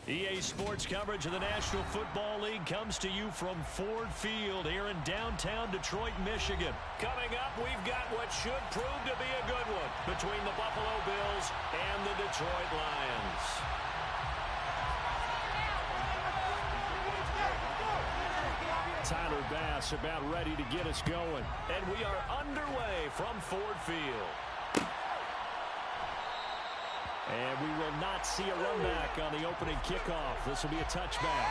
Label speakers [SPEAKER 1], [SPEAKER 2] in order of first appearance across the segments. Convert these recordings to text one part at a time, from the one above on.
[SPEAKER 1] EA Sports coverage of the National Football League comes to you from Ford Field here in downtown Detroit, Michigan. Coming up, we've got what should prove to be a good one between the Buffalo Bills and the Detroit Lions. Tyler Bass about ready to get us going. And we are underway from Ford Field. And we will not see a run back on the opening kickoff. This will be a touchback.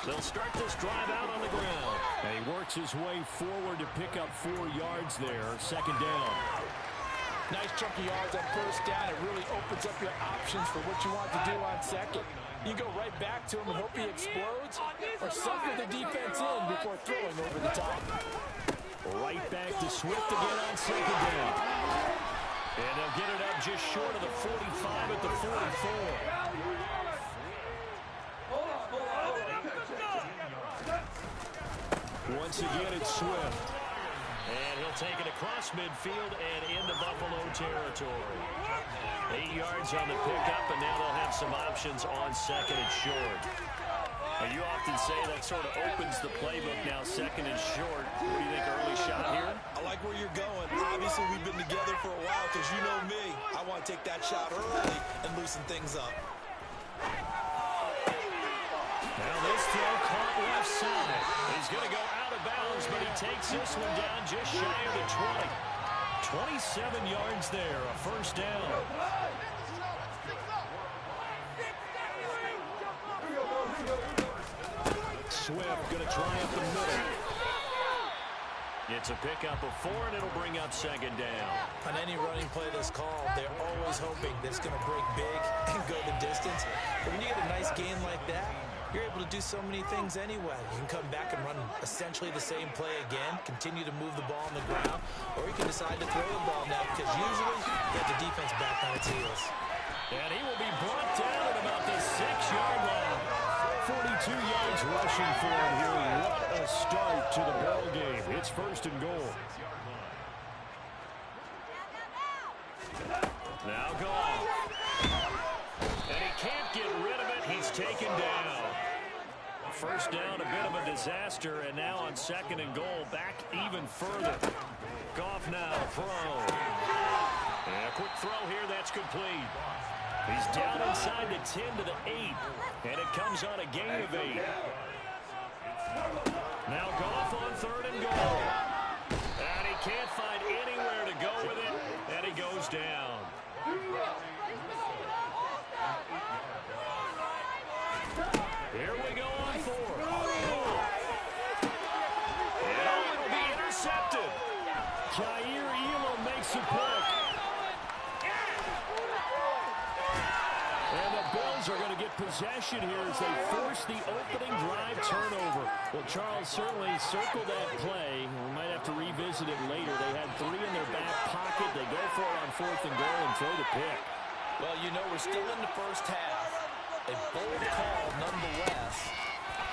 [SPEAKER 1] They'll start this drive out on the ground. And he works his way forward to pick up 4 yards there. Second down.
[SPEAKER 2] Nice chunky yards on first down. It really opens up your options for what you want to do on second. You go right back to him and hope he explodes or sucker the defense in before throwing over the top.
[SPEAKER 1] Right back to Swift again on second down. And they'll get it up just short of the 45 at the 44. Once again, it's Swift. And he'll take it across midfield and into Buffalo territory. 8 yards on the pickup, and now they'll have some options on second and short. And you often say that sort of opens the playbook now, second and short. What do you think, early shot here?
[SPEAKER 3] I like where you're going. Obviously, we've been together for a while because you know me. I want to take that shot early and loosen things up.
[SPEAKER 1] Now this throw caught left side. He's going to go out of bounds, but he takes this one down just shy of the 20. 27 yards there, a first down. Swift going to try up the middle. It's a pickup of 4, and it'll bring up second down.
[SPEAKER 2] On any running play that's called, they're always hoping that it's going to break big and go the distance. But when you get a nice gain like that, you're able to do so many things anyway. You can come back and run essentially the same play again, continue to move the ball on the ground, or you can decide to throw the ball now because usually you get the defense back on its heels.
[SPEAKER 1] And he will be brought down at about the 6-yard line. 42 yards rushing for him here. What a start to the ball game. It's first and goal. Now gone. And he can't get rid of it. He's taken down. First down, a bit of a disaster, and now on second and goal, back even further. Goff now, throw. And a quick throw here, that's complete. He's down inside the 10 to the 8, and it comes on a gain of 8. Now Goff on third and goal. And he can't find anywhere to go with it, and he goes down. Here we go on 4. And it'll be intercepted. Jair Elam makes a pick. And the Bills are going to get possession here as they force the opening drive turnover. Well, Charles certainly circled that play. We might have to revisit it later. They had 3 in their back pocket. They go for it on 4th and goal and throw the pick.
[SPEAKER 2] Well, you know, we're still in the first half. A bold call nonetheless.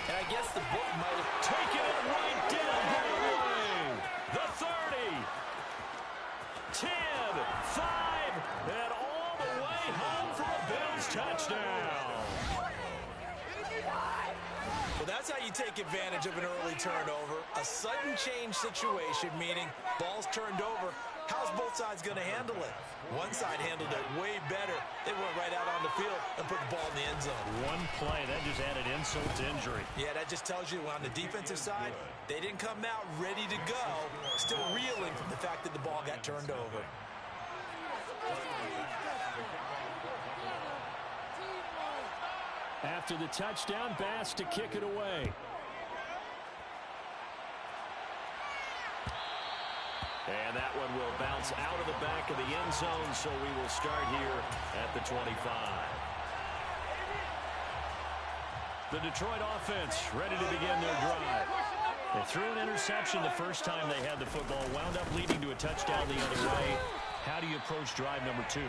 [SPEAKER 2] And I guess the book might have
[SPEAKER 1] taken it right down the lane. The 30. 10, 5, and all the way home for a Bills touchdown.
[SPEAKER 3] Well, that's how you take advantage of an early turnover. A sudden change situation, meaning ball's turned over. How's both sides going to handle it? One side handled it way better. They went right out on the field and put the ball in the end zone.
[SPEAKER 1] One play, that just added insult to injury.
[SPEAKER 3] Yeah, that just tells you on the defensive side, they didn't come out ready to go, still reeling from the fact that the ball got turned over.
[SPEAKER 1] After the touchdown, Bass to kick it away. And that one will bounce out of the back of the end zone, so we will start here at the 25. The Detroit offense ready to begin their drive. They threw an interception the first time they had the football, wound up leading to a touchdown the other way. How do you approach drive number 2?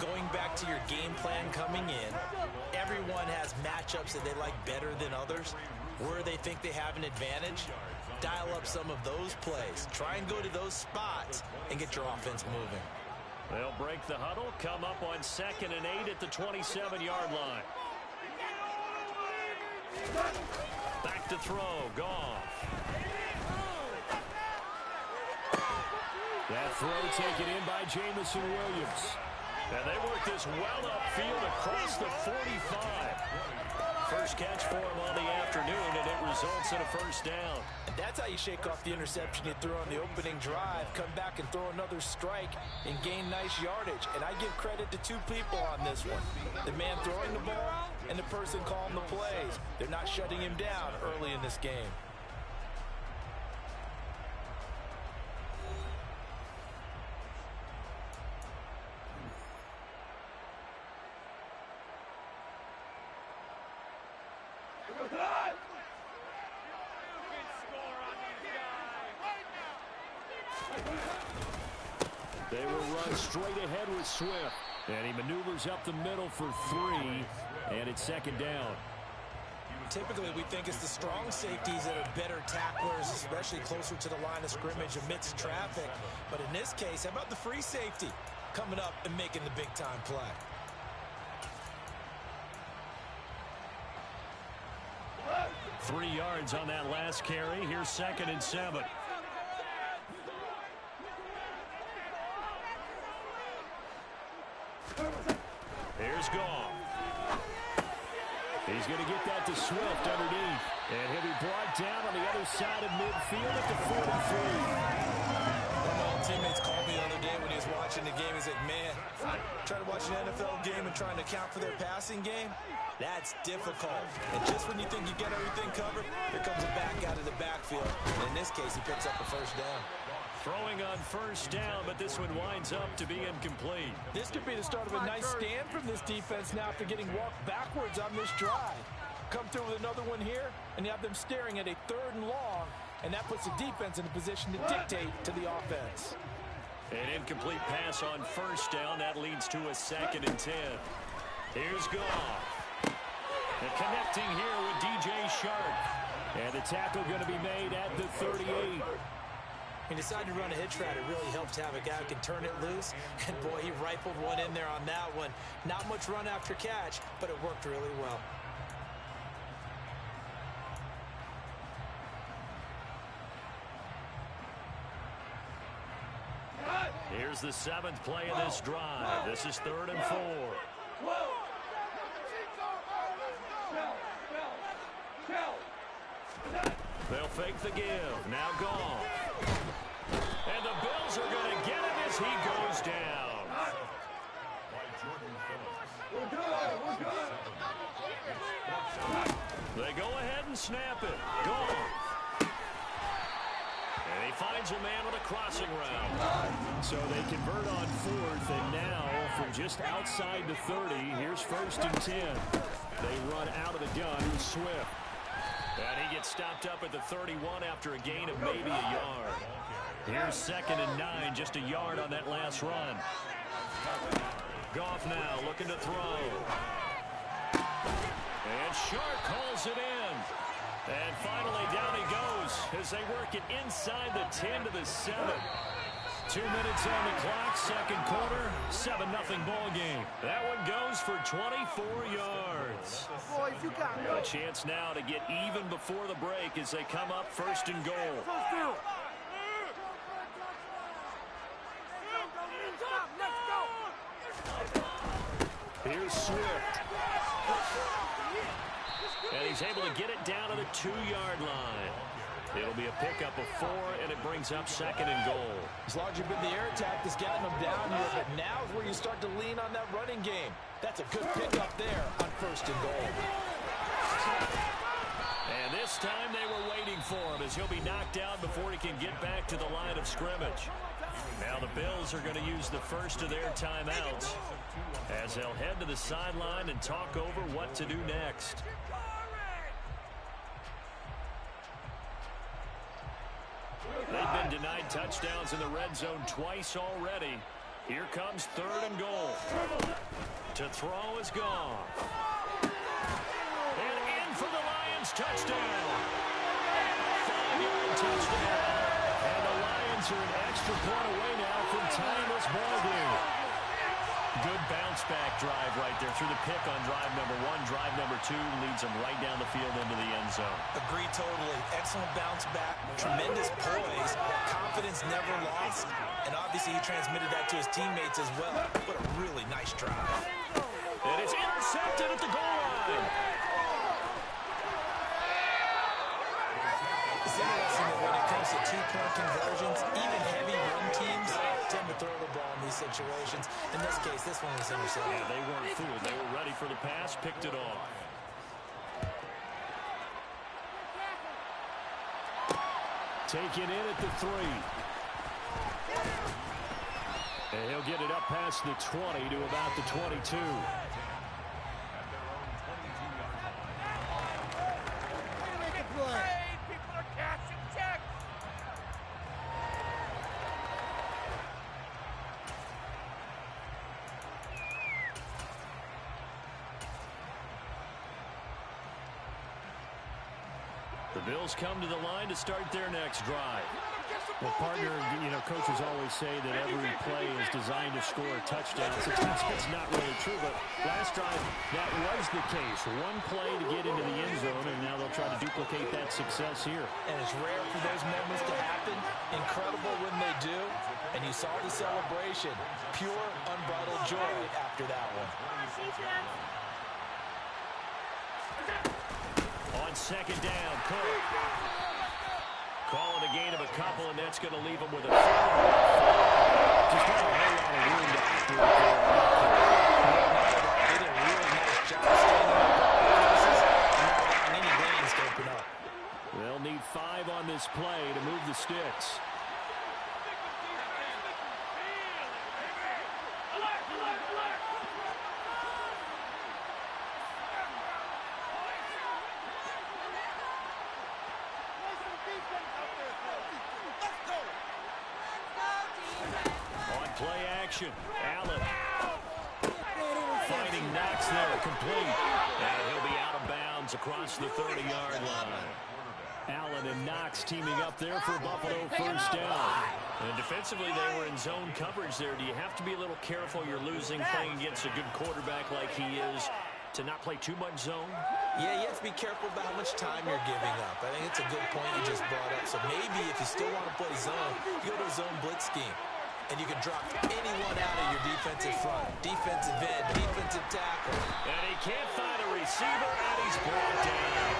[SPEAKER 2] Going back to your game plan coming in, everyone has matchups that they like better than others. Where they think they have an advantage, dial up some of those plays. Try and go to those spots and get your offense moving.
[SPEAKER 1] They'll break the huddle, come up on 2nd and 8 at the 27-yard line. Back to throw, Goff. That throw taken in by Jamison Williams. And they work this well upfield across the 45. First catch for him on the afternoon, and it results in a first down.
[SPEAKER 2] And that's how you shake off the interception you threw on the opening drive, come back and throw another strike and gain nice yardage. And I give credit to 2 people on this one. The man throwing the ball and the person calling the plays. They're not shutting him down early in this game.
[SPEAKER 1] They will run straight ahead with Swift. And he maneuvers up the middle for 3. And it's 2nd down.
[SPEAKER 2] Typically, we think it's the strong safeties that are better tacklers, especially closer to the line of scrimmage amidst traffic. But in this case, how about the free safety coming up and making the big-time play?
[SPEAKER 1] Three yards on that last carry. Here's 2nd and 7. Here's Goff. He's going to get that to Swift underneath. And he'll be brought down on the other side of midfield at the 43.
[SPEAKER 2] One of my old teammates called me the other day when he was watching the game. He's like, man, trying to watch an NFL game and trying to account for their passing game, that's difficult. And just when you think you get everything covered, here comes a back out of the backfield. And in this case, he picks up a first down.
[SPEAKER 1] Throwing on first down, but this one winds up to be incomplete.
[SPEAKER 4] This could be the start of a nice stand from this defense now after getting walked backwards on this drive. Come through with another one here, and you have them staring at a 3rd and long, and that puts the defense in a position to dictate to the offense.
[SPEAKER 1] An incomplete pass on first down. That leads to a 2nd and 10. Here's Goff. And connecting here with DJ Shark. And the tackle going to be made at the 38.
[SPEAKER 2] He decided to run a hitch route. It really helps to have a guy who can turn it loose. And, boy, he rifled one in there on that one. Not much run after catch, but it worked really well.
[SPEAKER 1] Here's the 7th play of this drive. This is 3rd and 4. They'll fake the give. Now Goff. And the Bills are going to get him as he goes down. They go ahead and snap it. Goff. And he finds a man with a crossing route. So they convert on 4th, and now from just outside the 30, here's 1st and 10. They run out of the gun with Swift. And he gets stopped up at the 31 after a gain of maybe a yard. Here's 2nd and 9, just a yard on that last run. Goff now looking to throw. And Shark calls it in. And finally down he goes as they work it inside the 10 to the 7. 2 minutes on the clock, 2nd quarter, 7-0 ball game. That one goes for 24 yards.
[SPEAKER 4] Boys, you got it.
[SPEAKER 1] A chance now to get even before the break as they come up 1st and goal. Here's Swift. And he's able to get it down to the 2-yard line. It'll be a pickup of 4, and it brings up 2nd and goal.
[SPEAKER 4] It's largely been the air attack that's gotten them down here, but now is where you start to lean on that running game. That's a good pickup there on 1st and goal.
[SPEAKER 1] And this time they were waiting for him as he'll be knocked down before he can get back to the line of scrimmage. Now the Bills are going to use the first of their timeouts as they'll head to the sideline and talk over what to do next. They've been denied touchdowns in the red zone twice already. Here comes 3rd and goal. To throw is gone. And in for the Lions, touchdown. 5-yard touchdown. And the Lions are an extra point away now from tying this ball game. Good bounce-back drive right there through the pick on drive number 1. Drive number 2 leads them right down the field into the end zone.
[SPEAKER 2] Agree totally. Excellent bounce-back, tremendous poise, confidence never lost, and obviously he transmitted that to his teammates as well. What a really nice drive.
[SPEAKER 1] And it's intercepted at the goal line.
[SPEAKER 2] It's interesting that when it comes to two-point conversions, even heavy run teams tend to throw the ball in these situations. In this case, this one was intercepted.
[SPEAKER 1] Yeah, they weren't fooled. They were ready for the pass, picked it off. Taken in at the 3. And he'll get it up past the 20 to about the 22. The Bills come to the line to start their next drive.
[SPEAKER 5] Well, partner, coaches always say that every play is designed to score a touchdown. It's not really true, but last drive, that was the case. One play to get into the end zone, and now they'll try to duplicate that success here.
[SPEAKER 2] And it's rare for those moments to happen. Incredible when they do. And you saw the celebration. Pure, unbridled joy after that one.
[SPEAKER 1] On 2nd down, Cook. Call it a gain of a couple, and that's going to leave him with a 3rd.
[SPEAKER 5] Just not a whole lot of room to operate there.
[SPEAKER 2] They did a really nice job standing up passes and not allowing any lanes to open up.
[SPEAKER 1] They'll need 5 on this play to move the sticks. Play action. Allen finding Knox there, complete. And he'll be out of bounds across the 30-yard line. Allen and Knox teaming up there for Buffalo first down. And defensively, they were in zone coverage there. Do you have to be a little careful? You're losing playing against a good quarterback like he is to not play too much zone?
[SPEAKER 2] Yeah, you have to be careful about how much time you're giving up. I think it's a good point you just brought up. So maybe if you still want to play zone, you go to a zone blitz scheme. And you can drop anyone out of your defensive front. Defensive end, defensive tackle.
[SPEAKER 1] And he can't find a receiver, and he's brought down.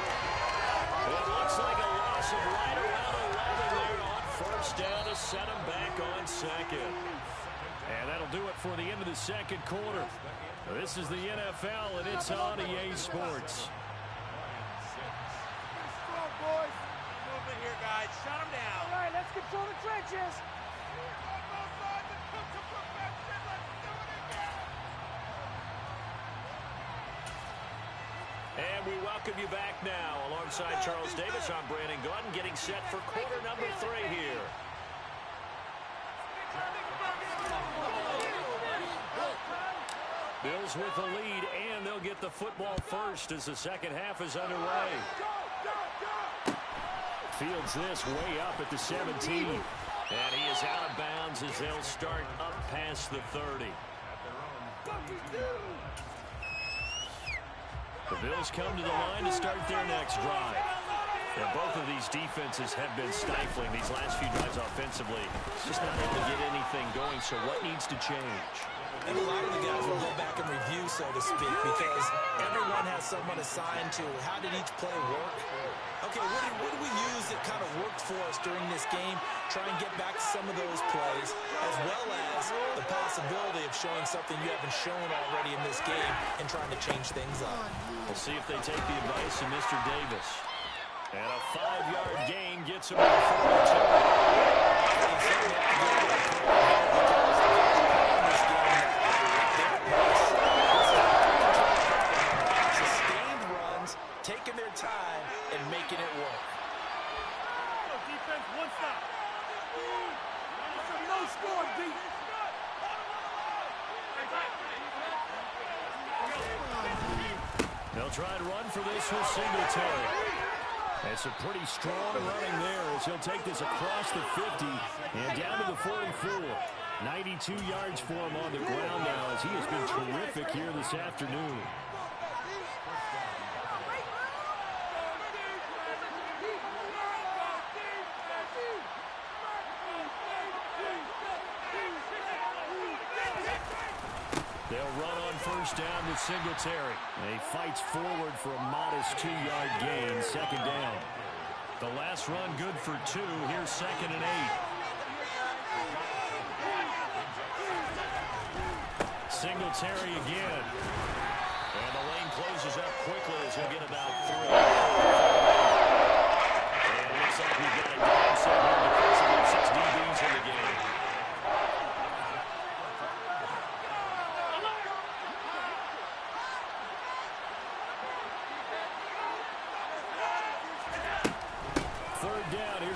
[SPEAKER 1] It looks like a loss of right around 11 there on first down to set him back on 2nd. And that'll do it for the end of the 2nd quarter. This is the NFL, and it's on EA Sports.
[SPEAKER 6] Strong, boys. Movement here, guys. Shut them down. All right, let's control the trenches.
[SPEAKER 1] And we welcome you back now. Alongside Charles Davis, I'm Brandon Gordon, getting set for quarter number 3 here. Bills with the lead, and they'll get the football first as the second half is underway. Fields this way up at the 17. And he is out of bounds as they'll start up past the 30. The Bills come to the line to start their next drive. And both of these defenses have been stifling these last few drives offensively. Just not able to get anything going, so what needs to change?
[SPEAKER 2] And a lot of the guys will go back and review, so to speak, because everyone has someone assigned to how did each play work. Okay, what did we use that kind of worked for us during this game? Try and get back to some of those plays, as well as the possibility of showing something you haven't shown already in this game and trying to change things up.
[SPEAKER 1] We'll see if they take the advice of Mr. Davis. And a 5-yard gain gets him to the 42.
[SPEAKER 2] Sustained runs, taking their time, and making it work.
[SPEAKER 6] Defense, one stop. It's a no-score beat.
[SPEAKER 1] They'll try and run for this with Singletary. That's a pretty strong running there as he'll take this across the 50 and down to the 44. 92 yards for him on the ground now as he has been terrific here this afternoon. They'll run on first down with Singletary. He fights forward for a modest 2-yard gain, second down. The last run good for 2. Here's 2nd and 8. Singletary again. And the lane closes up quickly as he'll get about 3. And it looks like we've got a down set here defensively. 6 DBs in the game.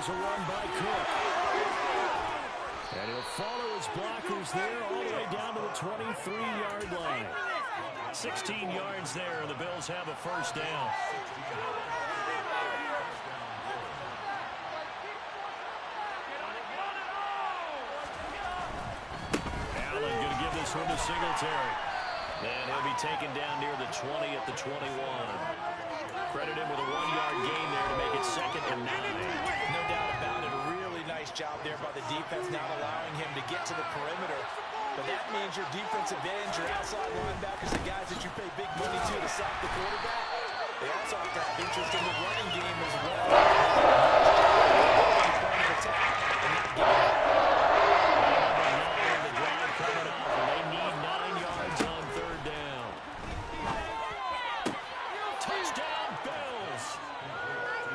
[SPEAKER 1] A run by Cook. And he'll follow his blockers there all the way down to the 23-yard line. 16 yards there, and the Bills have a first down. Allen going to give this one to Singletary. And he'll be taken down near the 20 at the 21. Credit him with a 1-yard gain there to make it 2nd and 9.
[SPEAKER 2] No doubt about it. A really nice job there by the defense, not allowing him to get to the perimeter. But that means your defensive ends, your outside linebackers, the guys that you pay big money to sack the quarterback, they also have to have interest in the running game as well.
[SPEAKER 1] The drive coming up, and they need 9 yards on third down. Touchdown, Bills!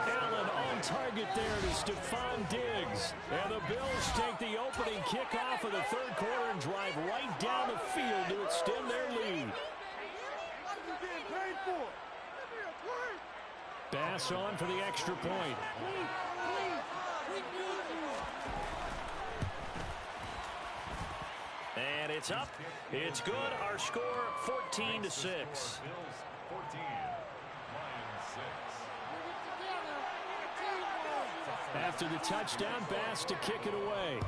[SPEAKER 1] Allen on target there to Stephon Diggs. And the Bills take the opening kickoff of the third quarter and drive right down the field to extend their lead. Bass on for the extra point. And it's up. It's good. Our score 14-6. After the touchdown, Bass to kick it away.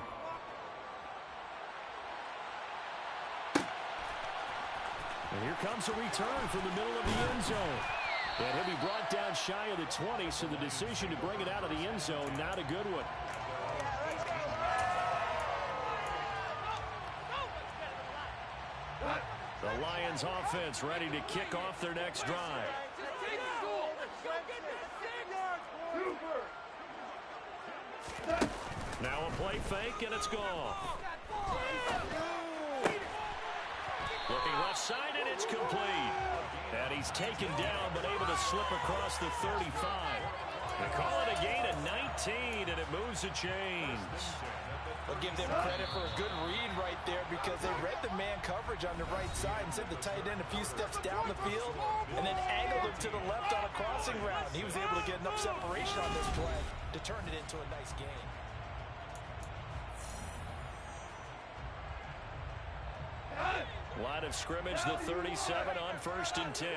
[SPEAKER 1] And here comes a return from the middle of the end zone. And he'll be brought down shy of the 20, so the decision to bring it out of the end zone, not a good one. The Lions offense ready to kick off their next drive. Now a play fake, and it's gone. Looking left side, and it's complete. And he's taken down, but able to slip across the 35. They call it a gain of 19, and it moves the chains.
[SPEAKER 2] I'll give them credit for a good read right there because they read the man coverage on the right side and sent the tight end a few steps down the field and then angled him to the left on a crossing route. He was able to get enough separation on this play to turn it into a nice game.
[SPEAKER 1] Line of scrimmage, the 37 on 1st and 10.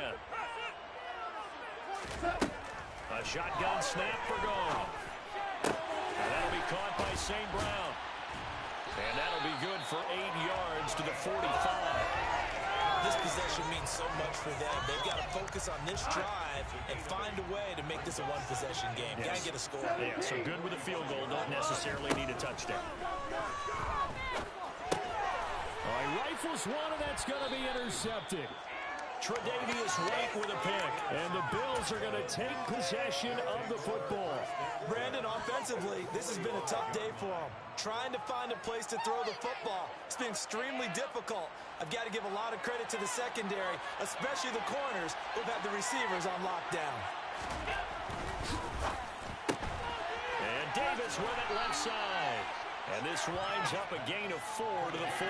[SPEAKER 1] A shotgun snap for goal. And that'll be caught by St. Brown. And that'll be good for 8 yards to the 45.
[SPEAKER 2] This possession means so much for them. They've got to focus on this drive and find a way to make this a one-possession game.
[SPEAKER 1] Yes.
[SPEAKER 2] Got to get a score.
[SPEAKER 1] Yeah, so good with a field goal. Don't necessarily need a touchdown. All right, rifles one, and that's going to be intercepted. Tre'Davious White with a pick. And the Bills are going to take possession of the football.
[SPEAKER 2] Brandon, offensively, this has been a tough day for them. Trying to find a place to throw the football. It's been extremely difficult. I've got to give a lot of credit to the secondary, especially the corners who've had the receivers on lockdown.
[SPEAKER 1] Gets with it left side. And this winds up a gain of 4 to the 41.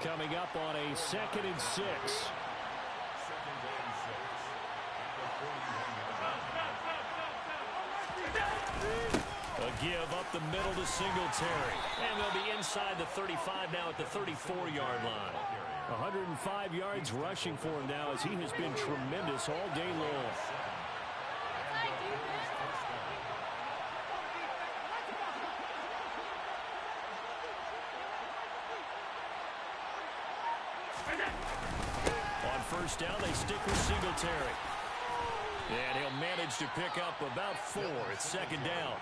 [SPEAKER 1] Coming up on a 2nd and 6. A give up the middle to Singletary. And they'll be inside the 35 now at the 34-yard line.
[SPEAKER 5] 105 yards rushing for him now as he has been tremendous all day long.
[SPEAKER 1] On first down, they stick with Singletary. And he'll manage to pick up about 4. It's 2nd down.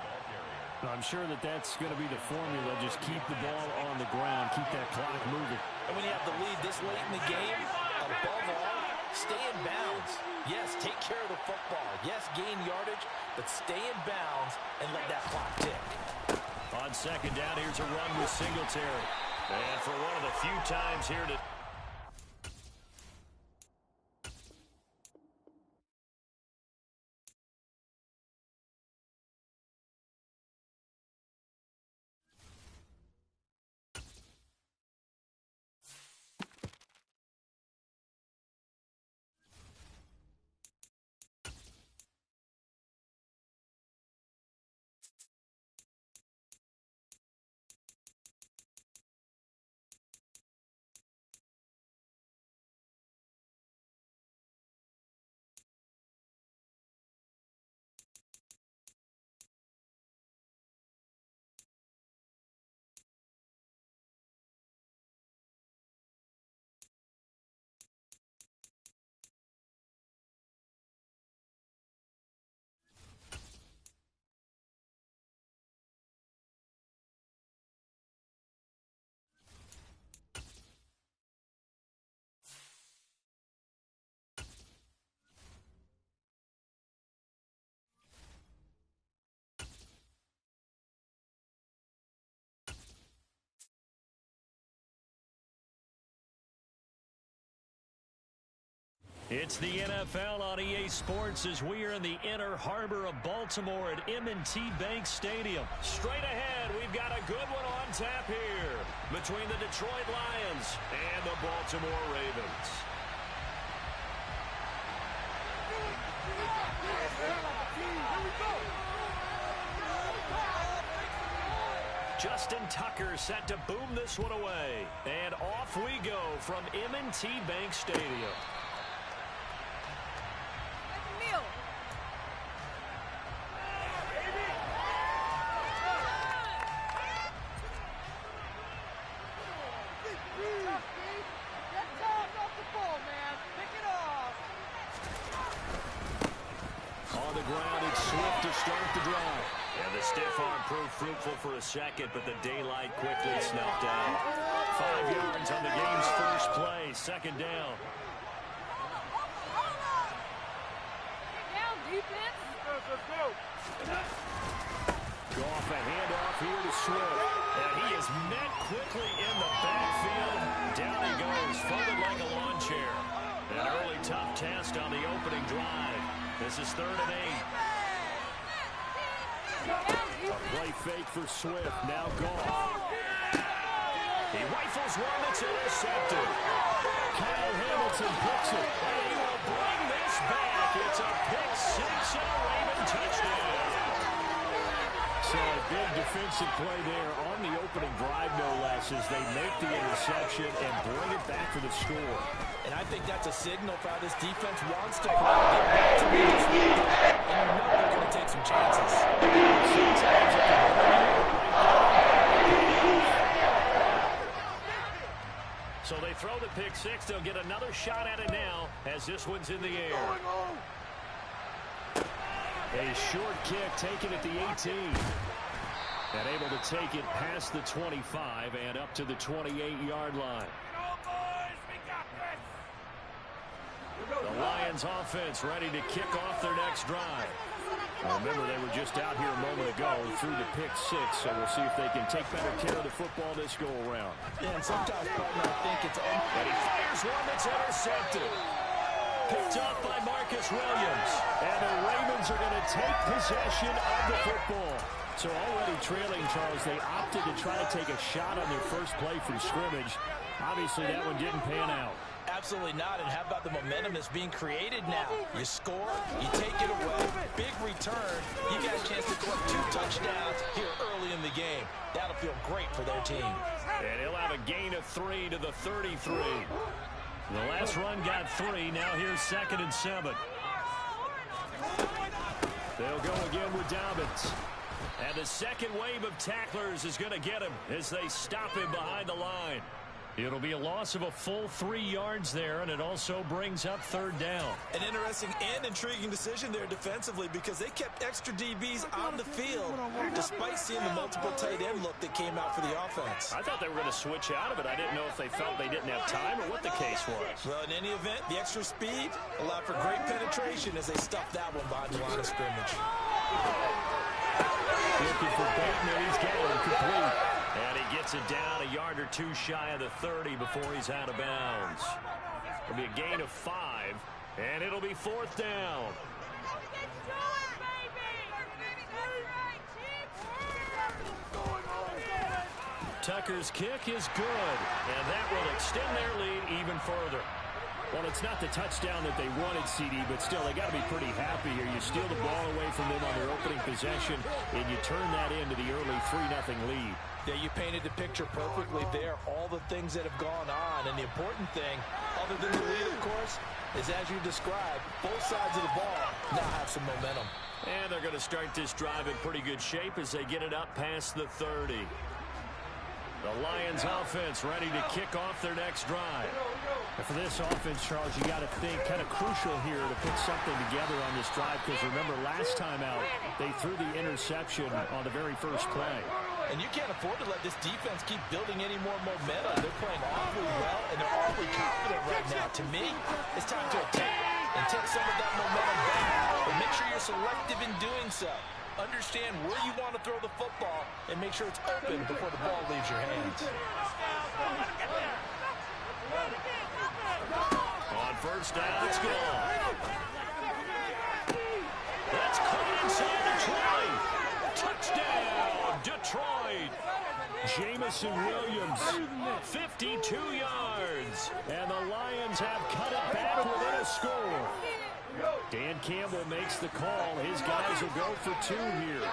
[SPEAKER 5] I'm sure that that's going to be the formula. Just keep the ball on the ground. Keep that clock moving.
[SPEAKER 2] And when you have the lead this late in the game, above all, stay in bounds. Yes, take care of the football. Yes, gain yardage, but stay in bounds and let that clock tick.
[SPEAKER 1] On 2nd down, here's a run with Singletary. And for one of the few times here to... It's the NFL on EA Sports as we are in the inner harbor of Baltimore at M&T Bank Stadium. Straight ahead, we've got a good one on tap here between the Detroit Lions and the Baltimore Ravens. Justin Tucker set to boom this one away. And off we go from M&T Bank Stadium. Fruitful for a second, but the daylight quickly snuffed out. 5 yards on the game's first play, 2nd down. Goff a handoff here to Swift. And he is met quickly in the backfield. Down he goes, folded like a lawn chair. An early tough test on the opening drive. This is 3rd and 8.
[SPEAKER 5] A play fake for Swift. Now Goff.
[SPEAKER 1] He rifles one that's intercepted.
[SPEAKER 5] Kyle Hamilton picks it.
[SPEAKER 1] And he will bring this back. It's a pick 6 and a Raven touchdown.
[SPEAKER 5] So a big defensive play there on the opening drive, no less, as they make the interception and bring it back for the score.
[SPEAKER 2] And I think that's a signal for how this defense wants to play. Get back to being disruptive. And you know they're going to take some chances.
[SPEAKER 1] So they throw the pick 6. They'll get another shot at it now as this one's in the air.
[SPEAKER 5] A short kick taken at the 18. And able to take it past the 25 and up to the 28-yard line.
[SPEAKER 1] The Lions offense ready to kick off their next drive.
[SPEAKER 5] Remember, they were just out here a moment ago through the pick 6, so we'll see if they can take better care of the football this go-around.
[SPEAKER 2] Yeah, and sometimes, partner, I think it's...
[SPEAKER 1] And he fires one that's intercepted. Picked off by Marcus Williams. And the Ravens are going to take possession of the football. So already trailing, Charles, they opted to try to take a shot on their first play from scrimmage. Obviously, that one didn't pan out.
[SPEAKER 2] Absolutely not. And how about the momentum that's being created now? You score, you take it away, big return. You got a chance to go up 2 touchdowns here early in the game. That'll feel great for their team.
[SPEAKER 1] And he'll have a gain of 3 to the 33. The last run got 3. Now here's 2nd and 7. They'll go again with Dobbins. And the second wave of tacklers is going to get him as they stop him behind the line. It'll be a loss of a full 3 yards there, and it also brings up 3rd down.
[SPEAKER 2] An interesting and intriguing decision there defensively because they kept extra DBs on the field despite seeing the multiple tight end look that came out for the offense.
[SPEAKER 1] I thought they were going to switch out of it. I didn't know if they felt they didn't have time or what the case was.
[SPEAKER 2] Well, in any event, the extra speed allowed for great penetration as they stuffed that one behind the line of scrimmage.
[SPEAKER 1] Looking for Bateman, and he's got it complete. And he gets it down a yard or 2 shy of the 30 before he's out of bounds. It'll be a gain of 5, and it'll be 4th down. Tucker's kick is good, and that will extend their lead even further. Well, it's not the touchdown that they wanted, CD, but still, they got to be pretty happy here. You steal the ball away from them on their opening possession, and you turn that into the early 3-0 lead.
[SPEAKER 2] Yeah, you painted the picture perfectly there, all the things that have gone on. And the important thing, other than the lead, of course, is as you described, both sides of the ball now have some momentum.
[SPEAKER 1] And they're going to start this drive in pretty good shape as they get it up past the 30. The Lions offense ready to kick off their next drive.
[SPEAKER 5] And for this offense, Charles, you got to think kind of crucial here to put something together on this drive because remember last time out they threw the interception on the very first play.
[SPEAKER 2] And you can't afford to let this defense keep building any more momentum. They're playing awfully well, and they're awfully confident right now. To me, it's time to attack and take some of that momentum back. But make sure you're selective in doing so. Understand where you want to throw the football and make sure it's open before the ball leaves your hands.
[SPEAKER 1] On first down, it's gone. That's caught inside the 20. Touchdown, Detroit. Jamison Williams, 52 yards. And the Lions have cut it back within a score. Dan Campbell makes the call. His guys will go for 2 here.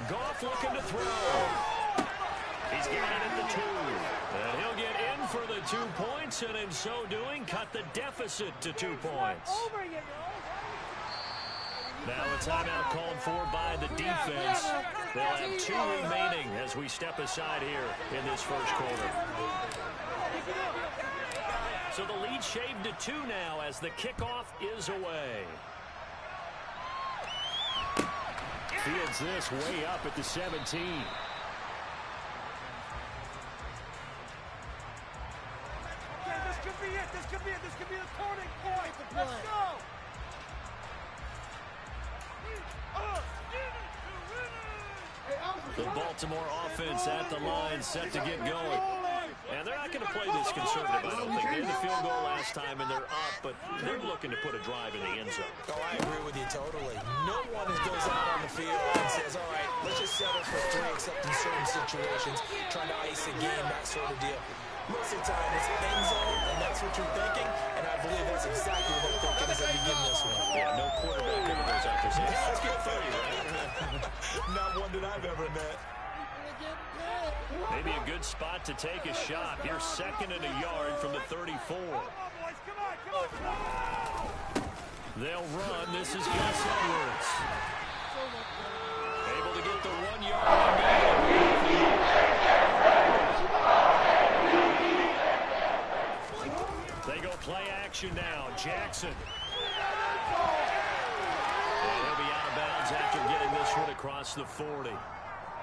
[SPEAKER 1] Goff looking to throw. He's got it at the 2. And he'll get in for the 2 points, and in so doing, cut the deficit to 2 points. Now a timeout called for by the defense. They'll have 2 remaining as we step aside here in this first quarter. So the lead shaved to 2 now as the kickoff is away. Fields this way up at the 17.
[SPEAKER 6] This could be it. This could be it. This could be the turning point. Let's go.
[SPEAKER 1] The Baltimore offense at the line set to get going. And they're not going to play this conservative, I don't think. They had the field goal last time, and they're up, but they're looking to put a drive in the end zone.
[SPEAKER 2] Oh, I agree with you totally. No one goes out on the field and says, all right, let's just settle for 3, except in certain situations, trying to ice a game, that sort of deal. Most of the time, it's end zone, and that's what you're thinking, and I believe that's exactly what they're thinking as they begin this one.
[SPEAKER 1] Yeah, no quarterback ever goes out there saying, hey, let's get 30, right?
[SPEAKER 2] Not one that I've ever met.
[SPEAKER 1] Maybe a good spot to take a shot. Here's 2nd and a yard from the 34. They'll run. This is Gus Edwards. Able to get the 1 yard. They go play action now. Jackson. And he'll be out of bounds after getting this one across the 40.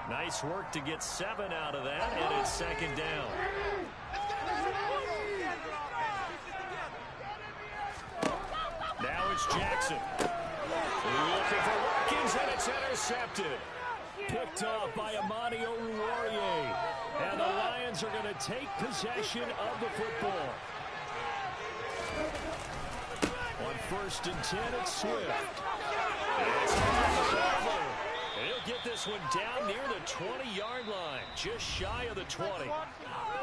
[SPEAKER 1] Nice work to get 7 out of that, and it's 2nd down. Now it's Jackson. Looking for Watkins, and it's intercepted. picked off by Amani Oruwariye. And the Lions are going to take possession of the football. On 1st and 10, it's Swift. He'll get this one down near the 20-yard line, just shy of the 20.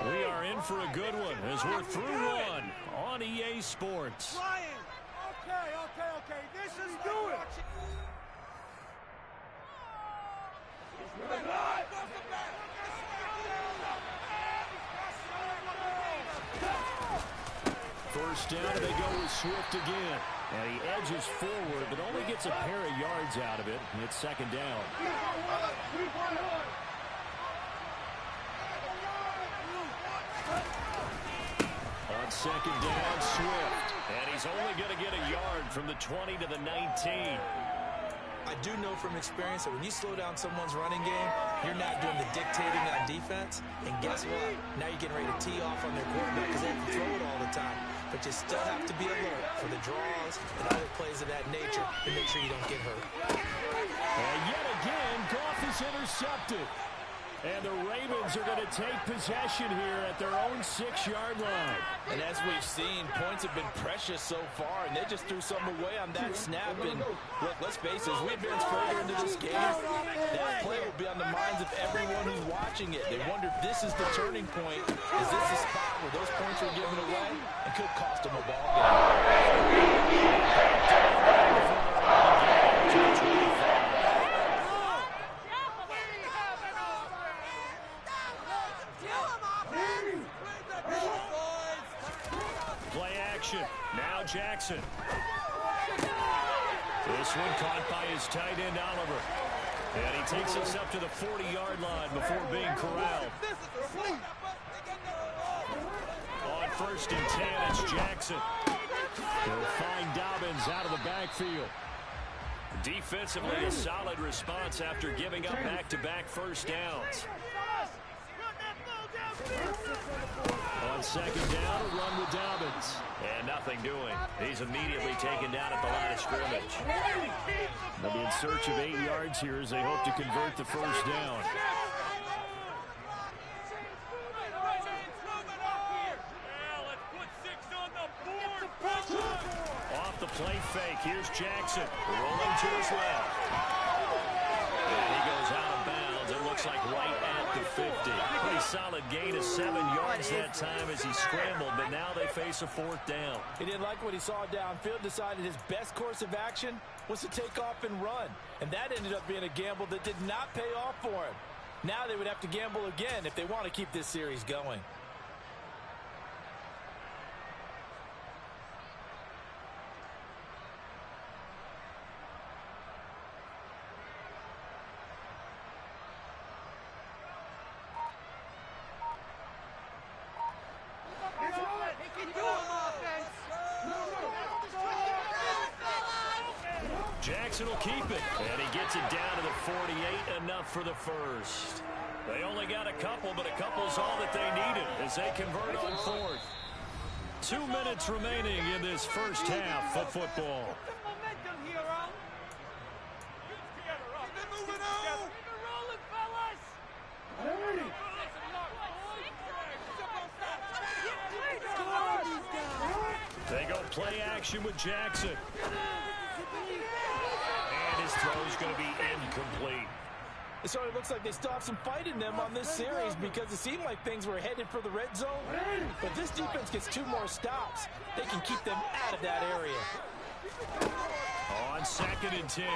[SPEAKER 1] We are in for a good one as we're through one on EA Sports.
[SPEAKER 6] Okay. This is do it.
[SPEAKER 1] First down, and they go with Swift again. And he edges forward, but only gets a pair of yards out of it. And it's 2nd down. On 2nd down, Swift. And he's only going to get a yard from the 20 to the 19.
[SPEAKER 2] I do know from experience that when you slow down someone's running game, you're not doing the dictating on defense. And guess what? Now you're getting ready to tee off on their quarterback because they have to throw it all the time. But you still have to be alert for the draws and other plays of that nature to make sure you don't get hurt.
[SPEAKER 1] And yet again, Goff is intercepted. And the Ravens are going to take possession here at their own 6-yard line.
[SPEAKER 4] And as we've seen, points have been precious so far, and they just threw some away on that snap. And look, let's face it, as we advance further into this game, that play will be on the minds of everyone who's watching it. They wonder if this is the turning point. Is this the spot where those points are given away and could cost them a ball game?
[SPEAKER 1] Now Jackson. This one caught by his tight end, Oliver. And he takes us up to the 40-yard line before being corralled. On 1st and 10, it's Jackson. They'll find Dobbins out of the backfield. Defensively, a solid response after giving up back-to-back first downs. On 2nd down, a run with Dobbins. And nothing doing. He's immediately taken down at the line of scrimmage. They'll be in search of 8 yards here as they hope to convert the first down. Off the play fake, here's Jackson. Rolling to his left. And he goes out of bounds. It looks like right at the 50. Pretty solid gain of 7 yards that time as he scrambled, but now they face a 4th down.
[SPEAKER 4] He didn't like what he saw downfield, decided his best course of action was to take off and run. And that ended up being a gamble that did not pay off for him. Now they would have to gamble again if they want to keep this series going.
[SPEAKER 1] Jackson will keep it, and he gets it down to the 48, enough for the first. They only got a couple, but a couple's all that they needed as they convert on 4th. 2 minutes remaining in this first half of football. They go play action with Jackson. And his throw's going to be incomplete.
[SPEAKER 4] So it looks like they still have some fight in them on this series because it seemed like things were headed for the red zone. But this defense gets 2 more stops. They can keep them out of that area.
[SPEAKER 1] On 2nd and 10,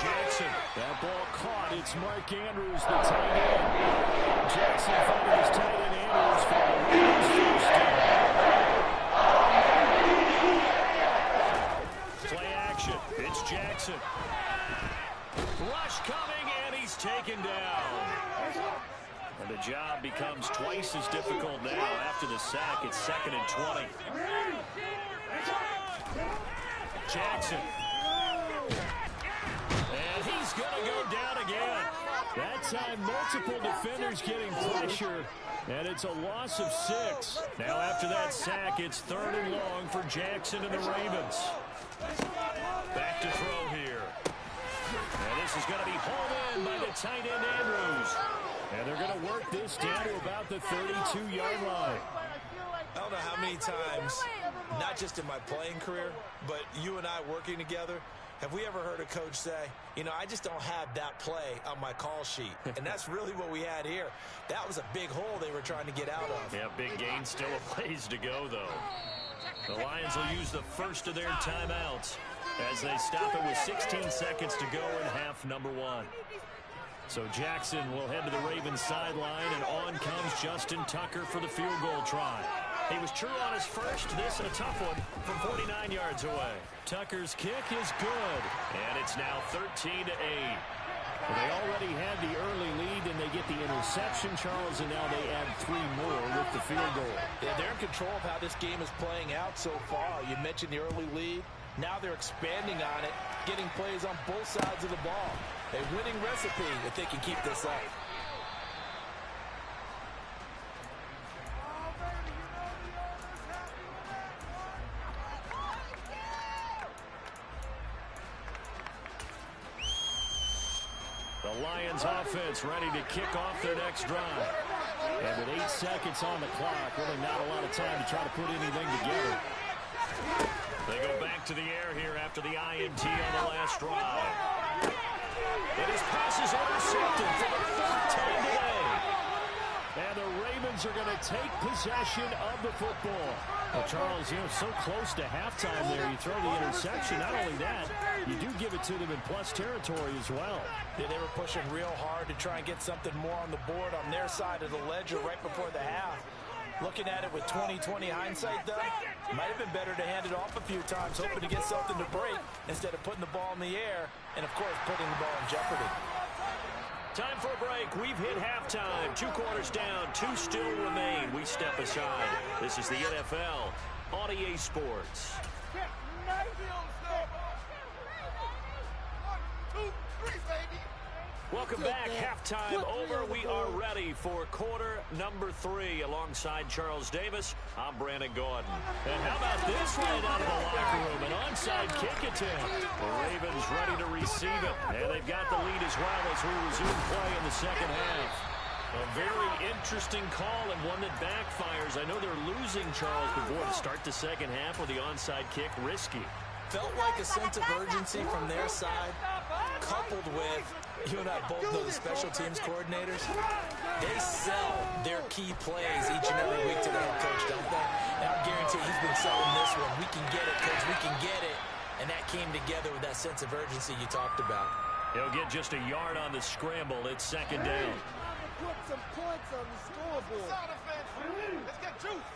[SPEAKER 1] Jackson. That ball caught. It's Mark Andrews, the tight end. Jackson finding his tight end Andrews for the Ravens first down. Play action. It's Jackson. Rush coming, and he's taken down. And the job becomes twice as difficult now after the sack. It's 2nd and 20. Jackson. And he's going to go down again. That time, multiple defenders getting pressure, and it's a loss of 6. Now, after that sack, it's 3rd and long for Jackson and the Ravens. Back to throw here. And this is going to be hauled in by the tight end Andrews. And they're going to work this down to about the 32-yard line.
[SPEAKER 3] I don't know how many times, not just in my playing career, but you and I working together, have we ever heard a coach say, you know, I just don't have that play on my call sheet. And that's really what we had here. That was a big hole they were trying to get out of.
[SPEAKER 1] Yeah, big gain, still a ways to go, though. The Lions will use the first of their timeouts as they stop it with 16 seconds to go in half number 1. So Jackson will head to the Ravens sideline, and on comes Justin Tucker for the field goal try. He was true on his first. This a tough one from 49 yards away. Tucker's kick is good, and it's now 13-8. Well, they already had the early lead, and they get the interception, Charles, and now they add 3 more with the field goal.
[SPEAKER 4] Yeah, they're in control of how this game is playing out so far. You mentioned the early lead. Now they're expanding on it, getting plays on both sides of the ball. A winning recipe if they can keep this up.
[SPEAKER 1] The Lions offense ready to kick off their next drive. And with 8 seconds on the clock, really not a lot of time to try to put anything together. They go back to the air here after the INT on the last drive. And his pass is intercepted for the 3rd time today. And the Ravens are going to take possession of the football. Well, Charles, you know, so close to halftime there. You throw the interception. Not only that, you do give it to them in plus territory as well.
[SPEAKER 4] Yeah, they were pushing real hard to try and get something more on the board on their side of the ledger right before the half. Looking at it with 20/20 hindsight, though, might have been better to hand it off a few times, hoping to get something to break instead of putting the ball in the air and, of course, putting the ball in jeopardy.
[SPEAKER 1] Time for a break. We've hit halftime. 2 quarters down. 2 still remain. We step aside. This is the NFL on EA Sports.
[SPEAKER 6] 1, 2, 3, baby.
[SPEAKER 1] Welcome back. Halftime over. We are ready for quarter number 3. Alongside Charles Davis, I'm Brandon Gordon. And how about this right out of the locker room? An onside kick attempt. The Ravens ready to receive it. And they've got the lead as well as we resume play in the second half. A very interesting call and one that backfires. I know they're losing, Charles, but boy, to start the second half with the onside kick, risky.
[SPEAKER 2] Felt like a sense of urgency from their side, coupled with, you and I both know the special teams coordinators. They sell their key plays each and every week to the head coach, don't they? And I guarantee he's been selling this one. We can get it, coach. We can get it. And that came together with that sense of urgency you talked about.
[SPEAKER 1] He'll get just a yard on the scramble. It's second down.
[SPEAKER 6] Put some points on the scoreboard. Let's get juice.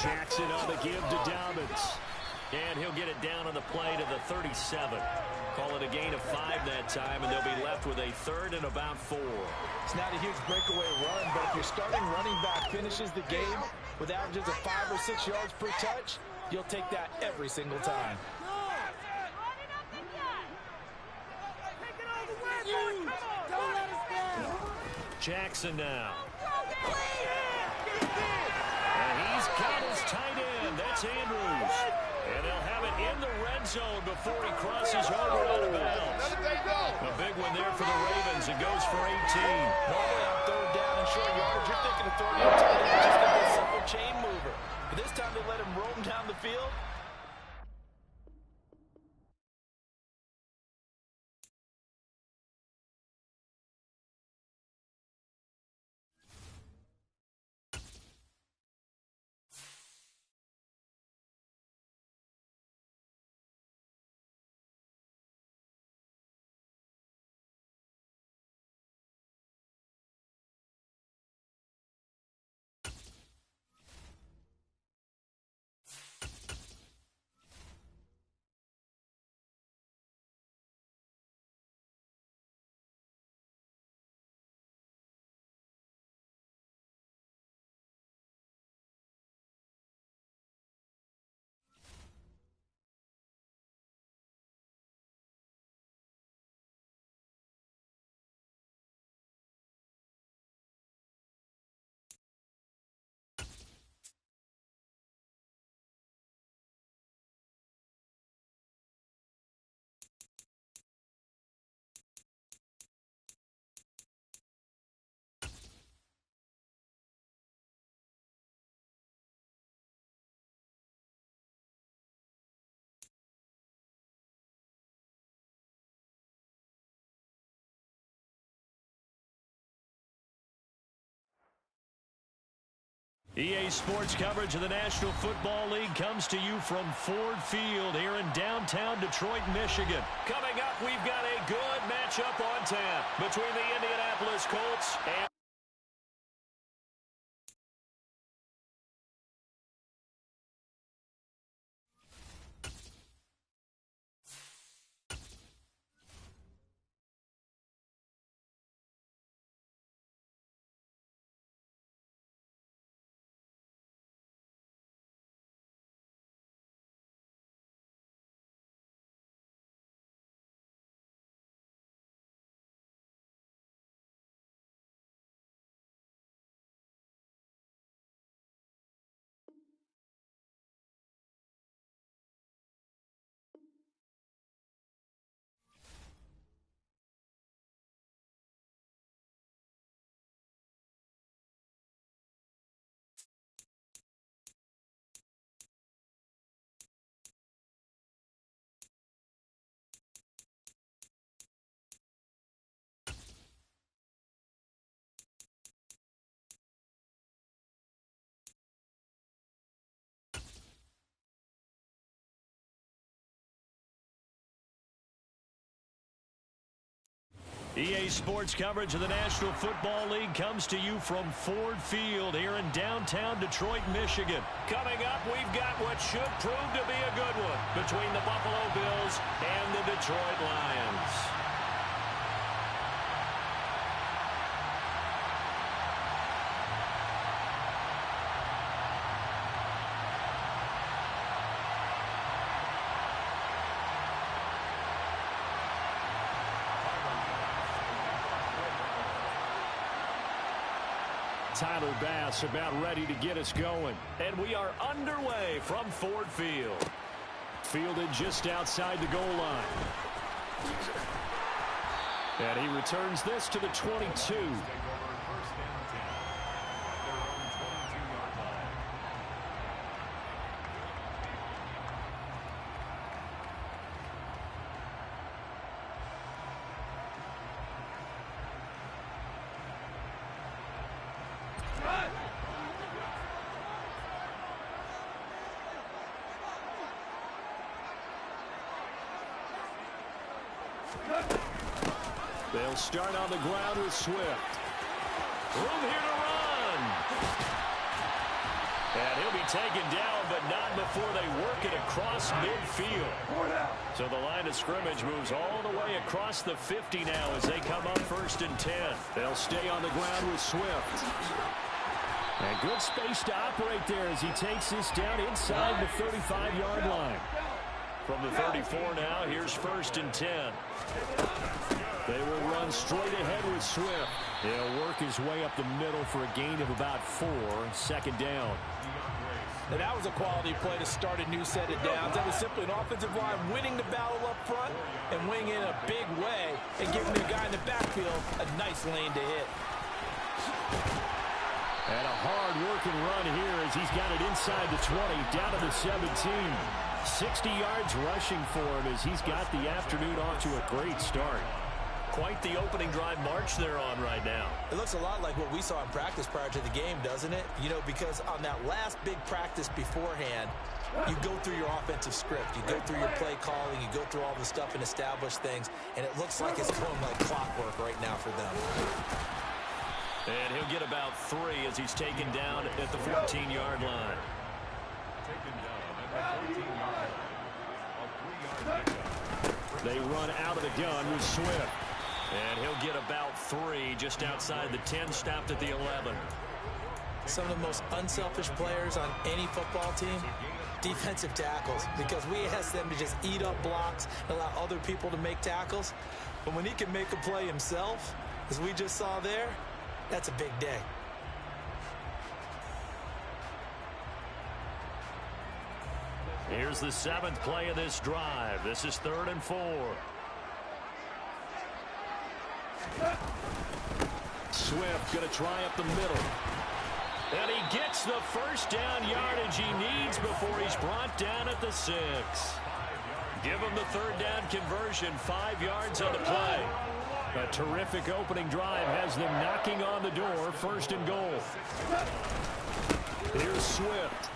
[SPEAKER 1] Jackson on the give to Dobbins. And he'll get it down on the play to the 37. Call it a gain of 5 that time, and they'll be left with a 3rd and about 4.
[SPEAKER 4] It's not a huge breakaway run, but if your starting running back finishes the game with averages of 5 or 6 yards per touch, you'll take that every single time.
[SPEAKER 1] Jackson now. And he's got his tight end. That's Andrews. And they'll have it in the red zone before he crosses over out of bounds. A big one there for the Ravens. It goes for 18.
[SPEAKER 4] Normally on 3rd down and short yardage, you're thinking of throwing your tight end just to be a simple chain mover. But this time they let him roam down the field.
[SPEAKER 1] EA Sports coverage of the National Football League comes to you from Ford Field here in downtown Detroit, Michigan. Coming up, we've got a good matchup on tap between the Indianapolis Colts and EA Sports coverage of the National Football League comes to you from Ford Field here in downtown Detroit, Michigan. Coming up, we've got what should prove to be a good one between the Buffalo Bills and the Detroit Lions. Tyler Bass about ready to get us going. And we are underway from Ford Field. Fielded just outside the goal line. And he returns this to the 22. They'll start on the ground with Swift. Room here to run. And he'll be taken down, but not before they work it across midfield. So the line of scrimmage moves all the way across the 50 now as they come up 1st and 10. They'll stay on the ground with Swift. And good space to operate there as he takes this down inside the 35-yard line. From the 34 now, here's 1st and 10. They will run straight ahead with Swift. He'll work his way up the middle for a gain of about 4. 2nd down.
[SPEAKER 4] And that was a quality play to start a new set of downs. That was simply an offensive line winning the battle up front and winning in a big way and giving the guy in the backfield a nice lane to hit.
[SPEAKER 5] And a hard-working run here as he's got it inside the 20, down to the 17. 60 yards rushing for him as he's got the afternoon off to a great start.
[SPEAKER 1] Quite the opening drive march they're on right now.
[SPEAKER 2] It looks a lot like what we saw in practice prior to the game, doesn't it? You know, because on that last big practice beforehand, you go through your offensive script. You go through your play calling. You go through all the stuff and establish things. And it looks like it's going like clockwork right now for them.
[SPEAKER 1] And he'll get about 3 as he's taken down at the 14-yard line.
[SPEAKER 5] They run out of the gun with Swift.
[SPEAKER 1] And he'll get about 3 just outside the 10, stopped at the 11.
[SPEAKER 2] Some of the most unselfish players on any football team, defensive tackles, because we ask them to just eat up blocks and allow other people to make tackles. But when he can make a play himself, as we just saw there, that's a big day.
[SPEAKER 1] Here's the 7th play of this drive. This is 3rd and 4.
[SPEAKER 5] Swift going to try up the middle.
[SPEAKER 1] And he gets the first down yardage he needs before he's brought down at the 6. Give him the 3rd down conversion, 5 yards on the play.
[SPEAKER 5] A terrific opening drive has them knocking on the door, 1st and goal.
[SPEAKER 1] Here's Swift.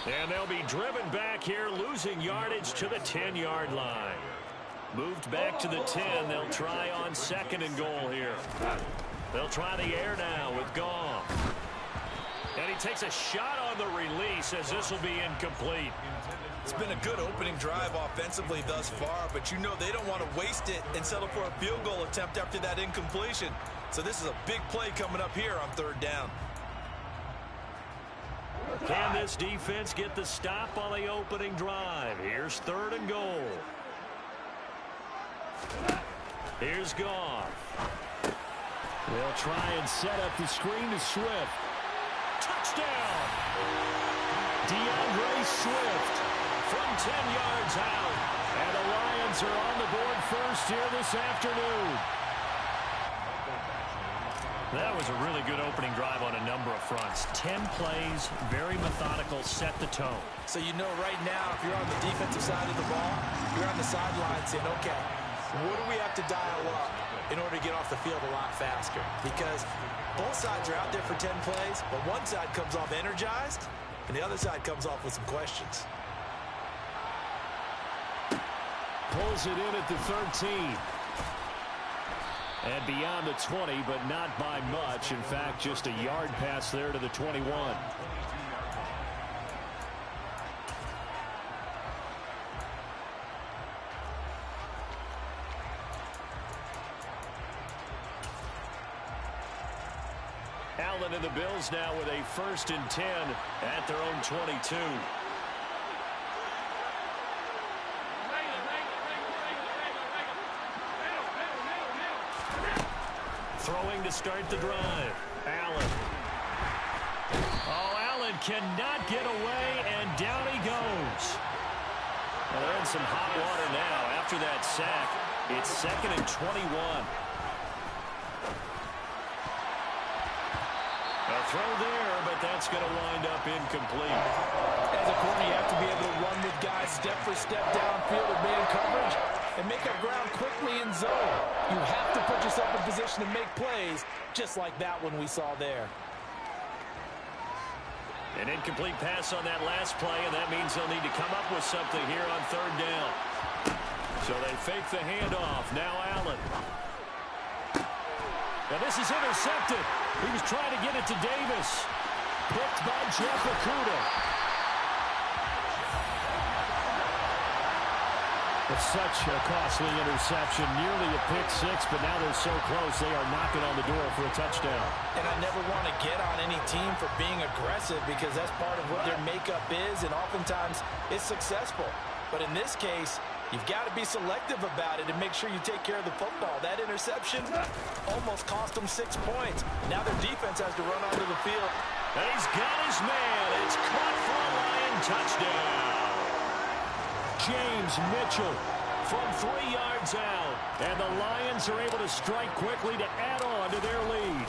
[SPEAKER 1] And they'll be driven back here, losing yardage to the 10-yard line. Moved back to the 10. They'll try on 2nd and goal here. They'll try the air now with Goff. And he takes a shot on the release as this will be incomplete.
[SPEAKER 3] It's been a good opening drive offensively thus far, but you know they don't want to waste it and settle for a field goal attempt after that incompletion. So this is a big play coming up here on 3rd down.
[SPEAKER 1] Can this defense get the stop on the opening drive? Here's 3rd and goal. Here's Goff. They'll try and set up the screen to Swift. Touchdown! DeAndre Swift from 10 yards out. And the Lions are on the board first here this afternoon. That was a really good opening drive on a number of fronts. 10 plays, very methodical, set the tone.
[SPEAKER 2] So you know right now, if you're on the defensive side of the ball, you're on the sideline saying, okay, what do we have to dial up in order to get off the field a lot faster? Because both sides are out there for 10 plays, but one side comes off energized, and the other side comes off with some questions.
[SPEAKER 1] Pulls it in at the 13. And beyond the 20, but not by much. In fact, just a yard pass there to the 21. Allen and the Bills now with a 1st and 10 at their own 22. Throwing to start the drive. Allen. Oh, Allen cannot get away, and down he goes. Well, they're in some hot water now. After that sack, it's 2nd and 21. A throw there, but that's going to wind up incomplete.
[SPEAKER 4] As a corner, you have to be able to run with guys step for step downfield or man coverage and make up ground quickly in zone. You have to put yourself in position to make plays, just like that one we saw there.
[SPEAKER 1] An incomplete pass on that last play, and that means they'll need to come up with something here on 3rd down. So they fake the handoff. Now Allen. Now this is intercepted. He was trying to get it to Davis. Picked by Jeff Okudah. It's such a costly interception, nearly a pick-6, but now they're so close they are knocking on the door for a touchdown.
[SPEAKER 4] And I never want to get on any team for being aggressive because that's part of what their makeup is, and oftentimes it's successful. But in this case, you've got to be selective about it and make sure you take care of the football. That interception almost cost them 6 points. Now their defense has to run onto the field.
[SPEAKER 1] And he's got his man. It's caught for a Lion touchdown. James Mitchell from 3 yards out. And the Lions are able to strike quickly to add on to their lead.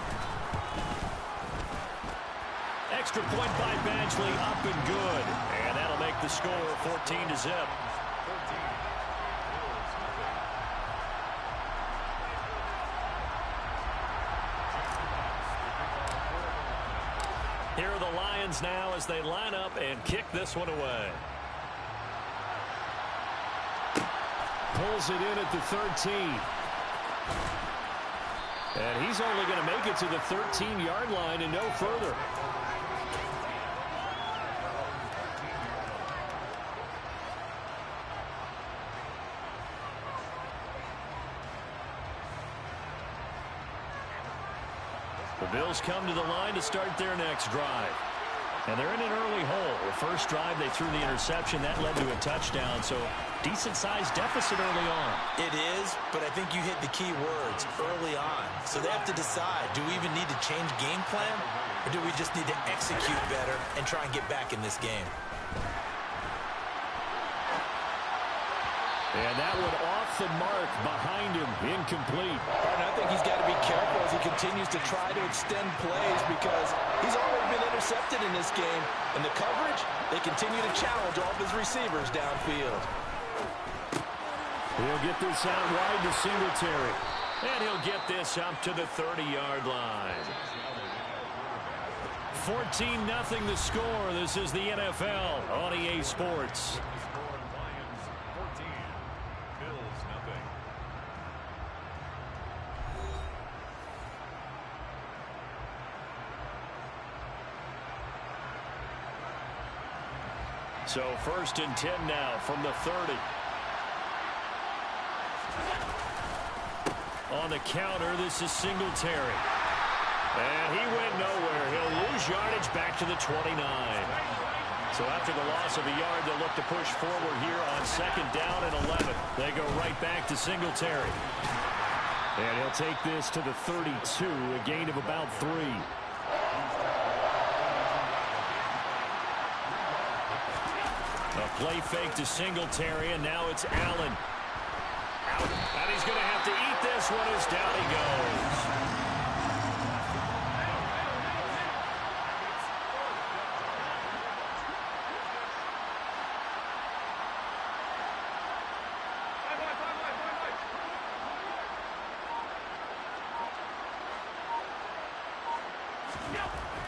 [SPEAKER 1] Extra point by Badgley, up and good. And that'll make the score 14-0. Here are the Lions now as they line up and kick this one away. Pulls it in at the 13. And he's only going to make it to the 13-yard line and no further. The Bills come to the line to start their next drive. And they're in an early hole. The first drive, they threw the interception. That led to a touchdown, so decent-sized deficit early on.
[SPEAKER 2] It is, but I think you hit the key words, early on. So they have to decide, do we even need to change game plan, or do we just need to execute better and try and get back in this game?
[SPEAKER 1] And that one off the mark behind him, incomplete.
[SPEAKER 4] And I think he's got to be careful as he continues to try to extend plays because he's already been intercepted in this game. And the coverage, they continue to challenge all of his receivers downfield.
[SPEAKER 1] He'll get this out wide to Singletary. And he'll get this up to the 30-yard line. 14-0 the score. This is the NFL on EA Sports. So 1st and 10 now from the 30. On the counter, this is Singletary. And he went nowhere. He'll lose yardage back to the 29. So after the loss of a yard, they'll look to push forward here on 2nd down and 11. They go right back to Singletary. And he'll take this to the 32, a gain of about 3. A play fake to Singletary, and now it's Allen. Out. And he's going to have to eat this one as down he goes.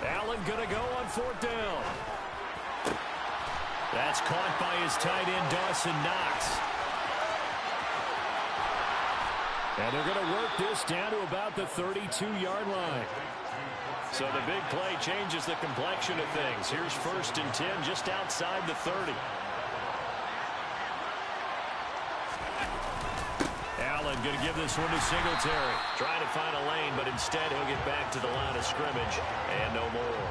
[SPEAKER 1] Allen going to go on 4th down. That's caught by his tight end, Dawson Knox. And they're going to work this down to about the 32-yard line. So the big play changes the complexion of things. Here's 1st and 10 just outside the 30. Allen going to give this one to Singletary. Trying to find a lane, but instead he'll get back to the line of scrimmage and no more.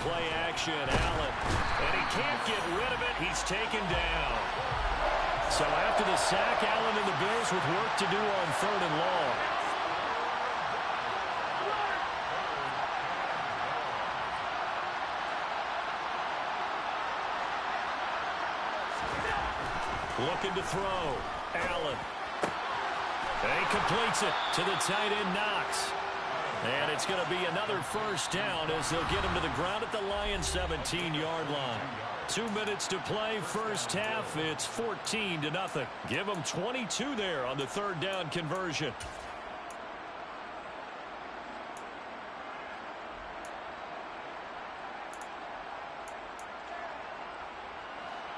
[SPEAKER 1] Play action, Allen. And he can't get rid of it. He's taken down. So after the sack, Allen and the Bills with work to do on 3rd and long. Looking to throw. Allen. And he completes it to the tight end, Knox. And it's going to be another 1st down as they'll get him to the ground at the Lions' 17-yard line. 2 minutes to play, 1st half. It's 14-0. Give them 22 there on the 3rd down conversion.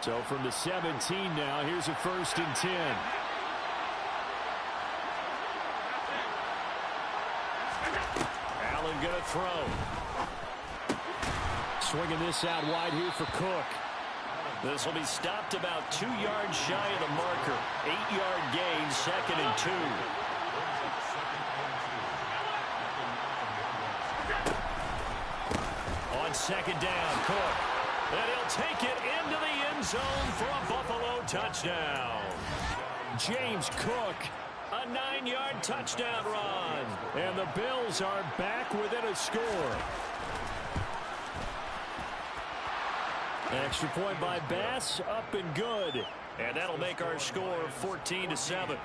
[SPEAKER 1] So from the 17 now, here's a 1st and 10. Going to throw. Swinging this out wide here for Cook. This will be stopped about 2 yards shy of the marker. 8-yard gain, 2nd and 2. On 2nd down, Cook. And he'll take it into the end zone for a Buffalo touchdown. James Cook. A 9-yard touchdown run. And the Bills are back within a score. Extra point by Bass, up and good. And that'll make our score 14-7.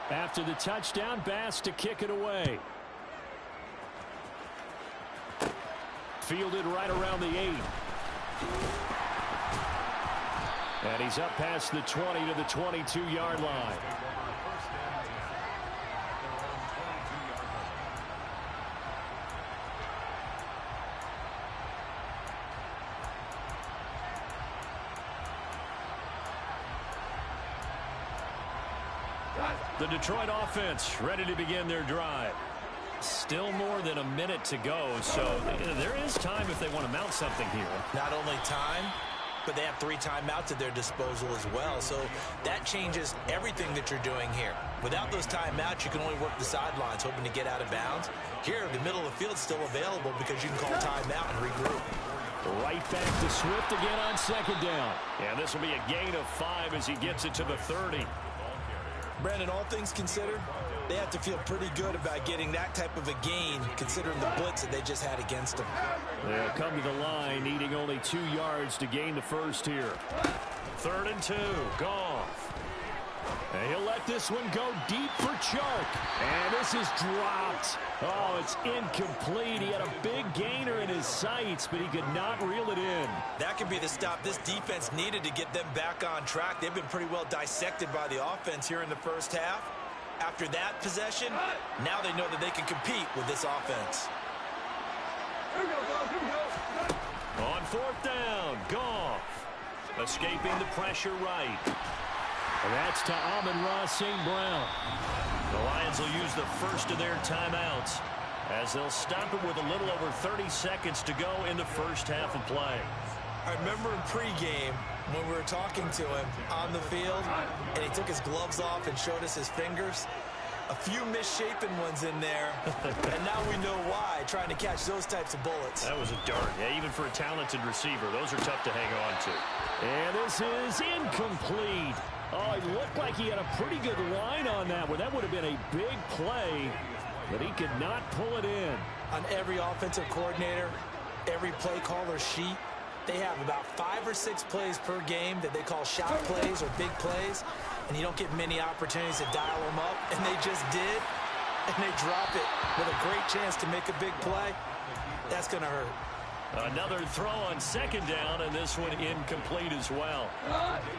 [SPEAKER 1] After the touchdown, Bass to kick it away. Fielded right around the 8. And he's up past the 20 to the 22-yard line. The Detroit offense ready to begin their drive. Still more than a minute to go, so there is time if they want to mount something here.
[SPEAKER 2] Not only time, but they have 3 timeouts at their disposal as well, so that changes everything that you're doing here. Without those timeouts, you can only work the sidelines, hoping to get out of bounds. Here, the middle of the field's still available because you can call timeout and regroup.
[SPEAKER 1] Right back to Swift again on 2nd down. And this will be a gain of 5 as he gets it to the 30.
[SPEAKER 2] Brandon, all things considered, they have to feel pretty good about getting that type of a gain, considering the blitz that they just had against them.
[SPEAKER 1] They'll come to the line, needing only 2 yards to gain the first here. 3rd and 2, Goff.
[SPEAKER 5] And he'll let this one go deep for Chark. And this is dropped. Oh, it's incomplete. He had a big gainer in his sights, but he could not reel it in.
[SPEAKER 3] That could be the stop this defense needed to get them back on track. They've been pretty well dissected by the offense here in the first half. After that possession, now they know that they can compete with this offense.
[SPEAKER 1] On fourth down, Goff. Escaping the pressure right.
[SPEAKER 5] And that's to Amon-Ra St. Brown.
[SPEAKER 1] The Lions will use the first of their timeouts as they'll stop it with a little over 30 seconds to go in the first half of play.
[SPEAKER 2] I remember in pregame when we were talking to him on the field, and he took his gloves off and showed us his fingers. A few misshapen ones in there, and now we know why, trying to catch those types of bullets.
[SPEAKER 1] That was a dart. Yeah, even for a talented receiver, those are tough to hang on to.
[SPEAKER 5] And this is incomplete. Oh, it looked like he had a pretty good line on that one. That would have been a big play, but he could not pull it in.
[SPEAKER 2] On every offensive coordinator, every play caller sheet, they have about 5 or 6 plays per game that they call shot plays or big plays, and you don't get many opportunities to dial them up, and they just did, and they drop it with a great chance to make a big play. That's going to hurt.
[SPEAKER 1] Another throw on second down, and this one incomplete as well.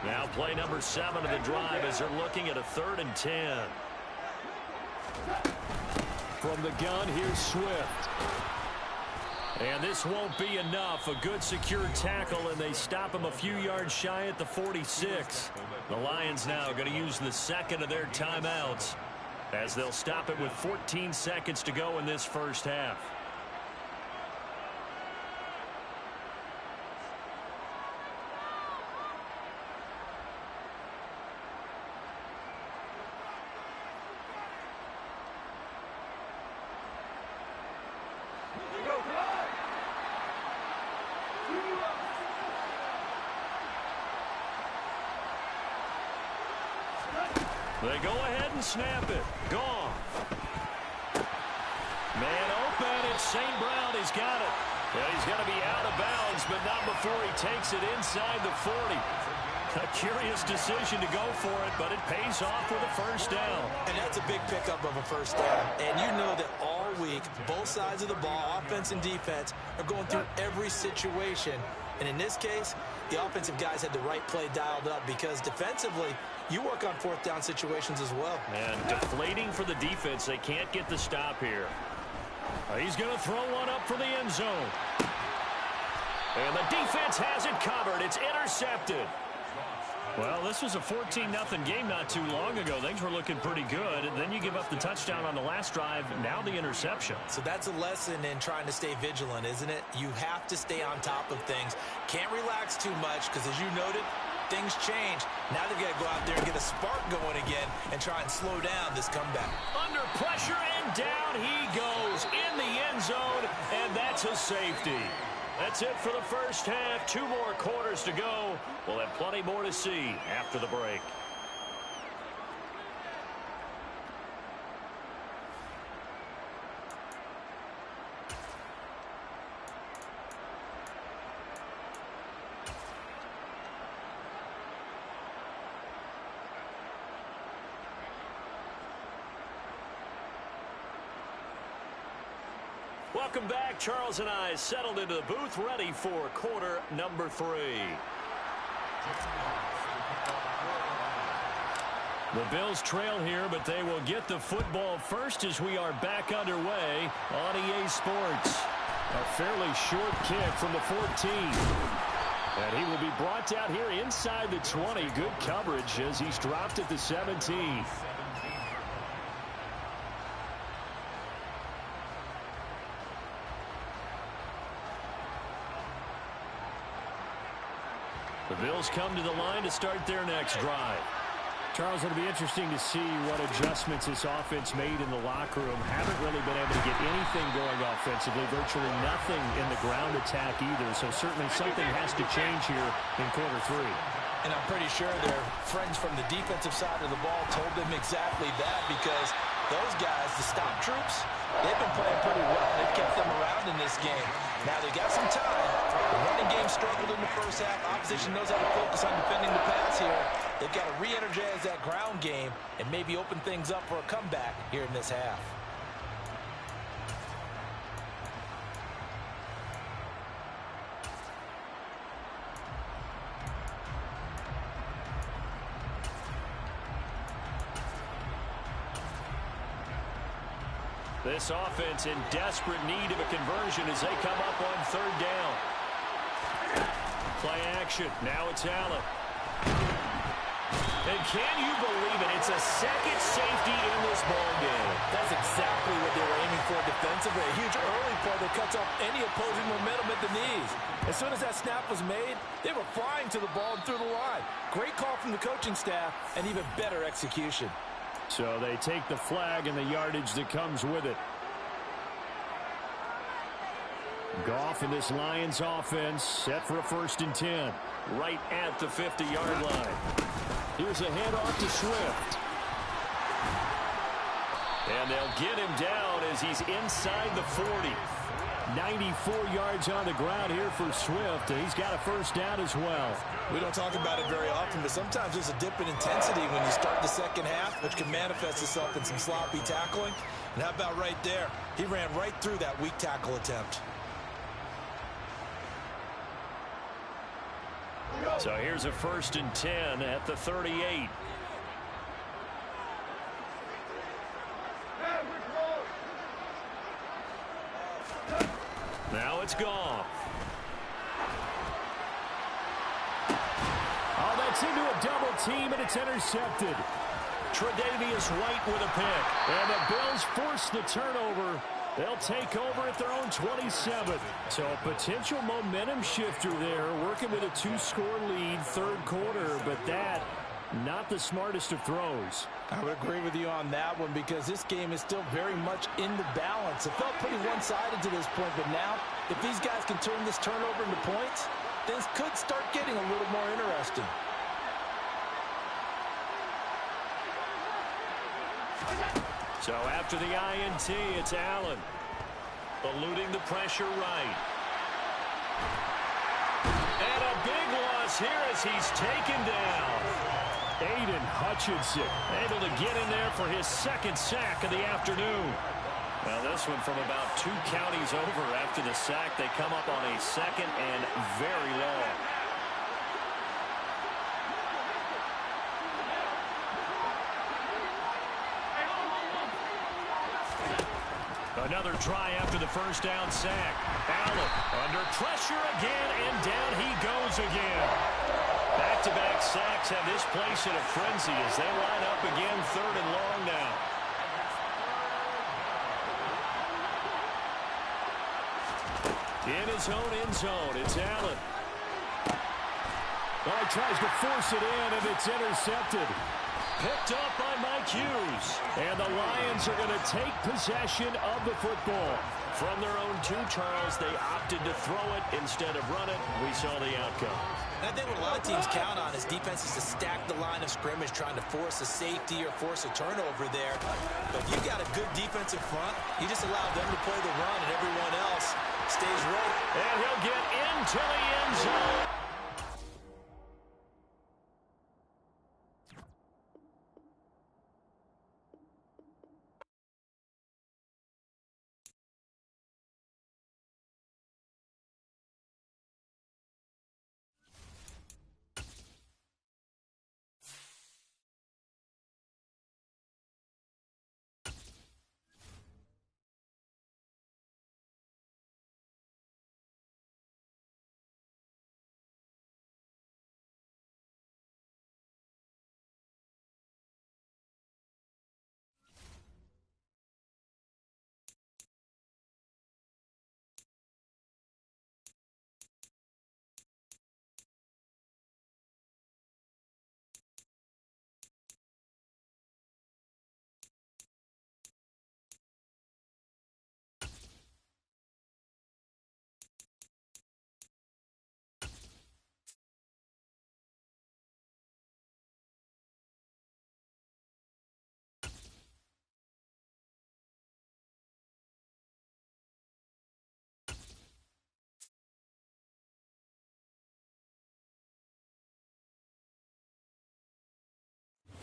[SPEAKER 1] Now play number 7 of the drive as they're looking at a 3rd and 10.
[SPEAKER 5] From the gun, here's Swift.
[SPEAKER 1] And this won't be enough. A good secure tackle, and they stop him a few yards shy at the 46. The Lions now going to use the second of their timeouts as they'll stop it with 14 seconds to go in this first half. They go ahead and snap it. Gone. Man open. It's St. Brown. He's got it. Yeah, he's got to be out of bounds, but not before he takes it inside the 40. A curious decision to go for it, but it pays off with a first down.
[SPEAKER 2] And that's a big pickup of a first down. And you know that all week, both sides of the ball, offense and defense, are going through every situation. And in this case, the offensive guys had the right play dialed up because defensively, you work on fourth down situations as well.
[SPEAKER 1] And deflating for the defense. They can't get the stop here. He's going to throw one up for the end zone. And the defense has it covered. It's intercepted. Well, this was a 14-0 game not too long ago. Things were looking pretty good. And then you give up the touchdown on the last drive. Now the interception.
[SPEAKER 2] So that's a lesson in trying to stay vigilant, isn't it? You have to stay on top of things. Can't relax too much because, as you noted, things change. Now they've got to go out there and get a spark going again and try and slow down this comeback.
[SPEAKER 1] Under pressure, and down he goes in the end zone, and that's a safety. That's it for the first half. 2 more quarters to go. We'll have plenty more to see after the break. Welcome back. Charles and I settled into the booth, ready for quarter number 3. The Bills trail here, but they will get the football first as we are back underway on EA Sports. A fairly short kick from the 14. And he will be brought out here inside the 20. Good coverage as he's dropped at the 17. The Bills come to the line to start their next drive.
[SPEAKER 5] Charles, it'll be interesting to see what adjustments this offense made in the locker room. Haven't really been able to get anything going offensively, virtually nothing in the ground attack either. So certainly something has to change here in quarter 3.
[SPEAKER 2] And I'm pretty sure their friends from the defensive side of the ball told them exactly that because those guys, the stop troops, they've been playing pretty well. They've kept them around in this game. Now they got some time. The running game struggled in the first half. Opposition knows how to focus on defending the pass here. They've got to re-energize that ground game and maybe open things up for a comeback here in this half.
[SPEAKER 1] This offense in desperate need of a conversion as they come up on third down. Play action. Now it's Allen. And can you believe it? It's a second safety in this ball game.
[SPEAKER 2] That's exactly what they were aiming for defensively. A huge early play that cuts off any opposing momentum at the knees. As soon as that snap was made, they were flying to the ball and through the line. Great call from the coaching staff and even better execution.
[SPEAKER 5] So they take the flag and the yardage that comes with it. Goff in this Lions offense set for a 1st and 10.
[SPEAKER 1] Right at the 50-yard line.
[SPEAKER 5] Here's a handoff to Swift.
[SPEAKER 1] And they'll get him down as he's inside the 40.
[SPEAKER 5] 94 yards on the ground here for Swift. And he's got a 1st down as well.
[SPEAKER 3] We don't talk about it very often, but sometimes there's a dip in intensity when you start the second half, which can manifest itself in some sloppy tackling. And how about right there? He ran right through that weak tackle attempt.
[SPEAKER 1] So here's a 1st and 10 at the 38. Now it's Goff.
[SPEAKER 5] Oh, that's into a double team, and it's intercepted.
[SPEAKER 1] Tre'Davious White with a pick.
[SPEAKER 5] And the Bills force the turnover. They'll take over at their own 27. So a potential momentum shifter there, working with a 2-score lead, 3rd quarter, but that, not the smartest of throws.
[SPEAKER 2] I would agree with you on that one because this game is still very much in the balance. It felt pretty one-sided to this point, but now, if these guys can turn this turnover into points, things could start getting a little more interesting.
[SPEAKER 1] So after the INT, it's Allen. Eluding the pressure right. And a big loss here as he's taken down.
[SPEAKER 5] Aiden Hutchinson
[SPEAKER 1] Able to get in there for his 2nd sack of the afternoon. Well, this one from about 2 counties over after the sack. They come up on a 2nd and very long. Another try after the 1st down sack. Allen under pressure again, and down he goes again. Back-to-back sacks have this place in a frenzy as they line up again 3rd and long now. In his own end zone, it's Allen.
[SPEAKER 5] Well, he tries to force it in, and it's intercepted.
[SPEAKER 1] Picked up by Mike Hughes.
[SPEAKER 5] And the Lions are going to take possession of the football.
[SPEAKER 1] From their own 2, Charles, they opted to throw it instead of run it. We saw the outcome.
[SPEAKER 2] And I think what a lot of teams count on is defenses to stack the line of scrimmage, trying to force a safety or force a turnover there. But if you've got a good defensive front, you just allow them to play the run and everyone else stays ready.
[SPEAKER 1] And he'll get into the end zone.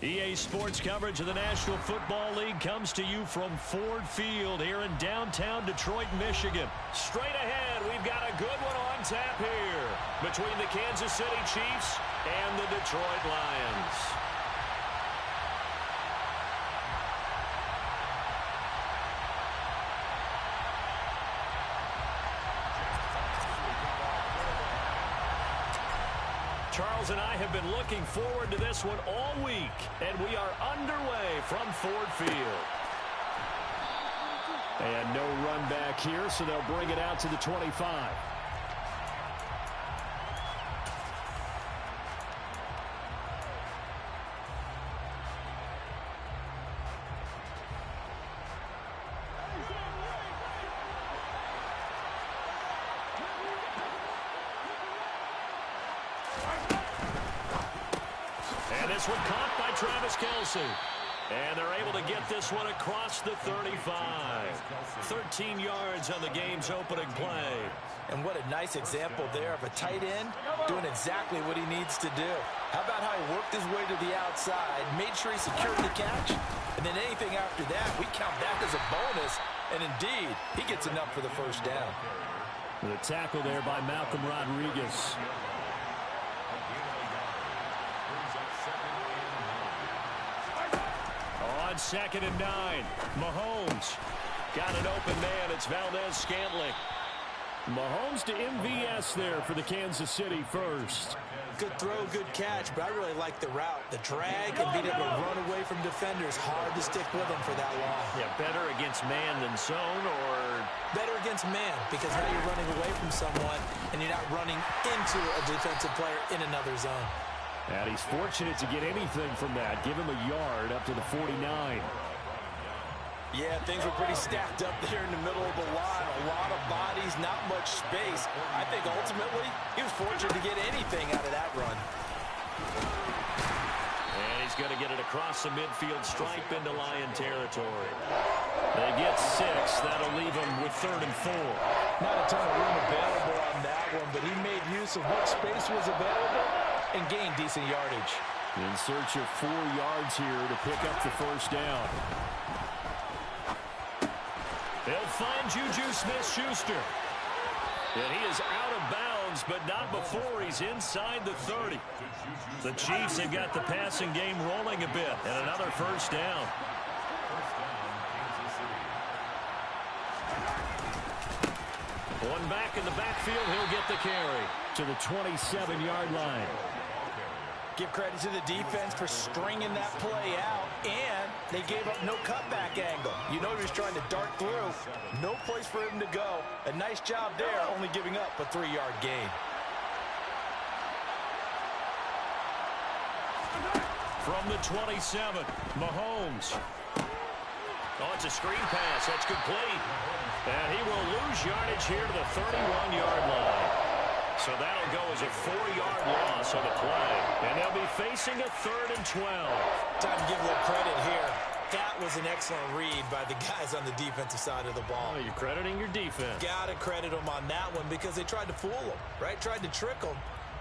[SPEAKER 1] EA Sports coverage of the National Football League comes to you from Ford Field here in downtown Detroit, Michigan. Straight ahead, we've got a good one on tap here between the Kansas City Chiefs and the Detroit Lions. Charles and I have been looking forward to this one all week, and we are underway from Ford Field.
[SPEAKER 5] And no run back here, so they'll bring it out to the 25.
[SPEAKER 1] And this one caught by Travis Kelce. And they're able to get this one across the 35. 13 yards on the game's opening play.
[SPEAKER 2] And what a nice example there of a tight end doing exactly what he needs to do. How about how he worked his way to the outside, made sure he secured the catch, and then anything after that, we count that as a bonus. And indeed, he gets enough for the first down.
[SPEAKER 5] The tackle there by Malcolm Rodriguez.
[SPEAKER 1] On 2nd and 9, Mahomes got an open man. It's Valdez-Scantling.
[SPEAKER 5] Mahomes to MVS there for the Kansas City first.
[SPEAKER 2] Good throw, good catch, but I really like the route. The drag and being able to run away from defenders. Hard to stick with them for that long.
[SPEAKER 1] Yeah, better against man than zone, or
[SPEAKER 2] better against man, because now you're running away from someone and you're not running into a defensive player in another zone.
[SPEAKER 5] And he's fortunate to get anything from that. Give him a yard up to the 49.
[SPEAKER 2] Yeah, things were pretty stacked up there in the middle of the line. A lot of bodies, not much space. I think ultimately he was fortunate to get anything out of that run.
[SPEAKER 1] And he's going to get it across the midfield stripe into Lion territory. They get 6. That'll leave him with 3rd and 4.
[SPEAKER 4] Not a ton of room available on that one, but he made use of what space was available and gained decent yardage.
[SPEAKER 5] In search of 4 yards here to pick up the first down.
[SPEAKER 1] They'll find Juju Smith-Schuster. And he is out of bounds, but not before he's inside the 30. The Chiefs have got the passing game rolling a bit, and another first down. One back in the backfield, he'll get the carry.
[SPEAKER 5] To the 27-yard line.
[SPEAKER 2] Give credit to the defense for stringing that play out, and they gave up no cutback angle. You know he was trying to dart through. No place for him to go. A nice job there, only giving up a 3-yard gain.
[SPEAKER 1] From the 27, Mahomes. Oh, it's a screen pass. That's complete. And he will lose yardage here to the 31-yard line. So that'll go as a 4-yard loss on the play. And they'll be facing a 3rd and 12.
[SPEAKER 2] Time to give a little credit here. That was an excellent read by the guys on the defensive side of the ball.
[SPEAKER 1] Oh, you're crediting your defense.
[SPEAKER 2] Got to credit them on that one because they tried to fool them, right? Tried to trick them,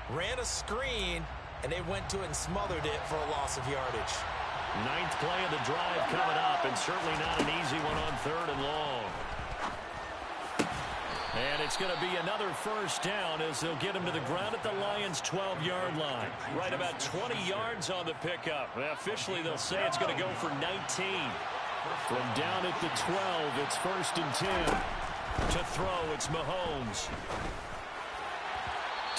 [SPEAKER 2] ran a screen, and they went to it and smothered it for a loss of yardage.
[SPEAKER 1] 9th play of the drive coming up, and certainly not an easy one on 3rd and long. And it's going to be another first down as they'll get him to the ground at the Lions' 12-yard line. Right about 20 yards on the pickup. Officially, they'll say it's going to go for 19.
[SPEAKER 5] From down at the 12, it's 1st and 10.
[SPEAKER 1] To throw, it's Mahomes.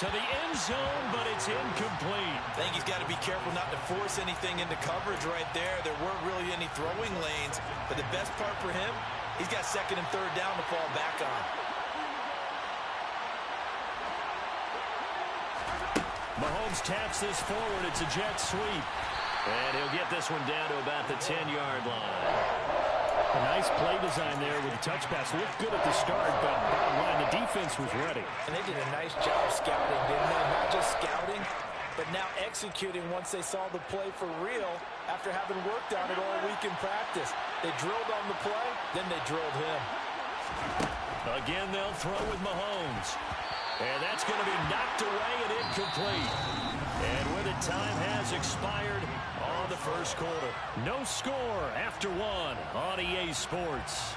[SPEAKER 1] To the end zone, but it's incomplete.
[SPEAKER 2] I think he's got to be careful not to force anything into coverage right there. There weren't really any throwing lanes, but the best part for him, he's got 2nd and 3rd down to fall back on.
[SPEAKER 1] Mahomes taps this forward. It's a jet sweep. And he'll get this one down to about the 10-yard line.
[SPEAKER 5] A nice play design there with the touch pass. Looked good at the start, but bottom line, the defense was ready.
[SPEAKER 2] And they did a nice job scouting, didn't they? Not just scouting, but now executing once they saw the play for real after having worked on it all week in practice. They drilled on the play, then they drilled him.
[SPEAKER 1] Again, they'll throw with Mahomes. And that's going to be knocked away and incomplete. And with it, time has expired on in the first quarter. No score after one on EA Sports.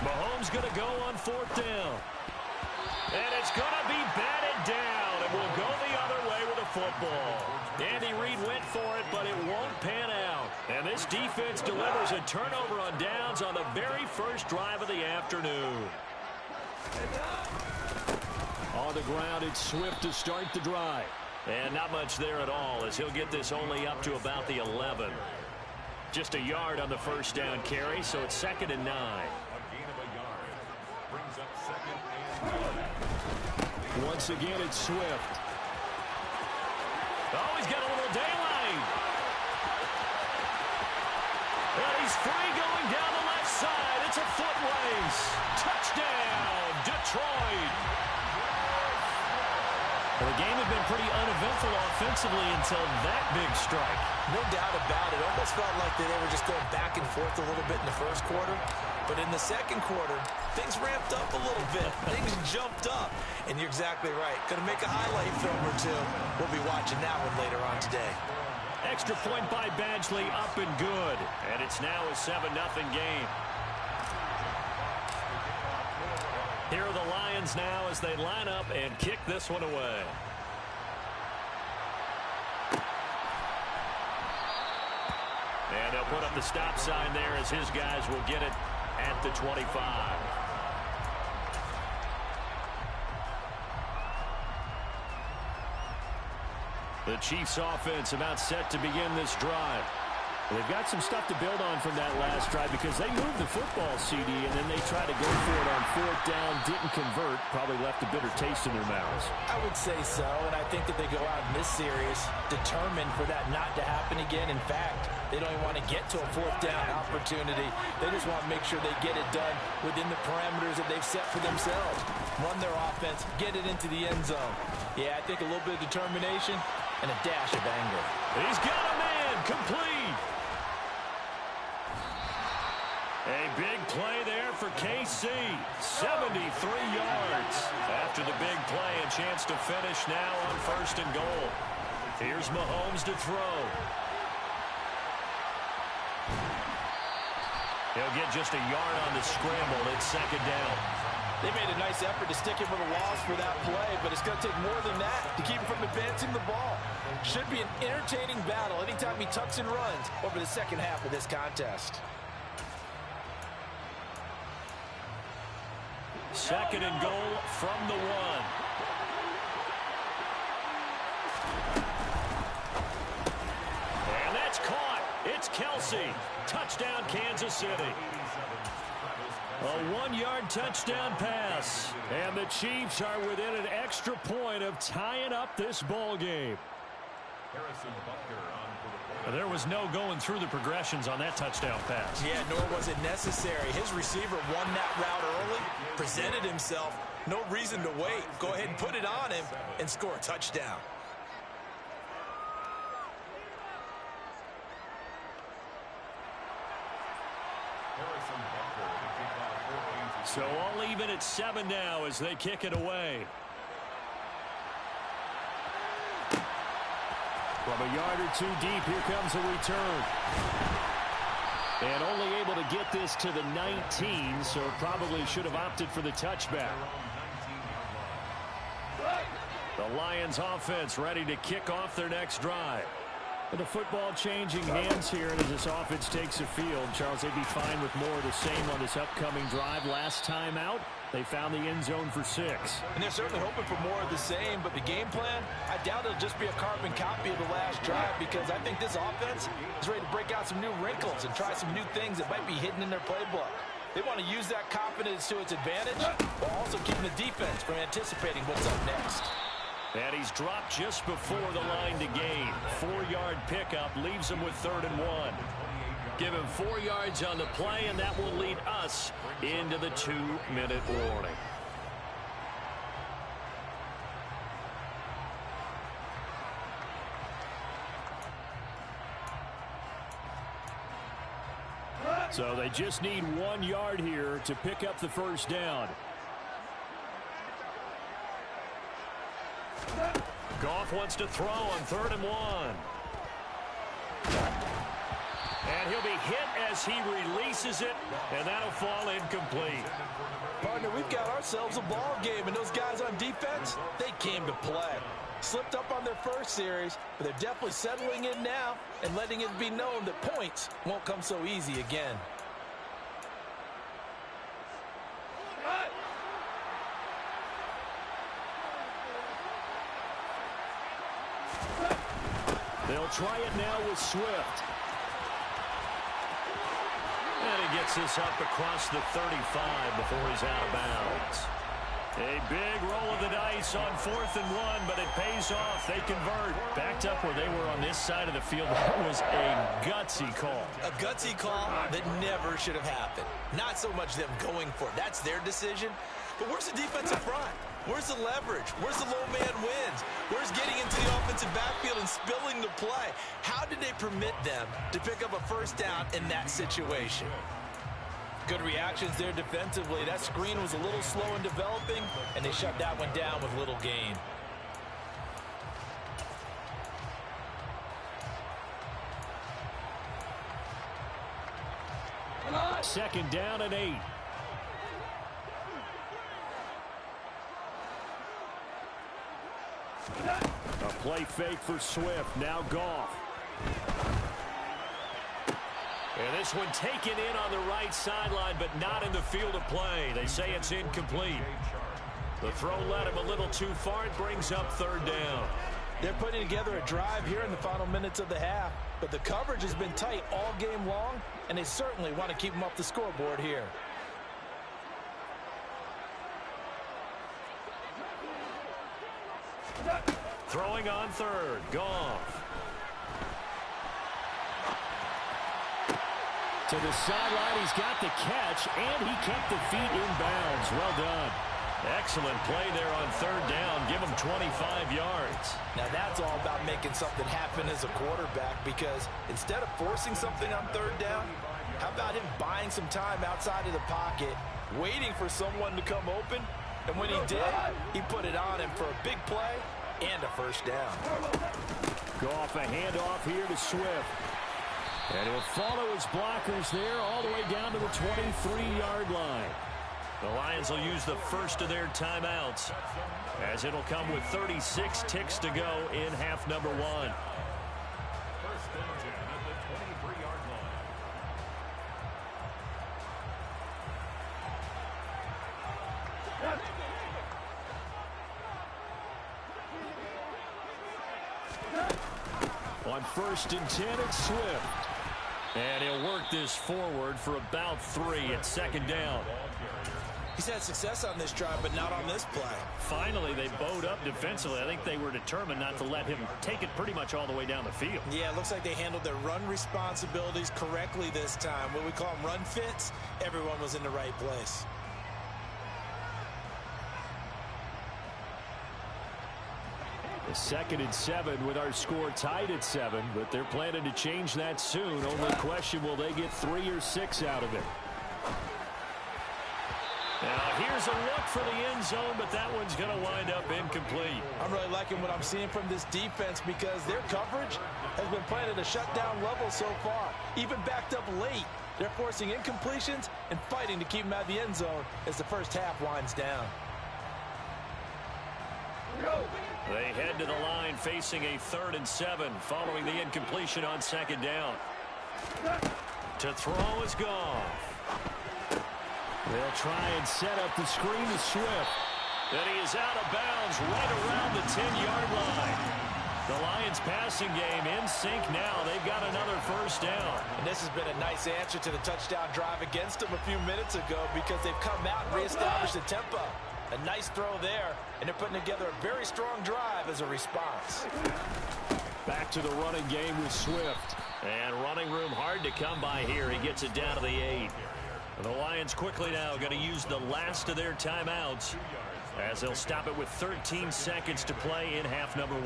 [SPEAKER 1] Mahomes going to go on fourth down. And it's going to be batted down. And we'll go the other way with a football. Andy Reid went for it, but it won't pan out. And this defense delivers a turnover on downs on the very first drive of the afternoon. On the ground, it's Swift to start the drive. And not much there at all, as he'll get this only up to about the 11. Just a yard on the first down carry, so it's 2nd and 9. Once again, it's Swift. Oh, he's got a little daylight. And he's free going down the left side. It's a foot race. Touchdown, Detroit. Well, the game had been pretty uneventful offensively until that big strike.
[SPEAKER 2] No doubt about it. Almost felt like they were just going back and forth a little bit in the first quarter. But in the second quarter, things ramped up a little bit. Things jumped up. And you're exactly right. Going to make a highlight film or two. We'll be watching that one later on today.
[SPEAKER 1] Extra point by Badgley, up and good. And it's now a 7-0 game. Here are the Lions now as they line up and kick this one away. And they'll put up the stop sign there as his guys will get it at the 25. The Chiefs offense about set to begin this drive. They've got some stuff to build on from that last drive because they moved the football, CD, and then they tried to go for it on fourth down, didn't convert, probably left a bitter taste in their mouths.
[SPEAKER 4] I would say so, and I think that they go out in this series determined for that not to happen again. In fact, they don't even want to get to a fourth down opportunity. They just want to make sure they get it done within the parameters that they've set for themselves. Run their offense, get it into the end zone. Yeah, I think a little bit of determination and a dash of anger.
[SPEAKER 1] He's got a man, complete. A big play there for KC. 73 yards. After the big play, a chance to finish now on 1st and goal. Here's Mahomes to throw. He'll get just a yard on the scramble. It's 2nd down.
[SPEAKER 4] They made a nice effort to stick him with a loss for that play, but it's going to take more than that to keep him from advancing the ball. Should be an entertaining battle anytime he tucks and runs over the second half of this contest.
[SPEAKER 1] 2nd and goal from the 1. And that's caught. It's Kelsey. Touchdown, Kansas City. A 1-yard touchdown pass. And the Chiefs are within an extra point of tying up this ball game. There was no going through the progressions on that touchdown pass.
[SPEAKER 2] Yeah, nor was it necessary. His receiver won that route early, presented himself. No reason to wait. Go ahead and put it on him and score a touchdown.
[SPEAKER 1] So all even at 7 now as they kick it away. From a yard or two deep, here comes a return. And only able to get this to the 19, so probably should have opted for the touchback. The Lions offense ready to kick off their next drive. With the football changing hands here, and as this offense takes the field, Charles, they'd be fine with more of the same on this upcoming drive. Last time out, they found the end zone for 6.
[SPEAKER 4] And they're certainly hoping for more of the same, but the game plan, I doubt it'll just be a carbon copy of the last drive, because I think this offense is ready to break out some new wrinkles and try some new things that might be hidden in their playbook. They want to use that confidence to its advantage, while also keeping the defense from anticipating what's up next.
[SPEAKER 1] And he's dropped just before the line to gain. 4-yard pickup leaves him with 3rd and 1. Give him 4 yards on the play, and that will lead us into the 2-minute warning.
[SPEAKER 5] So they just need 1 yard here to pick up the first down.
[SPEAKER 1] Goff wants to throw on 3rd and 1. And he'll be hit as he releases it, and that'll fall incomplete.
[SPEAKER 4] Partner, we've got ourselves a ball game, and those guys on defense, they came to play. Slipped up on their first series, but they're definitely settling in now and letting it be known that points won't come so easy again.
[SPEAKER 5] They'll try it now with Swift.
[SPEAKER 1] And he gets this up across the 35 before he's out of bounds. A big roll of the dice on 4th and 1, but it pays off. They convert. Backed up where they were on this side of the field. That was a gutsy call.
[SPEAKER 2] A gutsy call that never should have happened. Not so much them going for it. That's their decision. But where's the defensive front? Where's the leverage? Where's the low man wins? Where's getting into the offensive backfield and spilling the play? How did they permit them to pick up a first down in that situation?
[SPEAKER 4] Good reactions there defensively. That screen was a little slow in developing, and they shut that one down with little gain.
[SPEAKER 5] Second down and 8. A play fake for Swift. Now Goff.
[SPEAKER 1] And this one taken in on the right sideline, but not in the field of play. They say it's incomplete. The throw led him a little too far. It brings up 3rd down.
[SPEAKER 4] They're putting together a drive here in the final minutes of the half, but the coverage has been tight all game long, and they certainly want to keep them off the scoreboard here.
[SPEAKER 1] Throwing on 3rd. Goff.
[SPEAKER 5] To the sideline, he's got the catch, and he kept the feet in bounds. Well done.
[SPEAKER 1] Excellent play there on 3rd down. Give him 25 yards.
[SPEAKER 4] Now that's all about making something happen as a quarterback, because instead of forcing something on 3rd down, how about him buying some time outside of the pocket, waiting for someone to come open, and when he did, he put it on him for a big play and a first down.
[SPEAKER 5] Goff, a handoff here to Swift. And he'll follow his blockers there all the way down to the 23-yard line.
[SPEAKER 1] The Lions will use the first of their timeouts, as it'll come with 36 ticks to go in half number 1.
[SPEAKER 6] First and 10 at the 23-yard line.
[SPEAKER 5] On 1st and 10, it's Swift.
[SPEAKER 1] And he'll work this forward for about 3 at 2nd down.
[SPEAKER 2] He's had success on this drive, but not on this play.
[SPEAKER 1] Finally, they bowed up defensively. I think they were determined not to let him take it pretty much all the way down the field.
[SPEAKER 2] Yeah, it looks like they handled their run responsibilities correctly this time. What we call them run fits, everyone was in the right place.
[SPEAKER 5] The 2nd and 7 with our score tied at 7, but they're planning to change that soon. Only question, will they get 3 or 6 out of it?
[SPEAKER 1] Now here's a look for the end zone, but that one's going to wind up incomplete.
[SPEAKER 4] I'm really liking what I'm seeing from this defense, because their coverage has been playing at a shutdown level so far. Even backed up late, they're forcing incompletions and fighting to keep them out of the end zone as the first half winds down.
[SPEAKER 1] They head to the line facing a 3rd and 7 following the incompletion on 2nd down. To throw is Goff.
[SPEAKER 5] They'll try and set up the screen to Swift.
[SPEAKER 1] And he is out of bounds right around the 10-yard line. The Lions passing game in sync now. They've got another first down.
[SPEAKER 4] And this has been a nice answer to the touchdown drive against them a few minutes ago, because they've come out and reestablished the tempo. A nice throw there, and they're putting together a very strong drive as a response.
[SPEAKER 5] Back to the running game with Swift.
[SPEAKER 1] And running room hard to come by here. He gets it down to the 8. The Lions quickly now going to use the last of their timeouts as they'll stop it with 13 seconds to play in half number 1.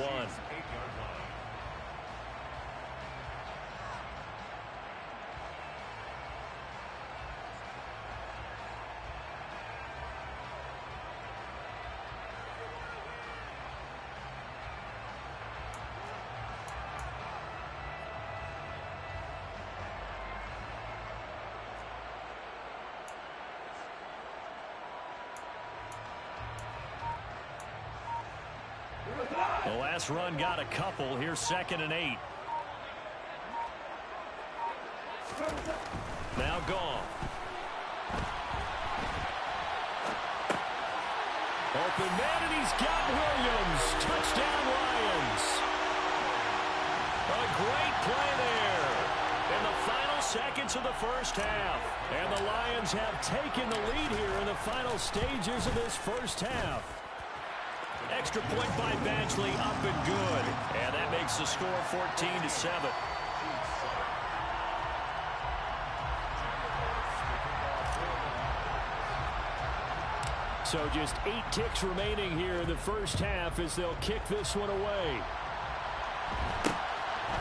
[SPEAKER 1] The last run got a couple. Here's 2nd and 8. Now gone. Open man, and he's got Williams. Touchdown, Lions. A great play there in the final seconds of the first half. And the Lions have taken the lead here in the final stages of this first half. Extra point by Badgley, up and good. And that makes the score 14-7.
[SPEAKER 5] So just 8 ticks remaining here in the first half as they'll kick this one away.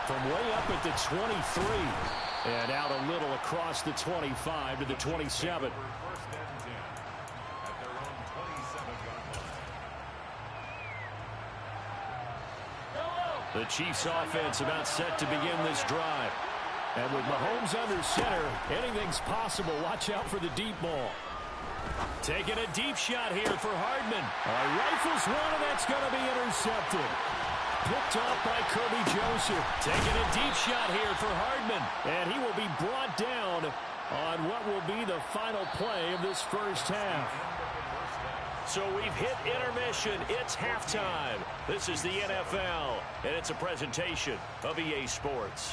[SPEAKER 5] From way up at the 23. And out a little across the 25 to the 27. The Chiefs offense about set to begin this drive. And with Mahomes under center, anything's possible. Watch out for the deep ball. Taking a deep shot here for Hardman. Rifles one, and that's going to be intercepted. Picked off by Kirby Joseph. Taking a deep shot here for Hardman. And he will be brought down on what will be the final play of this first half.
[SPEAKER 1] So we've hit intermission. It's halftime. This is the NFL, and it's a presentation of EA Sports.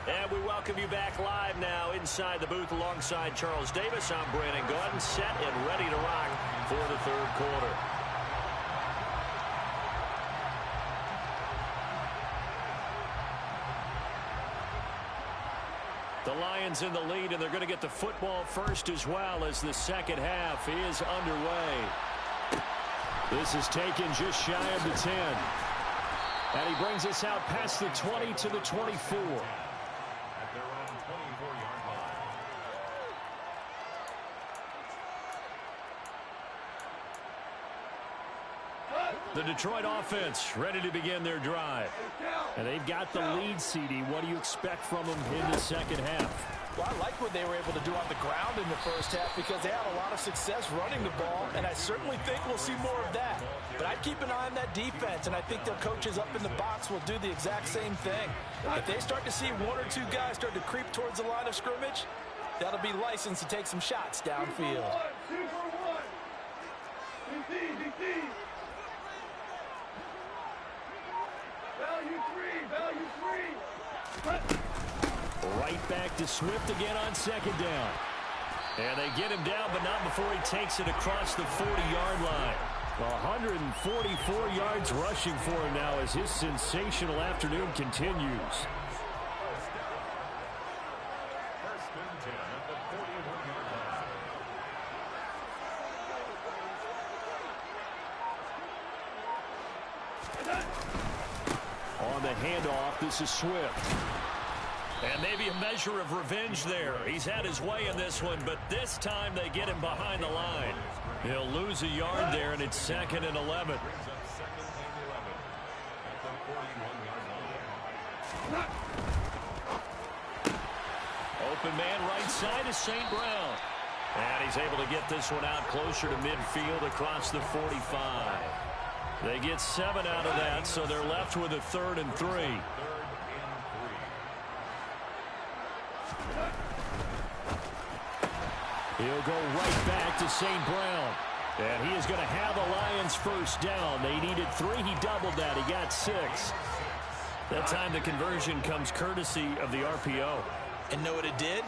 [SPEAKER 1] And we welcome you back live now inside the booth alongside Charles Davis. I'm Brandon Gaudin, set and ready to rock for the third quarter. The Lions in the lead, and they're going to get the football first as well as the second half is underway. This is taken just shy of the 10. And he brings us out past the 20 to the 24. The Detroit offense ready to begin their drive. And they've got the lead, CD. What do you expect from them in the second half?
[SPEAKER 4] Well, I like what they were able to do on the ground in the first half because they had a lot of success running the ball, and I certainly think we'll see more of that. But I'd keep an eye on that defense, and I think their coaches up in the box will do the exact same thing. If they start to see 1 or 2 guys start to creep towards the line of scrimmage, that'll be licensed to take some shots downfield.
[SPEAKER 5] Right back to Swift again on second down.
[SPEAKER 1] And they get him down, but not before he takes it across the 40-yard line.
[SPEAKER 5] 144 yards rushing for him now as his sensational afternoon continues. On the handoff, this is Swift.
[SPEAKER 1] And maybe a measure of revenge there. He's had his way in this one, but this time they get him behind the line. He'll lose a yard there, and it's 2nd and 11. Open man right side is St. Brown. And he's able to get this one out closer to midfield across the 45. They get 7 out of that, so they're left with a 3rd and 3.
[SPEAKER 5] He'll go right back to St. Brown.
[SPEAKER 1] And he is going to have a Lions first down. They needed 3. He doubled that. He got 6. That time the conversion comes courtesy of the RPO.
[SPEAKER 2] And know what it did?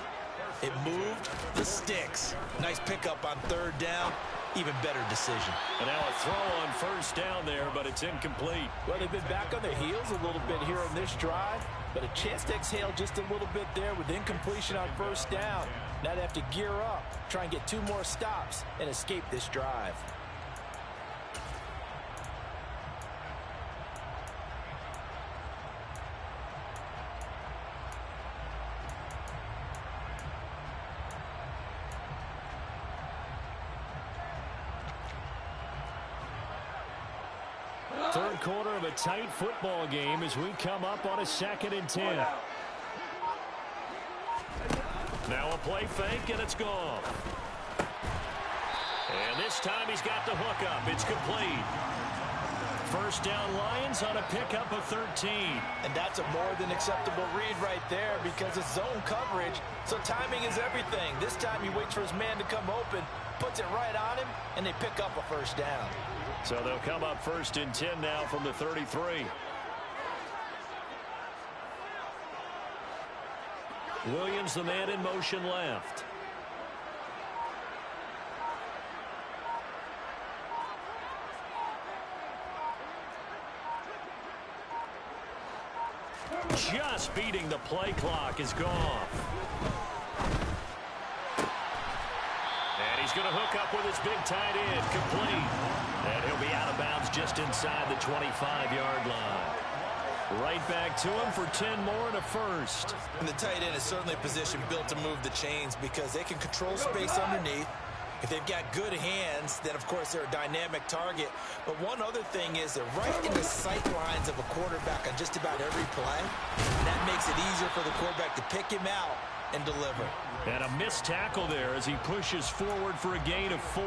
[SPEAKER 2] It moved the sticks. Nice pickup on 3rd down. Even better decision.
[SPEAKER 1] And now a throw on first down there, but it's incomplete.
[SPEAKER 4] Well, they've been back on their heels a little bit here on this drive, but a chance to exhale just a little bit there with incompletion on first down. Now they have to gear up, try and get 2 more stops, and escape this drive.
[SPEAKER 1] Third quarter of a tight football game as we come up on a 2nd and 10. Now a play fake, and it's gone. And this time he's got the hook up. It's complete. First down Lions on a pickup of 13.
[SPEAKER 4] And that's a more than acceptable read right there because it's zone coverage, so timing is everything. This time he waits for his man to come open, puts it right on him, and they pick up a first down.
[SPEAKER 1] So they'll come up 1st and 10 now from the 33. Williams, the man in motion left. Just beating the play clock is gone. And he's going to hook up with his big tight end, complete. And he'll be out of bounds just inside the 25-yard line. Right back to him for 10 more and a first.
[SPEAKER 2] And the tight end is certainly a position built to move the chains because they can control space underneath. If they've got good hands, then, of course, they're a dynamic target. But one other thing is they're right in the sight lines of a quarterback on just about every play. And that makes it easier for the quarterback to pick him out and deliver.
[SPEAKER 1] And a missed tackle there as he pushes forward for a gain of 4.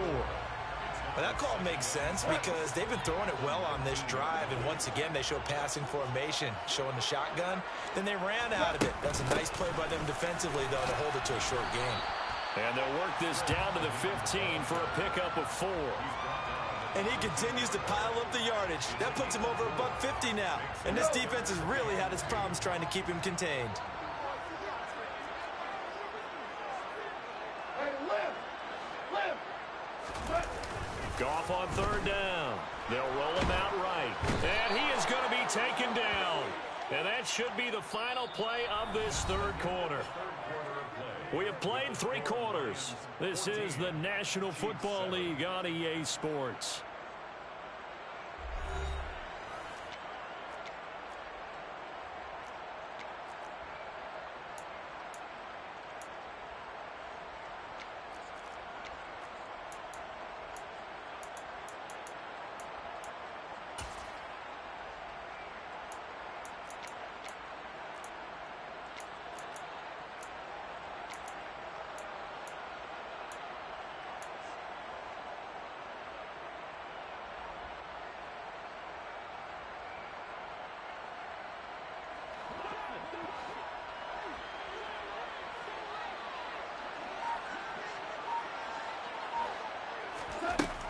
[SPEAKER 2] Well, that call makes sense because they've been throwing it well on this drive, and once again they show passing formation, showing the shotgun. Then they ran out of it. That's a nice play by them defensively, though, to hold it to a short game.
[SPEAKER 1] And they'll work this down to the 15 for a pickup of 4.
[SPEAKER 2] And he continues to pile up the yardage. That puts him over $150 now. And this defense has really had its problems trying to keep him contained.
[SPEAKER 1] Goff on 3rd down. They'll roll him out right. And he is going to be taken down. And that should be the final play of this 3rd quarter. We have played 3 quarters. This is the National Football League on EA Sports.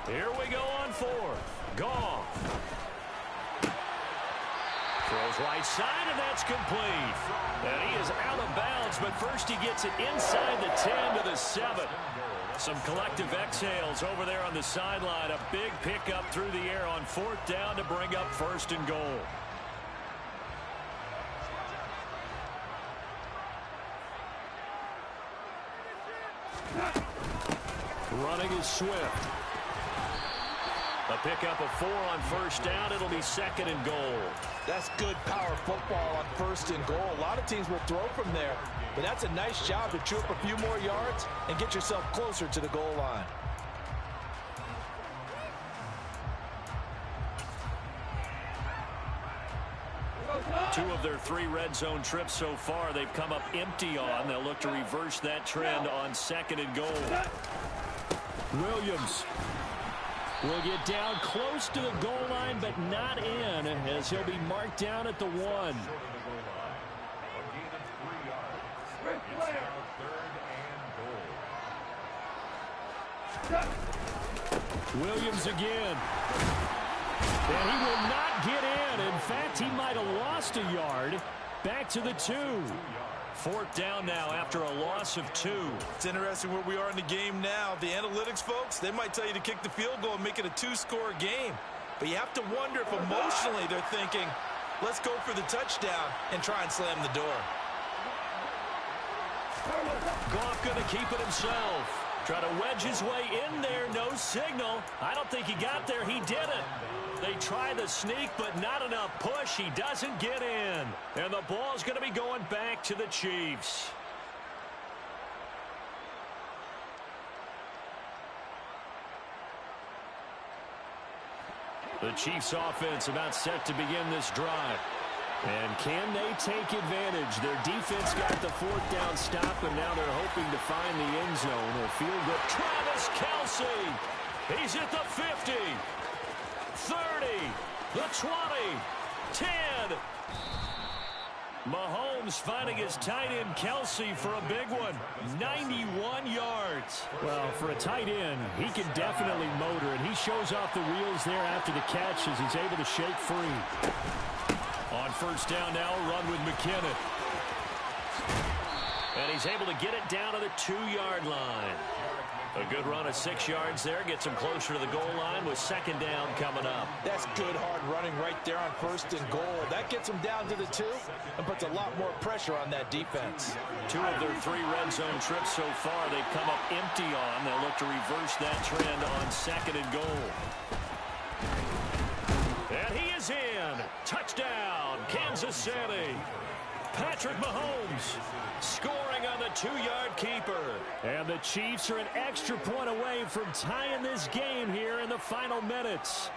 [SPEAKER 1] Here we go on 4th. Goff. Throws right side, and that's complete. And he is out of bounds, but first he gets it inside the 10 to the 7. Some collective exhales over there on the sideline. A big pickup through the air on 4th down to bring up 1st and goal. Running is Swift. A pickup of 4 on 1st down. It'll be 2nd and goal.
[SPEAKER 4] That's good power football on 1st and goal. A lot of teams will throw from there, but that's a nice job to chew up a few more yards and get yourself closer to the goal line.
[SPEAKER 1] Two of their 3 red zone trips so far they've come up empty on. They'll look to reverse that trend on 2nd and goal. Williams will get down close to the goal line, but not in, as he'll be marked down at the 1.
[SPEAKER 5] Williams again. And he will not get in. In fact, he might have lost a yard. Back to the 2.
[SPEAKER 1] 4th down now after a loss of 2.
[SPEAKER 3] It's interesting where we are in the game now. The analytics folks, they might tell you to kick the field goal and make it a 2-score game. But you have to wonder if emotionally they're thinking, let's go for the touchdown and try and slam the door.
[SPEAKER 1] Goff going to keep it himself. Try to wedge his way in there. No signal. I don't think he got there. He didn't. They try the sneak, but not enough push. He doesn't get in. And the ball's going to be going back to the Chiefs. The Chiefs offense about set to begin this drive. And can they take advantage? Their defense got the 4th down stop, and now they're hoping to find the end zone or field goal. Travis Kelce. He's at the 50. 30. The 20. 10. Mahomes finding his tight end Kelce for a big one. 91 yards.
[SPEAKER 5] Well, for a tight end, he can definitely motor, and he shows off the wheels there after the catch as he's able to shake free.
[SPEAKER 1] On 1st down now, run with McKinnon. And he's able to get it down to the 2-yard line. A good run of 6 yards there. Gets him closer to the goal line with 2nd down coming up.
[SPEAKER 4] That's good hard running right there on 1st and goal. That gets him down to the 2 and puts a lot more pressure on that defense.
[SPEAKER 1] 2 of their 3 red zone trips so far they've come up empty on. They'll look to reverse that trend on 2nd and goal. And he is in. Touchdown, Kansas City. Patrick Mahomes scoring on the 2-yard keeper.
[SPEAKER 5] And the Chiefs are an extra point away from tying this game here in the final minutes.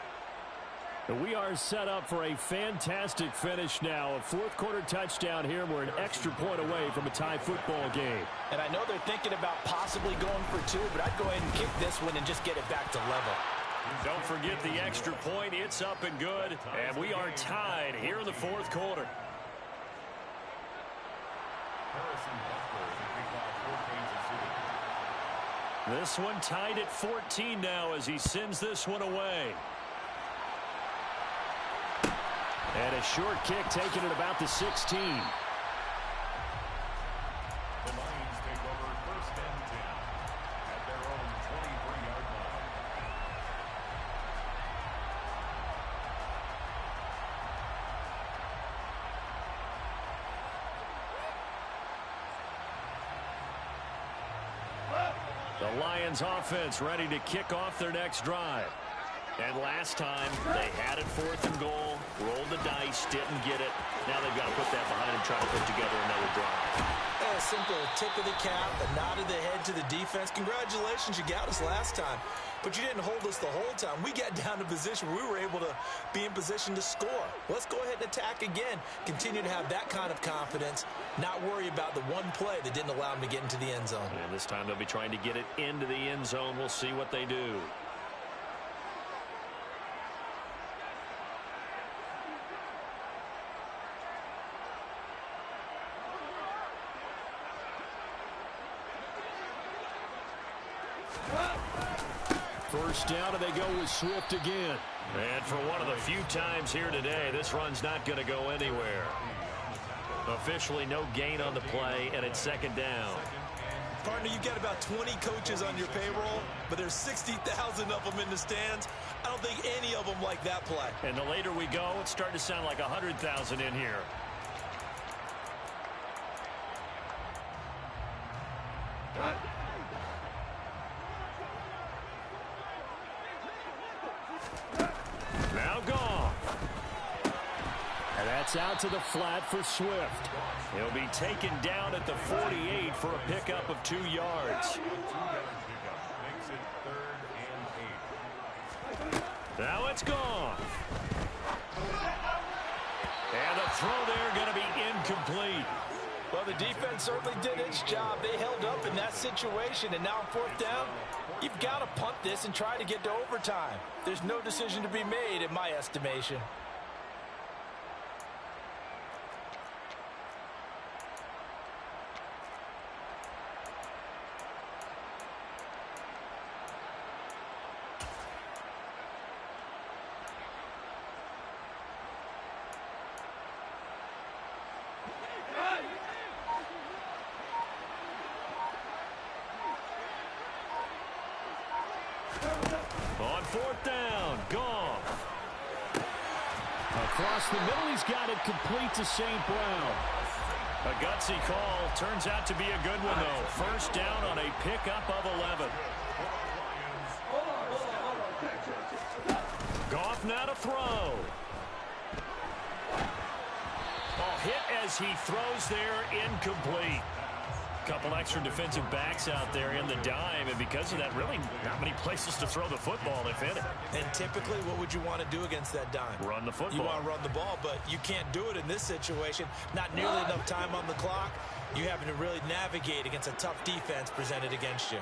[SPEAKER 5] We are set up for a fantastic finish now. A 4th quarter touchdown here. We're an extra point away from a tie football game.
[SPEAKER 4] And I know they're thinking about possibly going for 2, but I'd go ahead and kick this one and just get it back to level.
[SPEAKER 1] Don't forget the extra point. It's up and good. And we are tied here in the 4th quarter. This one tied at 14 now as he sends this one away.
[SPEAKER 5] And a short kick taken at about the 16.
[SPEAKER 1] The Lions offense ready to kick off their next drive. And last time they had it 4th and goal, rolled the dice, didn't get it. Now they've got to put that behind them, try to put together another drive.
[SPEAKER 2] A simple tip of the cap, a nod of the head to the defense. Congratulations, you got us last time. But you didn't hold us the whole time. We got down to position where we were able to be in position to score. Let's go ahead and attack again. Continue to have that kind of confidence. Not worry about the one play that didn't allow them to get into the end zone.
[SPEAKER 1] And this time they'll be trying to get it into the end zone. We'll see what they do.
[SPEAKER 5] First down, and they go with Swift again.
[SPEAKER 1] And for one of the few times here today, this run's not going to go anywhere. Officially no gain on the play, and it's 2nd down.
[SPEAKER 3] Partner, you've got about 20 coaches on your payroll, but there's 60,000 of them in the stands. I don't think any of them like that play.
[SPEAKER 1] And the later we go, it's starting to sound like 100,000 in here. Now gone.
[SPEAKER 5] And that's out to the flat for Swift.
[SPEAKER 1] He'll be taken down at the 48 for a pickup of 2 yards. Now it's gone. And the throw there going to be incomplete.
[SPEAKER 4] Well, the defense certainly did its job. They held up in that situation, and now on 4th down, you've got to punt this and try to get to overtime. There's no decision to be made in my estimation.
[SPEAKER 5] across the middle. He's got it complete to St. Brown.
[SPEAKER 1] A gutsy call. Turns out to be a good one, though. First down on a pickup of 11. Goff now to throw. Oh, hit as he throws there, incomplete. Couple extra defensive backs out there in the dime, and because of that, really not many places to throw the football if any.
[SPEAKER 2] And typically, what would you want to do against that dime?
[SPEAKER 1] Run the football.
[SPEAKER 2] You want to run the ball, but you can't do it in this situation. Not nearly enough time on the clock. You having to really navigate against a tough defense presented against you.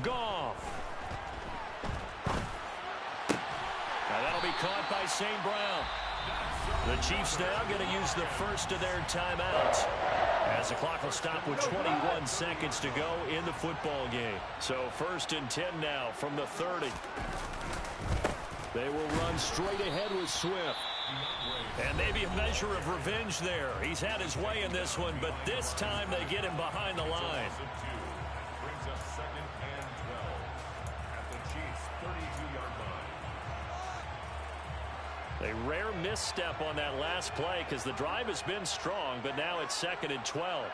[SPEAKER 1] Goff. Now that'll be caught by St. Brown. The Chiefs now going to use the first of their timeouts, as the clock will stop with 21 seconds to go in the football game. So 1st and 10 now from the 30.
[SPEAKER 5] They will run straight ahead with Swift.
[SPEAKER 1] And maybe a measure of revenge there. He's had his way in this one, but this time they get him behind the line.
[SPEAKER 7] Brings up 2nd and 12 at the Chiefs' 32-yard line.
[SPEAKER 1] A rare misstep on that last play because the drive has been strong, but now it's 2nd and 12.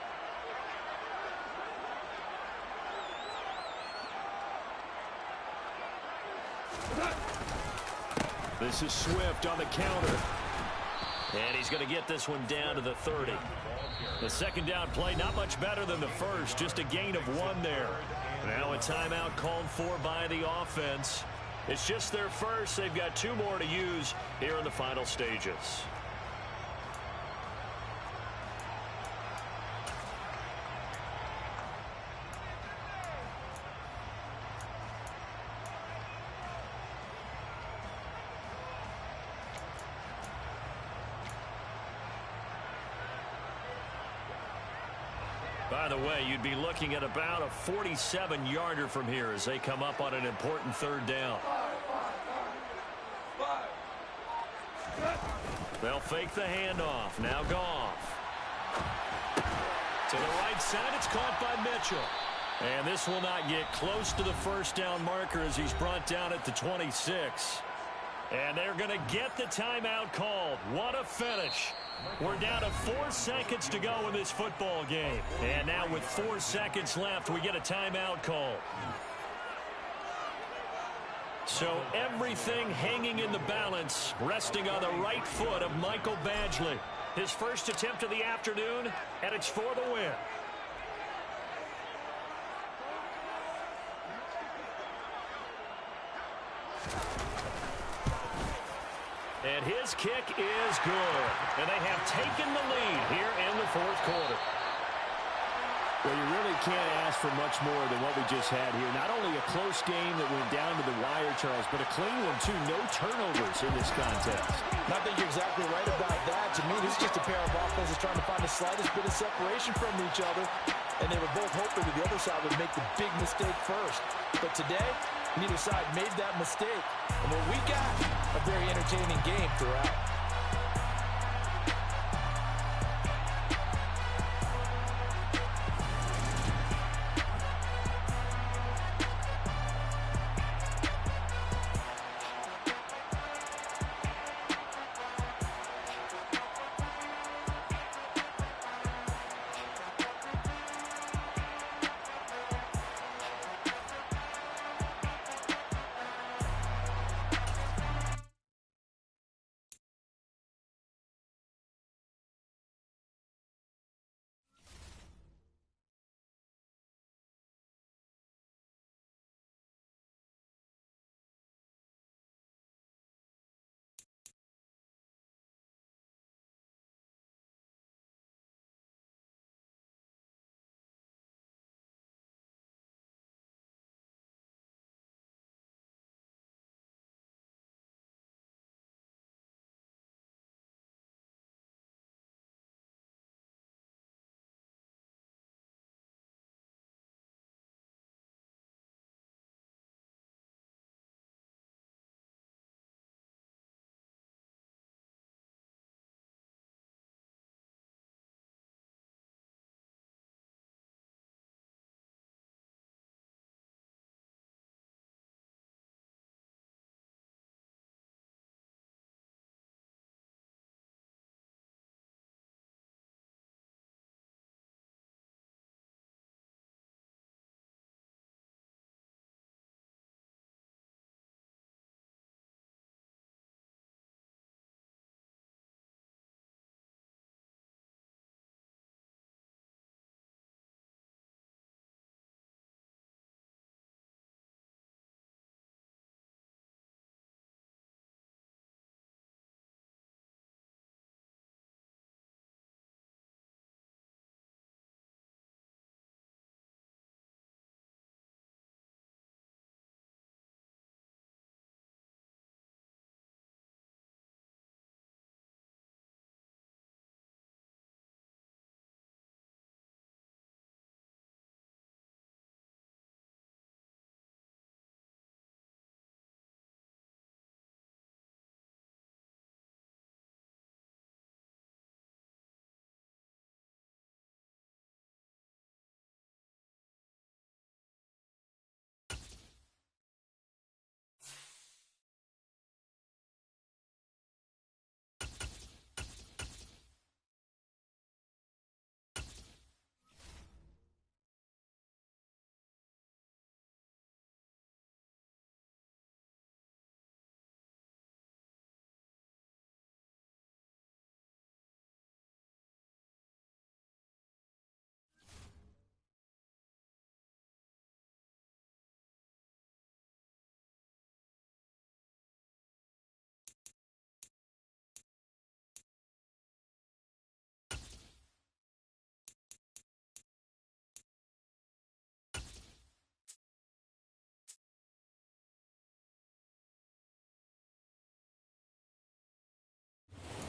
[SPEAKER 5] This is Swift on the counter.
[SPEAKER 1] And he's going to get this one down to the 30. The second down play, not much better than the first, just a gain of 1 there. Now a timeout called for by the offense. It's just their first. They've got 2 more to use here in the final stages. By the way, you'd be looking at about a 47-yarder from here as they come up on an important 3rd down. They'll fake the handoff. Now Goff. To the right side, it's caught by Mitchell. And this will not get close to the 1st down marker as he's brought down at the 26. And they're going to get the timeout called. What a finish. We're down to 4 seconds to go in this football game. And now with 4 seconds left, we get a timeout call. So everything hanging in the balance, resting on the right foot of Michael Badgley. His first attempt of the afternoon, and it's for the win. And his kick is good. And they have taken the lead here in the 4th quarter.
[SPEAKER 5] Well, you really can't ask for much more than what we just had here. Not only a close game that went down to the wire, Charles, but a clean one, too. No turnovers in this contest.
[SPEAKER 4] I think you're exactly right about that. To me, this is just a pair of offenses trying to find the slightest bit of separation from each other. And they were both hoping that the other side would make the big mistake first. But today, neither side made that mistake. And what we got, a very entertaining game throughout.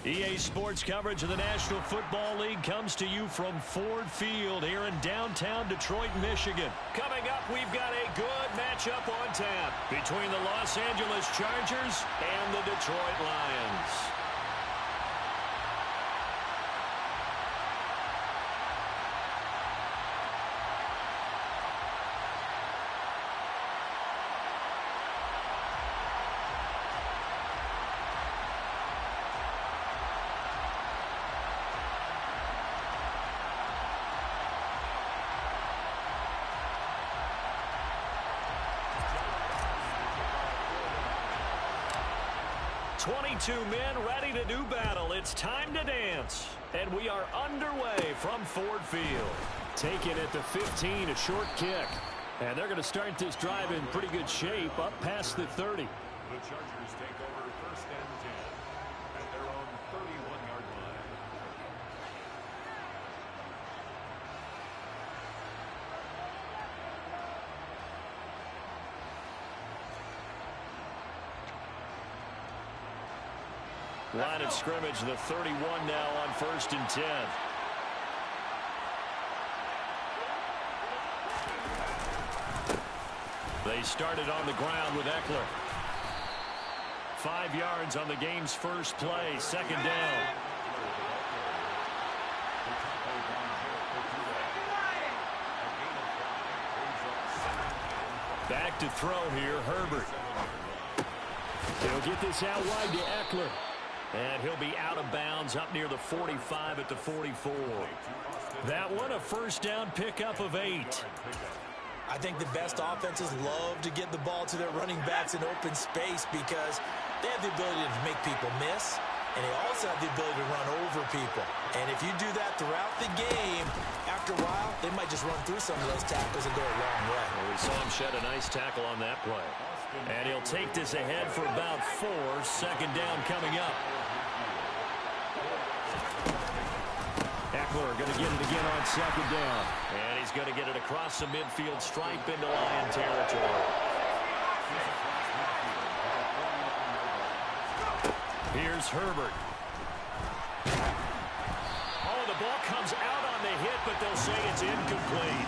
[SPEAKER 1] EA Sports coverage of the National Football League comes to you from Ford Field here in downtown Detroit, Michigan. Coming up, we've got a good matchup on tap between the Los Angeles Chargers and the Detroit Lions. Two men ready to do battle. It's time to dance. And we are underway from Ford Field.
[SPEAKER 5] Taken at the 15, a short kick. And they're going to start this drive in pretty good shape up past the 30.
[SPEAKER 7] The Chargers take over first and 10 at their own 31-yard line.
[SPEAKER 1] Line of scrimmage, the 31 now on first and 10. They started on the ground with Eckler. 5 yards on the game's first play, second down. Back to throw here, Herbert.
[SPEAKER 5] He'll get this out wide to Eckler.
[SPEAKER 1] And he'll be out of bounds up near the 45 at the 44. That one, a first down pickup of 8.
[SPEAKER 2] I think the best offenses love to get the ball to their running backs in open space because they have the ability to make people miss, and they also have the ability to run over people. And if you do that throughout the game, after a while, they might just run through some of those tackles and go a long way.
[SPEAKER 1] Well, we saw him shed a nice tackle on that play. And he'll take this ahead for about 4. Second down coming up. Eckler going to get it again on second down. And he's going to get it across the midfield stripe into Lion territory. Here's Herbert. Oh, the ball comes out on the hit, but they'll say it's incomplete.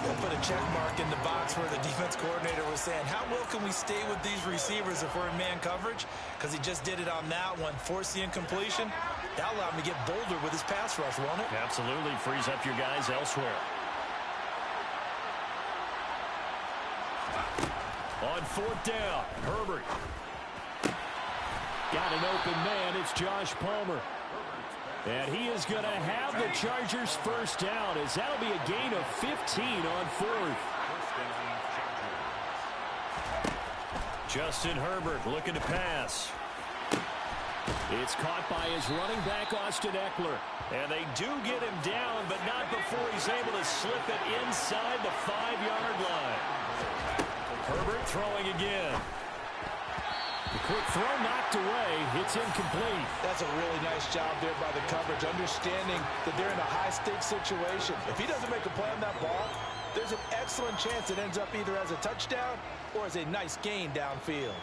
[SPEAKER 2] They'll put a check mark in the box where the defense coordinator was saying, how well can we stay with these receivers if we're in man coverage? Because he just did it on that one, forced the incompletion. That'll allow him to get bolder with his pass rush, won't it?
[SPEAKER 1] Absolutely. Frees up your guys elsewhere. On fourth down, Herbert.
[SPEAKER 5] Got an open man. It's Josh Palmer. And he is going to have the Chargers first down as that'll be a gain of 15 on fourth.
[SPEAKER 1] Justin Herbert looking to pass.
[SPEAKER 5] It's caught by his running back, Austin Eckler.
[SPEAKER 1] And they do get him down, but not before he's able to slip it inside the 5-yard line. Herbert throwing again.
[SPEAKER 5] The quick throw knocked away. It's incomplete.
[SPEAKER 4] That's a really nice job there by the coverage, understanding that they're in a high-stakes situation. If he doesn't make a play on that ball, there's an excellent chance it ends up either as a touchdown or as a nice gain downfield.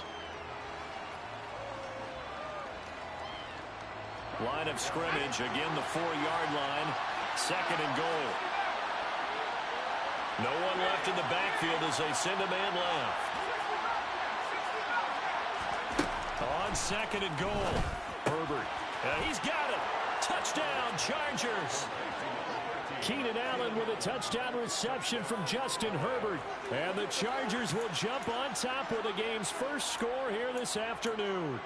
[SPEAKER 1] Line of scrimmage, again the 4-yard line, second and goal. No one left in the backfield as they send a man left. On second and goal, Herbert. He's got it. Touchdown, Chargers.
[SPEAKER 5] Keenan Allen with a touchdown reception from Justin Herbert. And the Chargers will jump on top with the game's first score here this afternoon.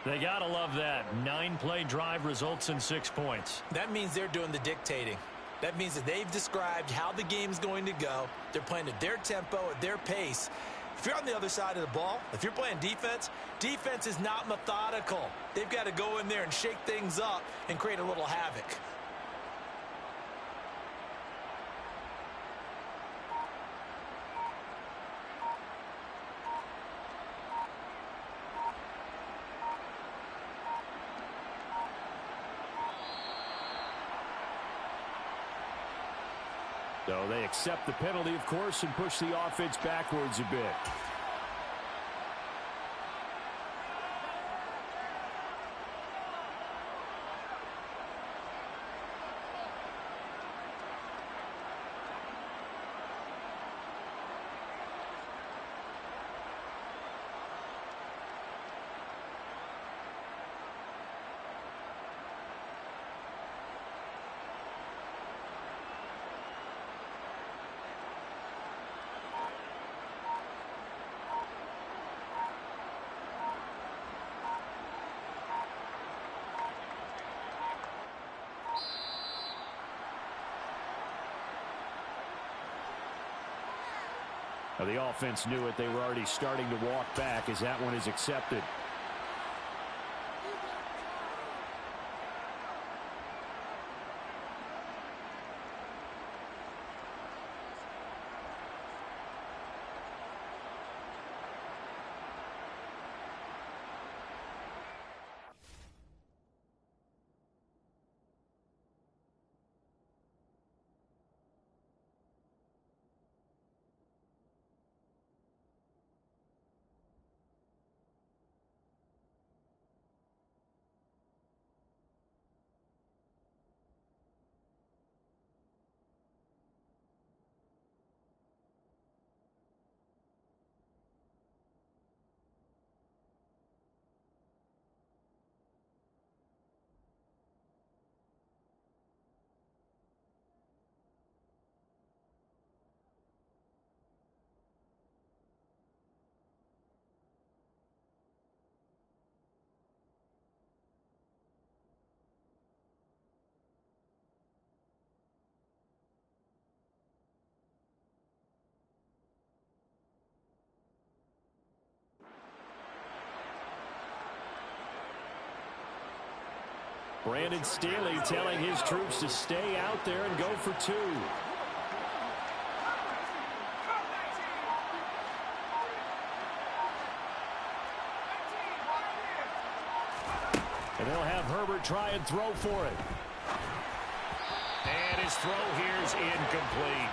[SPEAKER 1] They got to love that. 9-play drive results in 6 points.
[SPEAKER 2] That means they're doing the dictating. That means that they've described how the game's going to go. They're playing at their tempo, at their pace. If you're on the other side of the ball, if you're playing defense, defense is not methodical. They've got to go in there and shake things up and create a little havoc.
[SPEAKER 5] So they accept the penalty, of course, and push the offense backwards a bit. Well, the offense knew it. They were already starting to walk back as that one is accepted. Brandon Staley telling his troops to stay out there and go for two. And they'll have Herbert try and throw for it.
[SPEAKER 1] And his throw here is incomplete.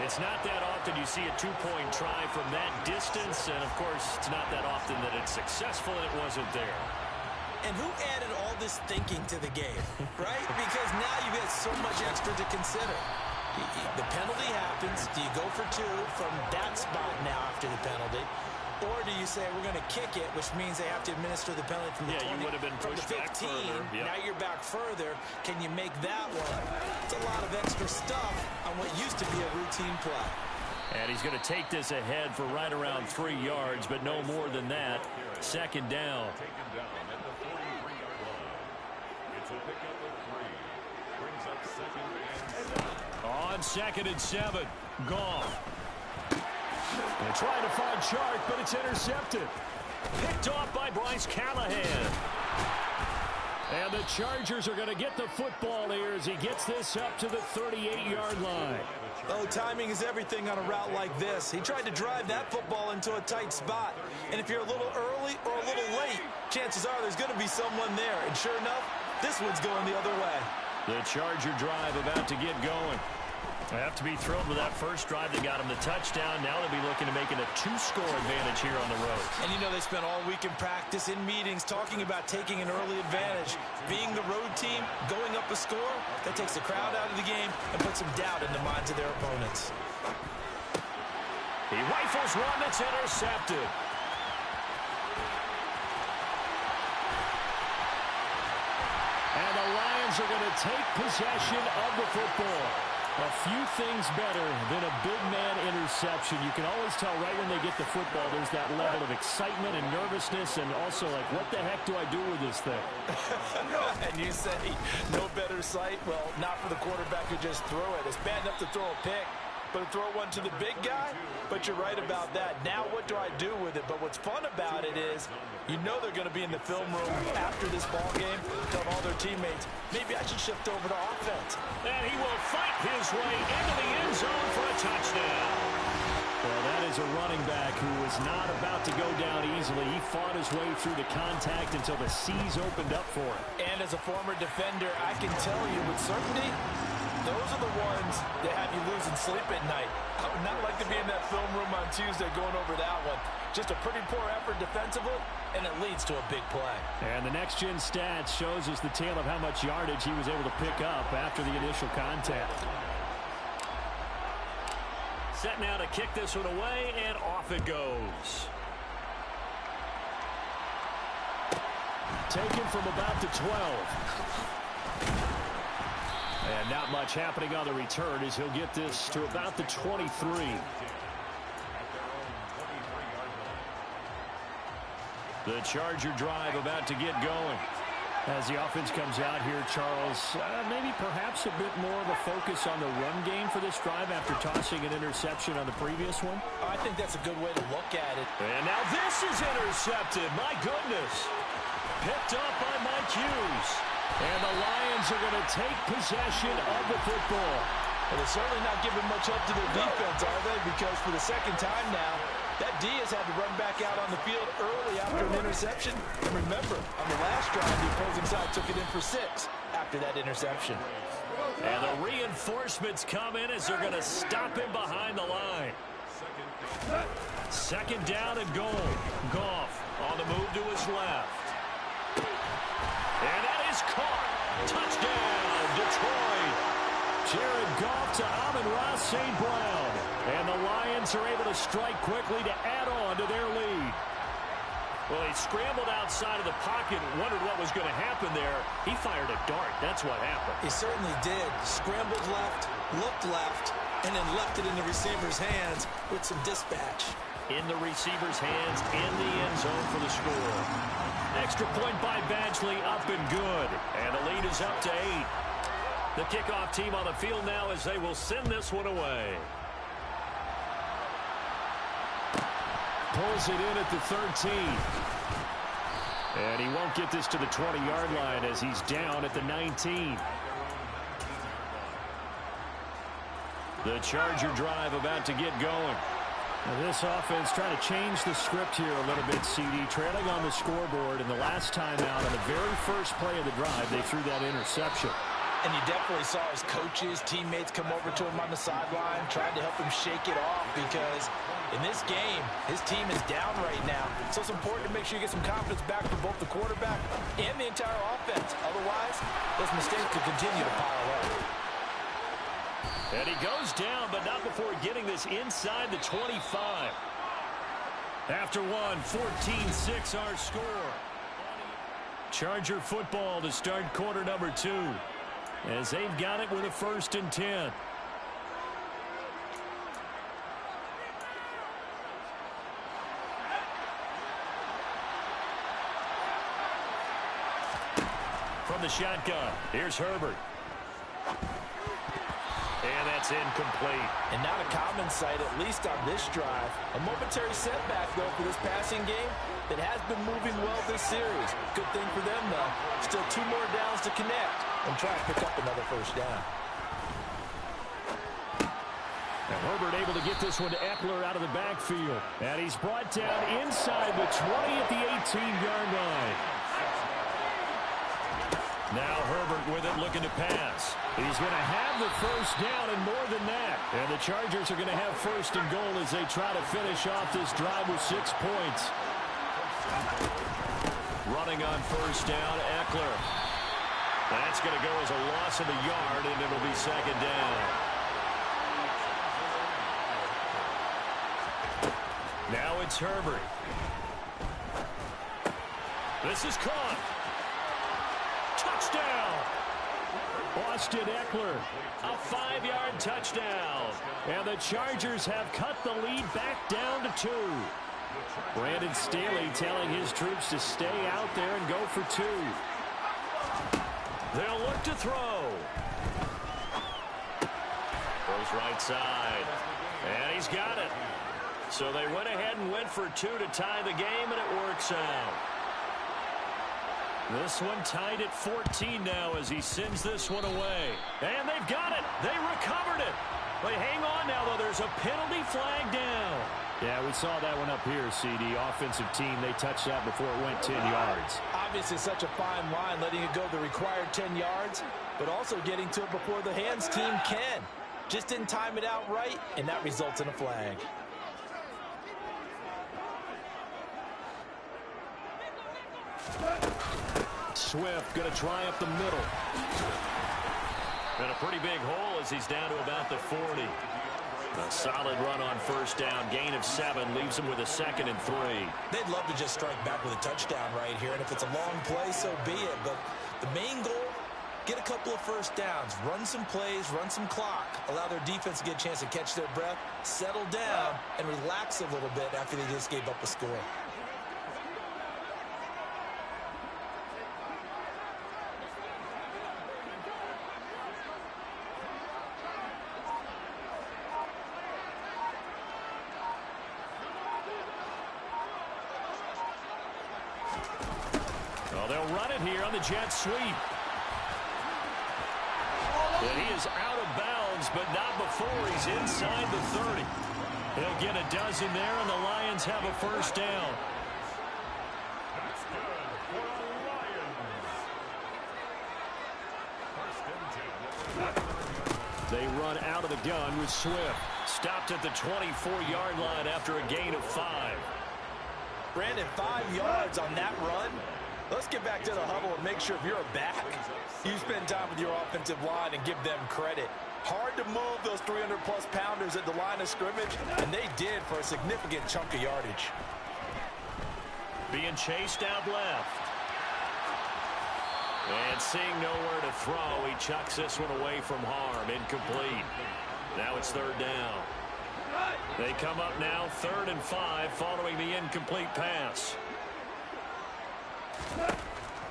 [SPEAKER 1] It's not that often you see a two-point try from that distance, and of course, it's not that often that it's successful. It wasn't there.
[SPEAKER 2] And who added all this thinking to the game, right? Because now you've got so much extra to consider. The penalty happens. Do you go for two from that spot now after the penalty? Or do you say, we're going to kick it, which means they have to administer the penalty from the 20,
[SPEAKER 1] you would have been
[SPEAKER 2] from the
[SPEAKER 1] pushed
[SPEAKER 2] 15.
[SPEAKER 1] back further. Yep.
[SPEAKER 2] Now you're back further. Can you make that one? It's a lot of extra stuff on what used to be a routine play.
[SPEAKER 1] And he's going to take this ahead for right around 3 yards, but no more than that. Second down.
[SPEAKER 7] Taken down at the 43-yard line. It's a pickup of 3. Brings up second and 7.
[SPEAKER 1] On 2nd and 7. Gone. They try to find Chark, but it's intercepted. Picked off by Bryce Callahan. And the Chargers are going to get the football here as he gets this up to the 38-yard line.
[SPEAKER 2] Oh, timing is everything on a route like this. He tried to drive that football into a tight spot. And if you're a little early or a little late, chances are there's going to be someone there. And sure enough, this one's going the other way.
[SPEAKER 1] The Charger drive about to get going. They have to be thrilled with that first drive that got him the touchdown. Now they'll be looking to make it a 2-score advantage here on the road.
[SPEAKER 2] And you know they spent all week in practice, in meetings, talking about taking an early advantage. Being the road team, going up a score, that takes the crowd out of the game and puts some doubt in the minds of their opponents.
[SPEAKER 1] He rifles one that's intercepted. And the Lions are going to take possession of the football. A few things better than a big man interception. You can always tell right when they get the football, there's that level of excitement and nervousness and also like, what the heck do I do with this thing?
[SPEAKER 4] And you say, no better sight? Well, not for the quarterback who just threw it. It's bad enough to throw a pick, but to throw one to the big guy? But you're right about that. Now what do I do with it? But what's fun about it is, you know they're going to be in the film room after this ball game, telling all their teammates, maybe I should shift over to offense.
[SPEAKER 1] And he will fight his way into the end zone for a touchdown. Well, that is a running back who was not about to go down easily. He fought his way through the contact until the seas opened up for him.
[SPEAKER 4] And as a former defender, I can tell you with certainty, those are the ones that have you losing sleep at night. I would not like to be in that film room on Tuesday going over that one. Just a pretty poor effort defensively, and it leads to a big play.
[SPEAKER 5] And the next-gen stats shows us the tale of how much yardage he was able to pick up after the initial contact.
[SPEAKER 1] Set now to kick this one away, and off it goes.
[SPEAKER 5] Taken from about the 12. And not much happening on the return as he'll get this to about the 23.
[SPEAKER 1] The Charger drive about to get going.
[SPEAKER 5] As the offense comes out here, Charles, maybe perhaps a bit more of a focus on the run game for this drive after tossing an interception on the previous one?
[SPEAKER 4] I think that's a good way to look at it.
[SPEAKER 1] And now this is intercepted. My goodness. Picked up by Mike Hughes. And the Lions are going to take possession of the football.
[SPEAKER 4] Well, they're certainly not giving much help to their defense, are they? Because for the second time now, that D has had to run back out on the field early after an interception. And remember, on the last drive, the opposing side took it in for 6 after that interception.
[SPEAKER 1] And the reinforcements come in as they're going to stop him behind the line. Second down and goal. Goff on the move to his left. And that is caught. Touchdown, Detroit. Jared Goff to Amon-Ra St. Brown. And the Lions are able to strike quickly to add on to their lead. Well, he scrambled outside of the pocket and wondered what was going to happen there. He fired a dart. That's what happened.
[SPEAKER 2] He certainly did. Scrambled left, looked left, and then left it in the receiver's hands with some dispatch.
[SPEAKER 1] In the receiver's hands, in the end zone for the score. Extra point by Badgley, up and good. And the lead is up to 8. The kickoff team on the field now as they will send this one away. Pulls it in at the 13. And he won't get this to the 20-yard line as he's down at the 19. The Charger drive about to get going.
[SPEAKER 5] Now this offense trying to change the script here a little bit, CD. Trailing on the scoreboard, and the last time out on the very first play of the drive, they threw that interception.
[SPEAKER 4] And you definitely saw his coaches, teammates come over to him on the sideline, trying to help him shake it off because in this game, his team is down right now. So it's important to make sure you get some confidence back for both the quarterback and the entire offense. Otherwise, those mistakes could continue to pile up.
[SPEAKER 1] And he goes down, but not before getting this inside the 25. After one, 14-6 our score. Charger football to start quarter number 2. As they've got it with a 1st and 10. From the shotgun, here's Herbert. And that's incomplete.
[SPEAKER 4] And not a common sight, at least on this drive. A momentary setback, though, for this passing game that has been moving well this series. Good thing for them, though. Still 2 more downs to connect and try to pick up another 1st down.
[SPEAKER 1] And Herbert able to get this one to Eckler out of the backfield. And he's brought down inside the 20 at the 18-yard line. Now Herbert with it, looking to pass. He's going to have the 1st down and more than that. And the Chargers are going to have 1st and goal as they try to finish off this drive with 6 points. Running on 1st down, Eckler. That's going to go as a loss of a yard, and it'll be 2nd down. Now it's Herbert. This is caught. Touchdown! Austin Eckler, a 5-yard touchdown. And the Chargers have cut the lead back down to 2. Brandon Staley telling his troops to stay out there and go for 2. They'll look to throw. Goes right side. And he's got it. So they went ahead and went for 2 to tie the game, and it works out. This one tied at 14 now as he sends this one away. And they've got it. They recovered it. But hang on now, though. There's a penalty flag down.
[SPEAKER 5] Yeah, we saw that one up here, CD. Offensive team, they touched that before it went 10 yards.
[SPEAKER 4] Obviously such a fine line, letting it go the required 10 yards, but also getting to it before the hands team can. Just didn't time it out right, and that results in a flag.
[SPEAKER 1] Swift going to try up the middle. And a pretty big hole as he's down to about the 40. A solid run on 1st down. Gain of 7 leaves him with a 2nd and 3.
[SPEAKER 2] They'd love to just strike back with a touchdown right here, and if it's a long play, so be it. But the main goal, get a couple of 1st downs, run some plays, run some clock, allow their defense to get a chance to catch their breath, settle down, and relax a little bit after they just gave up a score.
[SPEAKER 1] They'll run it here on the jet sweep. And he is out of bounds, but not before he's inside the 30. He'll get a dozen there, and the Lions have a first down.
[SPEAKER 7] That's good for the Lions. First and 10.
[SPEAKER 1] They run out of the gun with Swift. Stopped at the 24-yard line after a gain of 5.
[SPEAKER 2] Brandon, 5 yards on that run. Let's get back to the huddle and make sure if you're a back, you spend time with your offensive line and give them credit. Hard to move those 300-plus pounders at the line of scrimmage, and they did for a significant chunk of yardage.
[SPEAKER 1] Being chased out left. And seeing nowhere to throw, he chucks this one away from harm. Incomplete. Now it's third down. They come up now 3rd and 5 following the incomplete pass.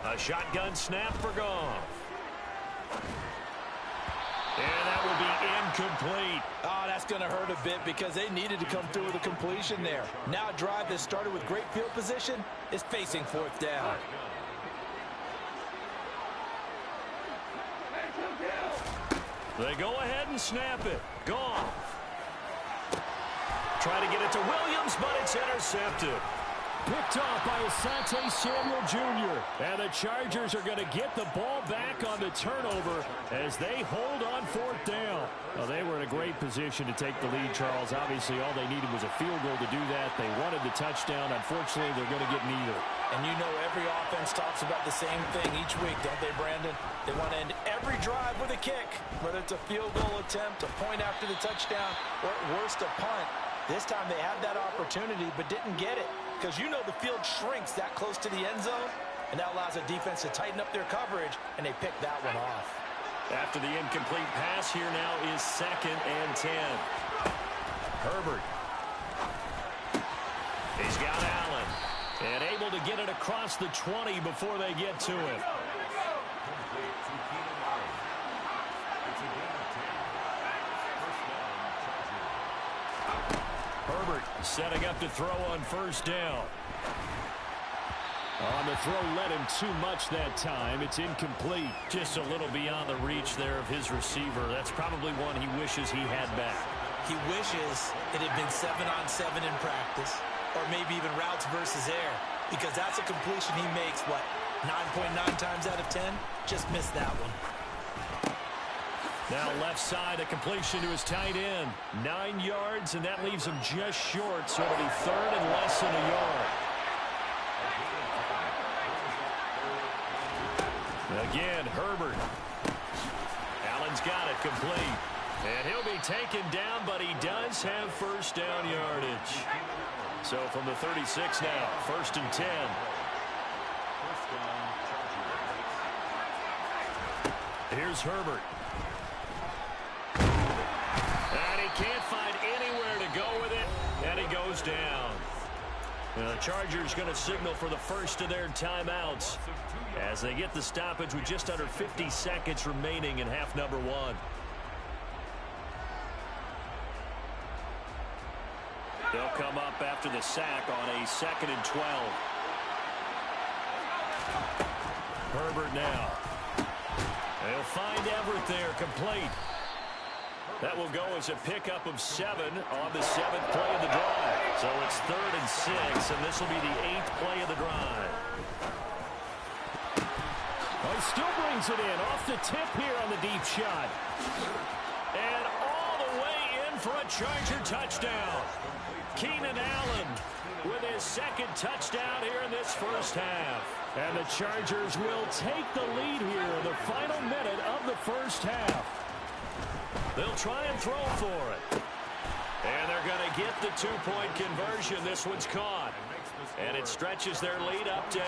[SPEAKER 1] A shotgun snap for Goff. And that will be incomplete.
[SPEAKER 4] Oh, that's going to hurt a bit because they needed to come through with a completion there. Now a drive that started with great field position is facing 4th down.
[SPEAKER 1] They go ahead and snap it. Goff. Try to get it to Williams, but it's intercepted.
[SPEAKER 5] Picked off by Asante Samuel Jr. And the Chargers are going to get the ball back on the turnover as they hold on 4th down. Well, they were in a great position to take the lead, Charles. Obviously, all they needed was a field goal to do that. They wanted the touchdown. Unfortunately, they're going to get neither.
[SPEAKER 4] And you know every offense talks about the same thing each week, don't they, Brandon? They want to end every drive with a kick, whether it's a field goal attempt, a point after the touchdown, or at worst, a punt. This time they had that opportunity but didn't get it because you know the field shrinks that close to the end zone, and that allows the defense to tighten up their coverage, and they picked that one off.
[SPEAKER 1] After the incomplete pass, here now is 2nd and 10. Herbert. He's got Allen. And able to get it across the 20 before they get to it. Herbert setting up to throw on 1st down.
[SPEAKER 5] On the throw, led him too much that time. It's incomplete.
[SPEAKER 1] Just a little beyond the reach there of his receiver. That's probably one he wishes he had back.
[SPEAKER 2] He wishes it had been 7-on-7 in practice, or maybe even routes versus air, because that's a completion he makes, what, 9.9 times out of 10? Just missed that one.
[SPEAKER 1] Now left side, a completion to his tight end. 9 yards, and that leaves him just short, so it'll be 3rd and less than a yard. Again, Herbert. Allen's got it complete. And he'll be taken down, but he does have 1st down yardage. So from the 36 now, 1st and 10. Here's Herbert. And he can't find anywhere to go with it, and he goes down. Well, the Chargers going to signal for the first of their timeouts as they get the stoppage with just under 50 seconds remaining in half number 1. They'll come up after the sack on a 2nd and 12. Herbert now. They'll find Everett there, complete. That will go as a pickup of 7 on the 7th play of the drive. So it's 3rd and 6, and this will be the 8th play of the drive.
[SPEAKER 5] Well, he still brings it in off the tip here on the deep shot.
[SPEAKER 1] And all the way in for a Charger touchdown. Keenan Allen with his 2nd touchdown here in this first half.
[SPEAKER 5] And the Chargers will take the lead here in the final minute of the first half.
[SPEAKER 1] They'll try and throw for it. And they're going to get the 2-point conversion. This one's caught. And it stretches their lead up to 8.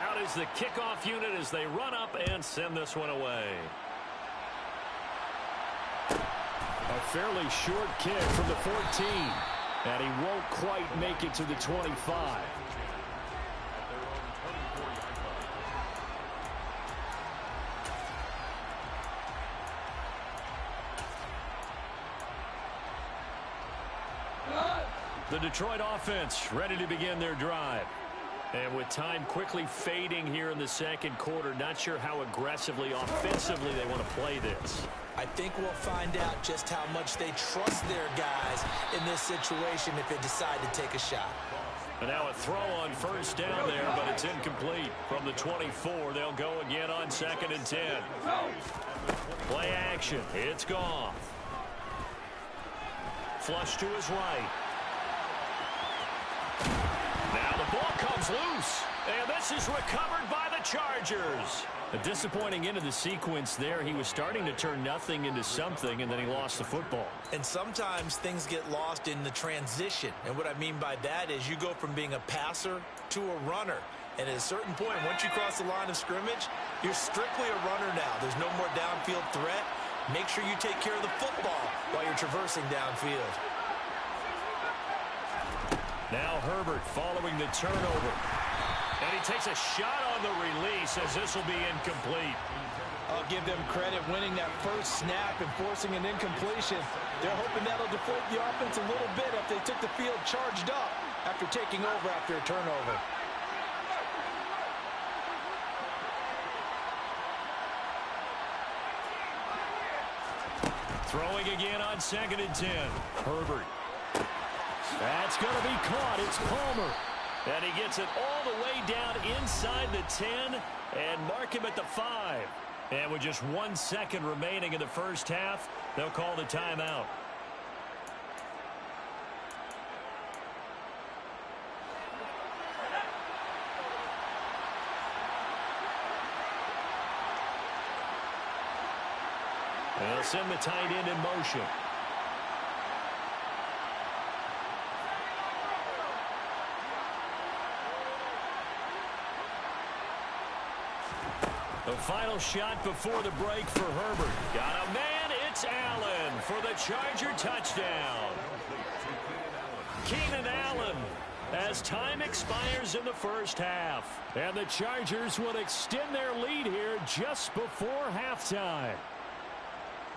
[SPEAKER 1] Out is the kickoff unit as they run up and send this one away.
[SPEAKER 5] A fairly short kick from the 14. And he won't quite make it to the 25.
[SPEAKER 1] The Detroit offense ready to begin their drive. And with time quickly fading here in the second quarter, not sure how aggressively, offensively they want to play this.
[SPEAKER 2] I think we'll find out just how much they trust their guys in this situation if they decide to take a shot.
[SPEAKER 1] And now a throw on first down there, but it's incomplete. From the 24, they'll go again on 2nd and 10. Play action. It's gone. Flush to his right. Now the ball comes loose, and this is recovered by the Chargers. A disappointing end of the sequence there. He was starting to turn nothing into something, and then he lost the football.
[SPEAKER 2] And sometimes things get lost in the transition. And what I mean by that is you go from being a passer to a runner. And at a certain point, once you cross the line of scrimmage, you're strictly a runner now. There's no more downfield threat. Make sure you take care of the football while you're traversing downfield.
[SPEAKER 1] Now Herbert following the turnover. And he takes a shot on the release as this will be incomplete.
[SPEAKER 4] I'll give them credit winning that first snap and forcing an incompletion. They're hoping that'll deflate the offense a little bit if they took the field charged up after taking over after a turnover.
[SPEAKER 1] Throwing again on 2nd and 10. Herbert. That's going to be caught. It's Palmer. And he gets it all the way down inside the 10 and mark him at the 5. And with just 1 second remaining in the first half, they'll call the timeout. And they'll send the tight end in motion. The final shot before the break for Herbert. Got a man, it's Allen for the Charger touchdown. Keenan Allen as time expires in the first half. And the Chargers will extend their lead here just before halftime.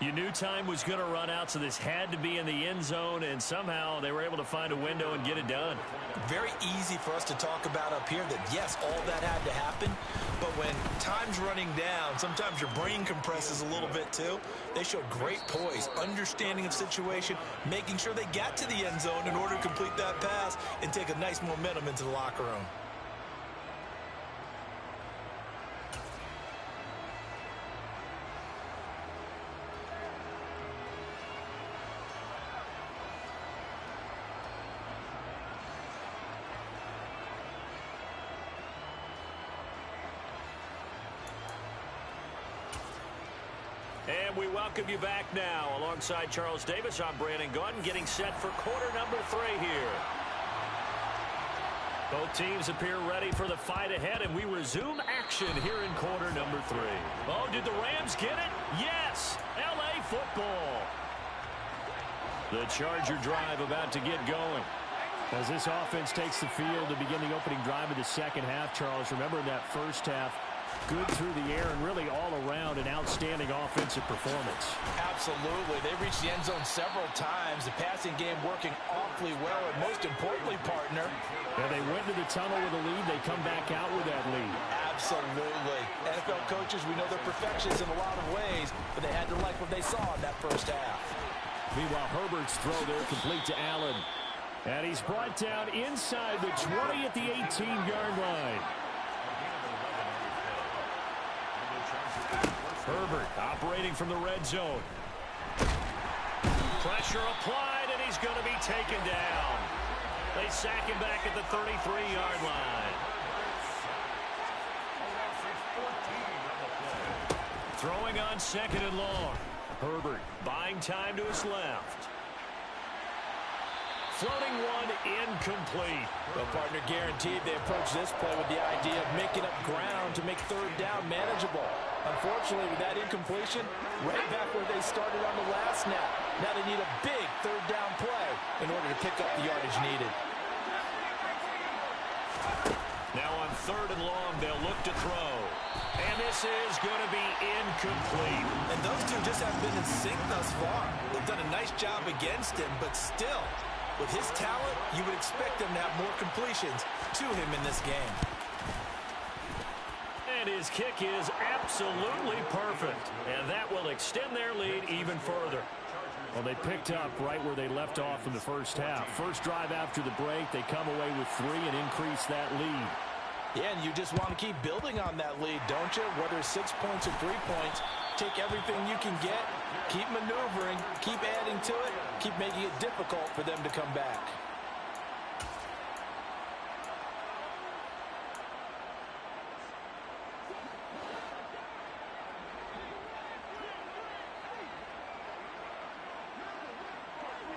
[SPEAKER 1] You knew time was going to run out, so this had to be in the end zone, and somehow they were able to find a window and get it done.
[SPEAKER 2] Very easy for us to talk about up here that, yes, all that had to happen, but when time's running down, sometimes your brain compresses a little bit too. They showed great poise, understanding of situation, making sure they got to the end zone in order to complete that pass and take a nice momentum into the locker room.
[SPEAKER 1] And we welcome you back now. Alongside Charles Davis, I'm Brandon Gaudin, getting set for quarter number 3 here. Both teams appear ready for the fight ahead, and we resume action here in quarter number 3. Oh, did the Rams get it? Yes! L.A. football. The Charger drive about to get going.
[SPEAKER 5] As this offense takes the field to begin the opening drive of the second half, Charles, remember in that first half, good through the air and really all around an outstanding offensive performance.
[SPEAKER 4] Absolutely. They reached the end zone several times. The passing game working awfully well, and most importantly, partner.
[SPEAKER 5] And they went to the tunnel with a lead. They come back out with that lead.
[SPEAKER 4] Absolutely. NFL coaches, we know they're perfectionists in a lot of ways, but they had to like what they saw in that first half.
[SPEAKER 5] Meanwhile, Herbert's throw there complete to Allen. And he's brought down inside the 20 at the 18-yard line.
[SPEAKER 1] Herbert operating from the red zone. Pressure applied, and he's going to be taken down. They sack him back at the 33-yard line. Throwing on 2nd and long. Herbert buying time to his left. Floating one incomplete.
[SPEAKER 4] Well, partner, guaranteed they approach this play with the idea of making up ground to make third down manageable. Unfortunately, with that incompletion, right back where they started on the last snap. Now they need a big third down play in order to pick up the yardage needed.
[SPEAKER 1] Now on 3rd and long, they'll look to throw. And this is going to be incomplete.
[SPEAKER 2] And those two just haven't been in sync thus far. They've done a nice job against him, but still, With his talent, you would expect him to have more completions to him in this game.
[SPEAKER 1] And his kick is absolutely perfect. And that will extend their lead even further.
[SPEAKER 5] Well, they picked up right where they left off in the first half. First drive after the break, they come away with 3 and increase that lead.
[SPEAKER 4] Yeah, and you just want to keep building on that lead, don't you? Whether it's 6 points or 3 points, take everything you can get, keep maneuvering, keep adding to it, keep making it difficult for them to come back.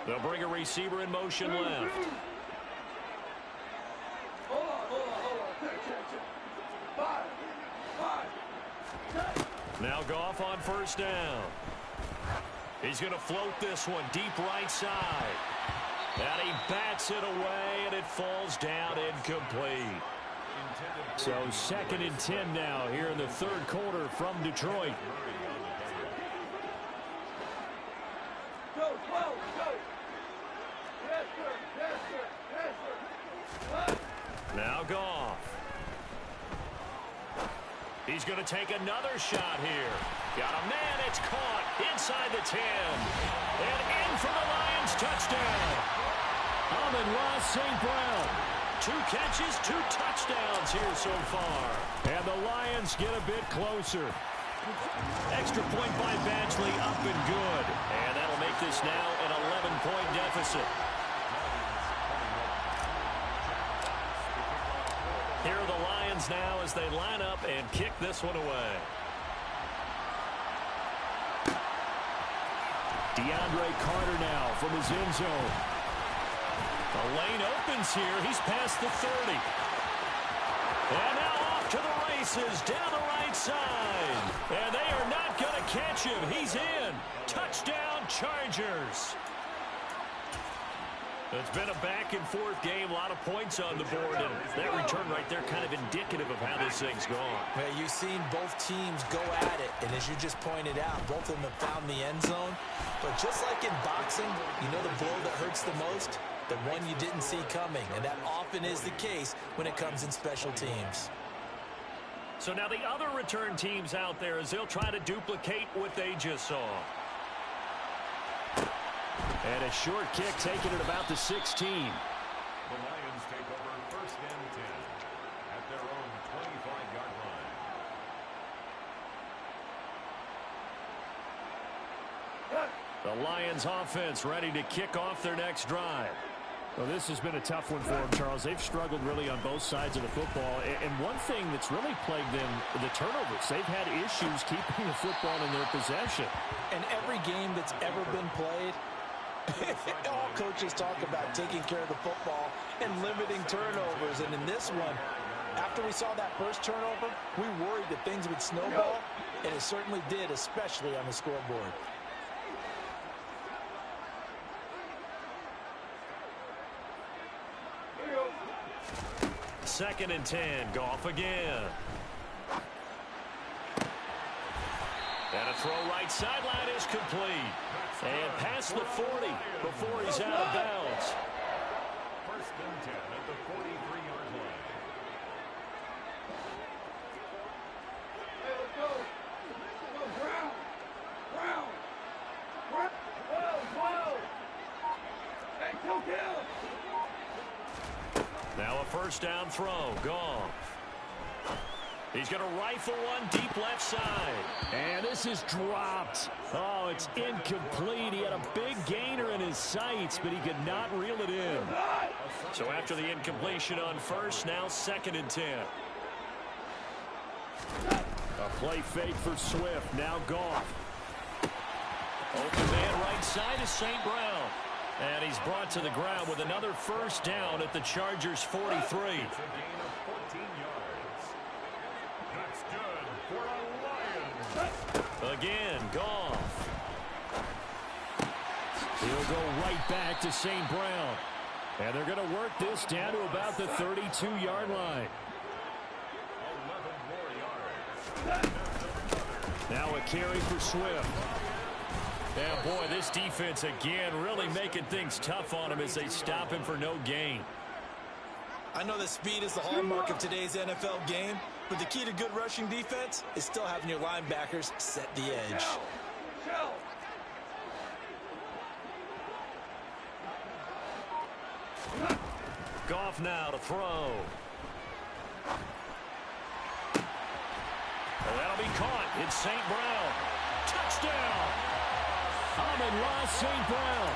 [SPEAKER 1] They'll bring a receiver in motion left. Now Goff on first down. He's going to float this one deep right side. And he bats it away, and it falls down incomplete.
[SPEAKER 5] So 2nd and 10 now here in the third quarter from Detroit.
[SPEAKER 1] Now Goff. He's going to take another shot here. Got a man, it's caught inside the 10. And in for the Lions touchdown.
[SPEAKER 5] Amon-Ra St. Brown.
[SPEAKER 1] 2 catches, 2 touchdowns here so far.
[SPEAKER 5] And the Lions get a bit closer.
[SPEAKER 1] Extra point by Badgley up and good. And that'll make this now an 11-point deficit. Here are the Lions now as they line up and kick this one away.
[SPEAKER 5] DeAndre Carter now from his end zone.
[SPEAKER 1] The lane opens here. He's past the 30. And now off to the races down the right side. And they are not going to catch him. He's in. Touchdown, Chargers. It's been a back-and-forth game, a lot of points on the board, and that return right there kind of indicative of how this thing's gone.
[SPEAKER 2] Well, you've seen both teams go at it, and as you just pointed out, both of them have found the end zone. But just like in boxing, you know the blow that hurts the most? The one you didn't see coming, and that often is the case when it comes in special teams.
[SPEAKER 1] So now the other return teams out there as they'll try to duplicate what they just saw.
[SPEAKER 5] And a short kick taken at about the 16.
[SPEAKER 7] The Lions take over 1st and 10 at their own 25-yard line.
[SPEAKER 1] The Lions offense ready to kick off their next drive.
[SPEAKER 5] Well, this has been a tough one for them, Charles. They've struggled really on both sides of the football. And one thing that's really plagued them, the turnovers. They've had issues keeping the football in their possession.
[SPEAKER 4] And every game that's ever been played, all coaches talk about taking care of the football and limiting turnovers. And in this one, after we saw that first turnover, we worried that things would snowball, and it certainly did, especially on the scoreboard.
[SPEAKER 1] Second and 10, Goff again. And a throw right sideline is complete. And past the 40 before he's out of bounds.
[SPEAKER 7] 1st and 10 at the 43-yard line.
[SPEAKER 6] Hey, let's go. Let's go, Brown. Brown. Whoa. Hey, kill.
[SPEAKER 1] Now a first down throw. Goff. He's going to rifle one deep left side.
[SPEAKER 5] And this is dropped. Oh, it's incomplete. He had a big gainer in his sights, but he could not reel it in.
[SPEAKER 1] So after the incompletion on first, now 2nd and 10.
[SPEAKER 5] A play fake for Swift. Now Goff.
[SPEAKER 1] Open man right side is St. Brown. And he's brought to the ground with another first down at the Chargers' 43.
[SPEAKER 7] It's a gain of 14 yards. That's good for a Lions.
[SPEAKER 1] Again, Goff.
[SPEAKER 5] He'll go right back to St. Brown. And they're going to work this down to about the 32-yard line.
[SPEAKER 7] 11 more yards.
[SPEAKER 5] Now a carry for Swift.
[SPEAKER 1] Yeah, boy, this defense again really making things tough on him as they stop him for no gain.
[SPEAKER 2] I know that speed is the hallmark of today's NFL game, but the key to good rushing defense is still having your linebackers set the edge.
[SPEAKER 1] Goff now to throw. That'll be caught. It's St. Brown. Touchdown. Amon-Ra St. Brown.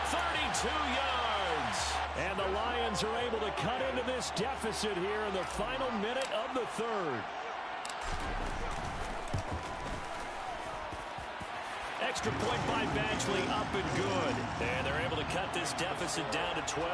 [SPEAKER 1] 32 yards. And the Lions are able to cut into this deficit here in the final minute of the third. Extra point by Badgley, up and good. And they're able to cut this deficit down to 12.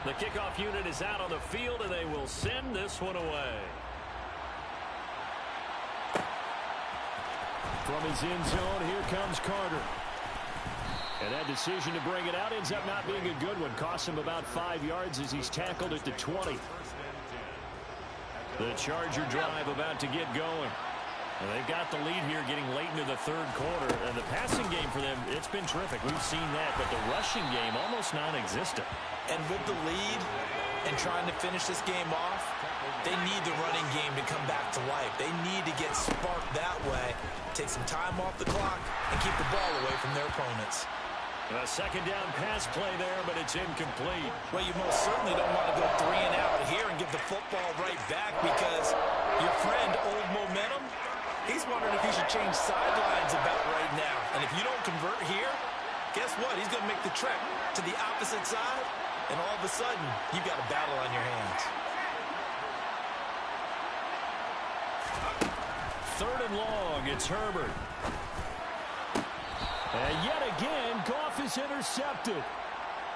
[SPEAKER 1] The kickoff unit is out on the field, and they will send this one away. From his end zone, here comes Carter. And that decision to bring it out ends up not being a good one. Costs him about 5 yards as he's tackled at the 20. The Charger drive about to get going. And they've got the lead here getting late into the third quarter. And the passing game for them, it's been terrific. We've seen that, but the rushing game almost non-existent.
[SPEAKER 2] And with the lead and trying to finish this game off, they need the running game to come back to life. They need to get sparked that way, take some time off the clock, and keep the ball away from their opponents.
[SPEAKER 1] A second down pass play there, but it's incomplete.
[SPEAKER 2] Well, you most certainly don't want to go 3 and out here and give the football right back because your friend, Old Momentum, he's wondering if he should change sidelines about right now. And if you don't convert here, guess what? He's going to make the trek to the opposite side. And all of a sudden, you've got a battle on your hands.
[SPEAKER 1] Third and long, it's Herbert. And yet again, Goff is intercepted.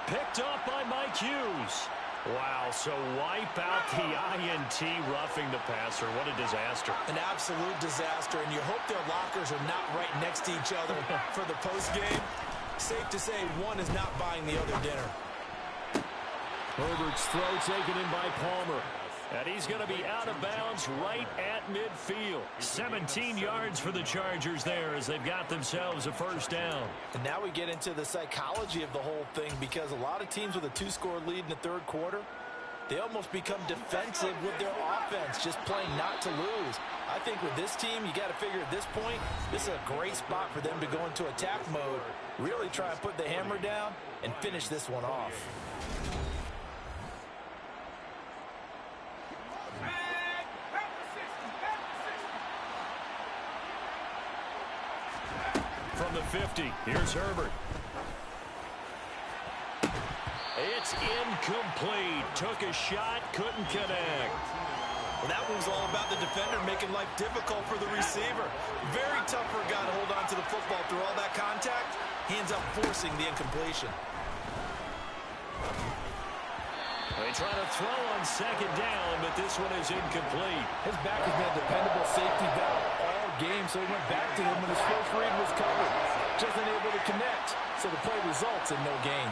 [SPEAKER 1] Picked up by Mike Hughes. Wow, so wipe out the INT roughing the passer. What a disaster.
[SPEAKER 2] An absolute disaster, and you hope their lockers are not right next to each other for the postgame. Safe to say one is not buying the other dinner.
[SPEAKER 1] Herbert's throw taken in by Palmer. And he's going to be out of bounds right at midfield. 17 yards for the Chargers there as they've got themselves a first down.
[SPEAKER 2] And now we get into the psychology of the whole thing because a lot of teams with a 2-score lead in the third quarter, they almost become defensive with their offense, just playing not to lose. I think with this team, you got to figure at this point, this is a great spot for them to go into attack mode, really try and put the hammer down and finish this one off.
[SPEAKER 1] From the 50, here's Herbert. It's incomplete. Took a shot, couldn't connect.
[SPEAKER 2] Well, that was all about the defender making life difficult for the receiver. Very tough for a guy to hold on to the football through all that contact. He ends up forcing the incompletion.
[SPEAKER 1] They try to throw on second down, but this one is incomplete.
[SPEAKER 4] His back has been a dependable safety valve all game, so he went back to him when his first read was covered. Just unable to connect, so the play results in no gain.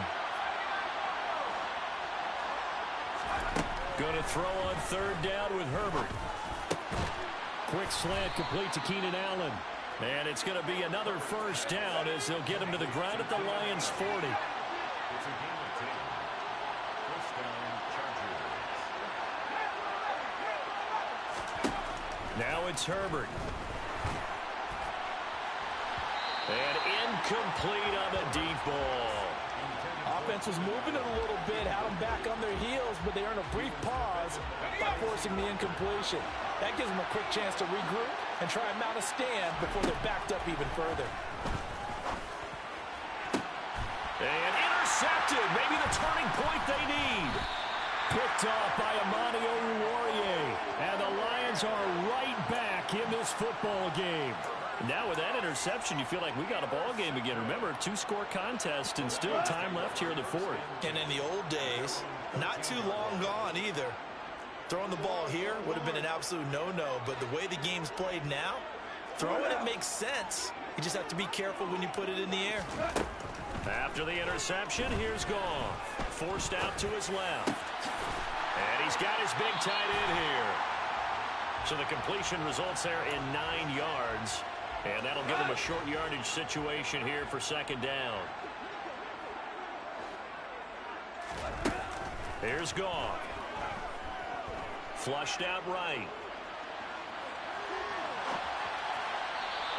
[SPEAKER 1] Going to throw on third down with Herbert. Quick slant complete to Keenan Allen. And it's going to be another first down as they'll get him to the ground at the Lions' 40. Now it's Herbert. And incomplete on the deep ball.
[SPEAKER 4] Offense was moving it a little bit, had them back on their heels, but they earned a brief pause by forcing the incompletion. That gives them a quick chance to regroup and try and mount a stand before they're backed up even further.
[SPEAKER 1] And intercepted. Maybe the turning point they need. Picked off by Amani Oruwariye. And the Lions are right back in this football game. Now with that interception, you feel like we got a ball game again. Remember, 2-score contest and still time left here in the fourth.
[SPEAKER 2] And in the old days, not too long gone either, Throwing the ball here would have been an absolute no-no, but the way the game's played now, throwing it makes sense. You just have to be careful when you put it in the air.
[SPEAKER 1] After the interception, here's Goff. Forced out to his left. And he's got his big tight end here. So the completion results there in 9 yards. And that'll give him a short yardage situation here for second down. Here's Goff. Flushed out right.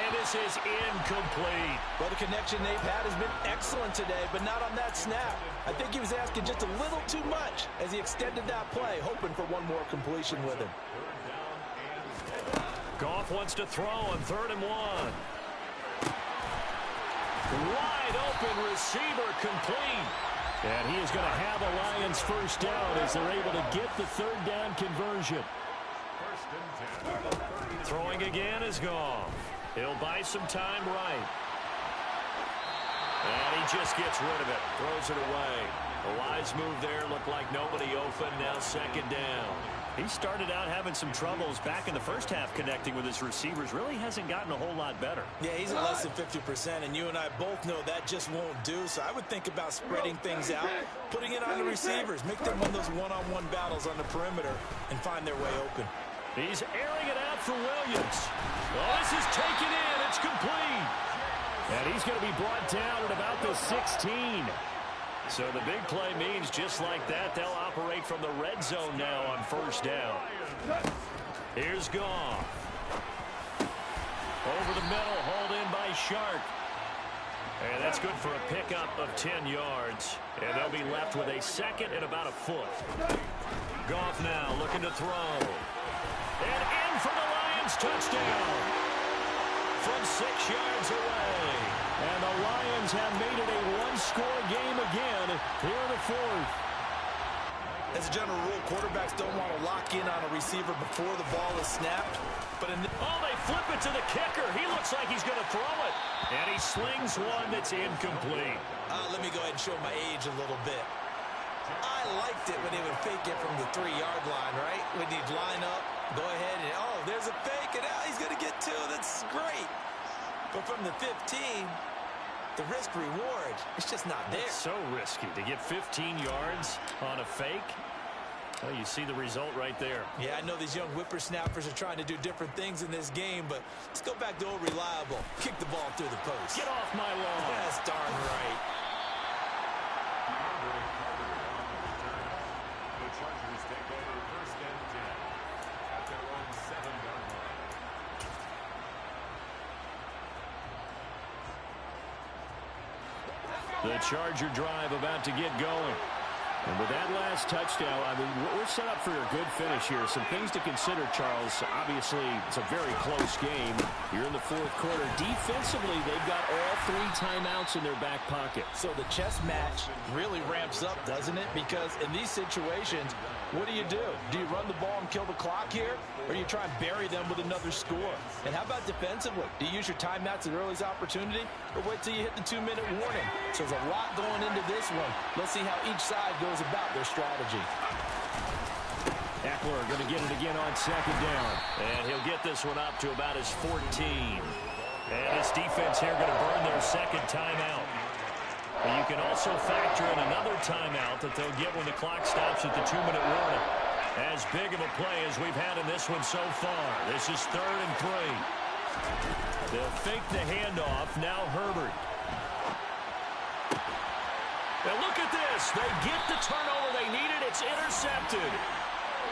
[SPEAKER 1] And this is incomplete.
[SPEAKER 4] Well, the connection they've had has been excellent today, but not on that snap. I think he was asking just a little too much as he extended that play, hoping for one more completion with him.
[SPEAKER 1] Goff wants to throw on 3rd and 1. Wide open receiver complete. And he is going to have a Lions first down as they're able to get the 3rd down conversion. Throwing again is Goff. He'll buy some time right. And he just gets rid of it. Throws it away. A wise move there. Looked like nobody open. Now second down. He started out having some troubles back in the first half connecting with his receivers. Really hasn't gotten a whole lot better.
[SPEAKER 2] Yeah, he's at less than 50%, and you and I both know that just won't do. So I would think about spreading things out, putting it on the receivers, make them win those one-on-one battles on the perimeter, and find their way open.
[SPEAKER 1] He's airing it out for Williams. Oh, this is taken in. It's complete. And he's going to be brought down at about the 16. So the big play means just like that, they'll operate from the red zone now on first down. Here's Goff. Over the middle, hauled in by Shark. And that's good for a pickup of 10 yards. And they'll be left with a second and about a foot. Goff now looking to throw. And in for the Lions touchdown. From 6 yards away. And the Lions have made it a one-score game again here in the 4th.
[SPEAKER 2] As a general rule, quarterbacks don't want to lock in on a receiver before the ball is snapped. But
[SPEAKER 1] they flip it to the kicker. He looks like he's going to throw it. And he slings one that's incomplete.
[SPEAKER 2] Let me go ahead and show my age a little bit. I liked it when they would fake it from the 3-yard line, right? When he'd line up, go ahead and, oh, there's a fake, and he's going to get 2. That's great. But from the 15, the risk-reward, it's just not there.
[SPEAKER 1] It's so risky to get 15 yards on a fake. Well, you see the result right there.
[SPEAKER 2] Yeah, I know these young whippersnappers are trying to do different things in this game, but let's go back to old reliable. Kick the ball through the post.
[SPEAKER 1] Get off my lawn.
[SPEAKER 2] That's darn right.
[SPEAKER 7] The Chargers take over 1st and 10 at their own 7-yard line.
[SPEAKER 1] The Charger drive about to get going. And with that last touchdown, I mean, we're set up for a good finish here. Some things to consider, Charles. Obviously, it's a very close game. You're in the 4th quarter. Defensively, they've got all 3 timeouts in their back pocket.
[SPEAKER 4] So the chess match really ramps up, doesn't it? Because in these situations, what do? Do you run the ball and kill the clock here? Or you try and bury them with another score? And how about defensively? Do you use your timeouts at earliest opportunity? Or wait till you hit the 2-minute warning? So there's a lot going into this one. Let's see how each side goes about their strategy.
[SPEAKER 1] Eckler going to get it again on second down. And he'll get this one up to about his 14. And this defense here going to burn their second timeout. And you can also factor in another timeout that they'll get when the clock stops at the 2-minute warning. As big of a play as we've had in this one so far. This is 3rd and 3. They'll fake the handoff. Now Herbert. Now look at this. They get the turnover they needed. It's intercepted.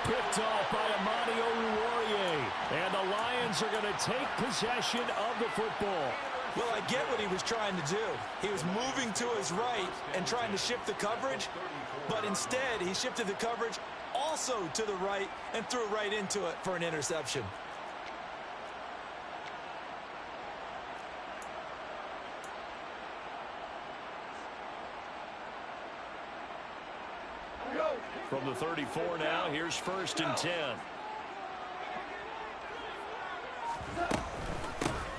[SPEAKER 1] Picked off by Amani Oruwariye. And the Lions are going to take possession of the football.
[SPEAKER 2] Well, I get what he was trying to do. He was moving to his right and trying to shift the coverage, but instead he shifted the coverage also to the right and threw right into it for an interception.
[SPEAKER 1] From the 34 now, here's 1st and 10.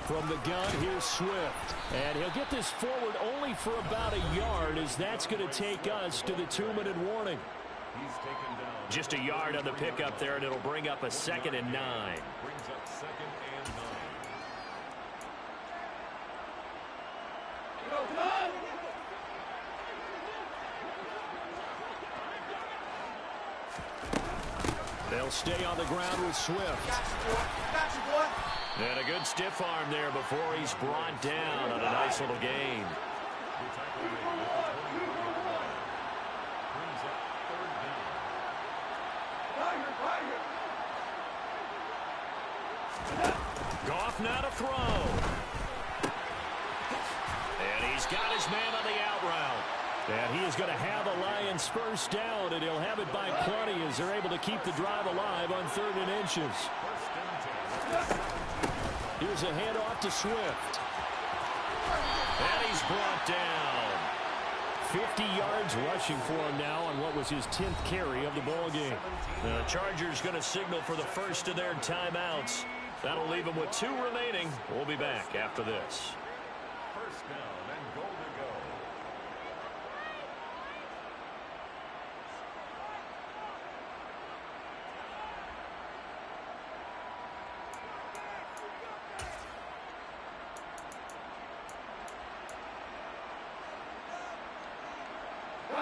[SPEAKER 1] From the gun, here's Swift. And he'll get this forward only for about a yard, as that's going to take us to the 2-minute warning.
[SPEAKER 7] He's taken down.
[SPEAKER 1] Just a yard on the pickup there, and it'll bring up a 2nd and 9.
[SPEAKER 7] Brings up 2nd and 9.
[SPEAKER 1] They'll stay on the ground with Swift.
[SPEAKER 6] Got you, boy.
[SPEAKER 1] And a good stiff arm there before he's brought down on a nice little gain.
[SPEAKER 7] Brings up 3rd down.
[SPEAKER 1] Goff now to throw. And he's got his man on the out route. And he is going to have the Lions first down, and he'll have it by plenty as they're able to keep the drive alive on 3rd and inches. Here's a handoff to Swift. And he's brought down. 50 yards rushing for him now on what was his 10th carry of the ball game. The Chargers going to signal for the first of their timeouts. That'll leave them with 2 remaining. We'll be back after this.
[SPEAKER 7] First down and goal to go.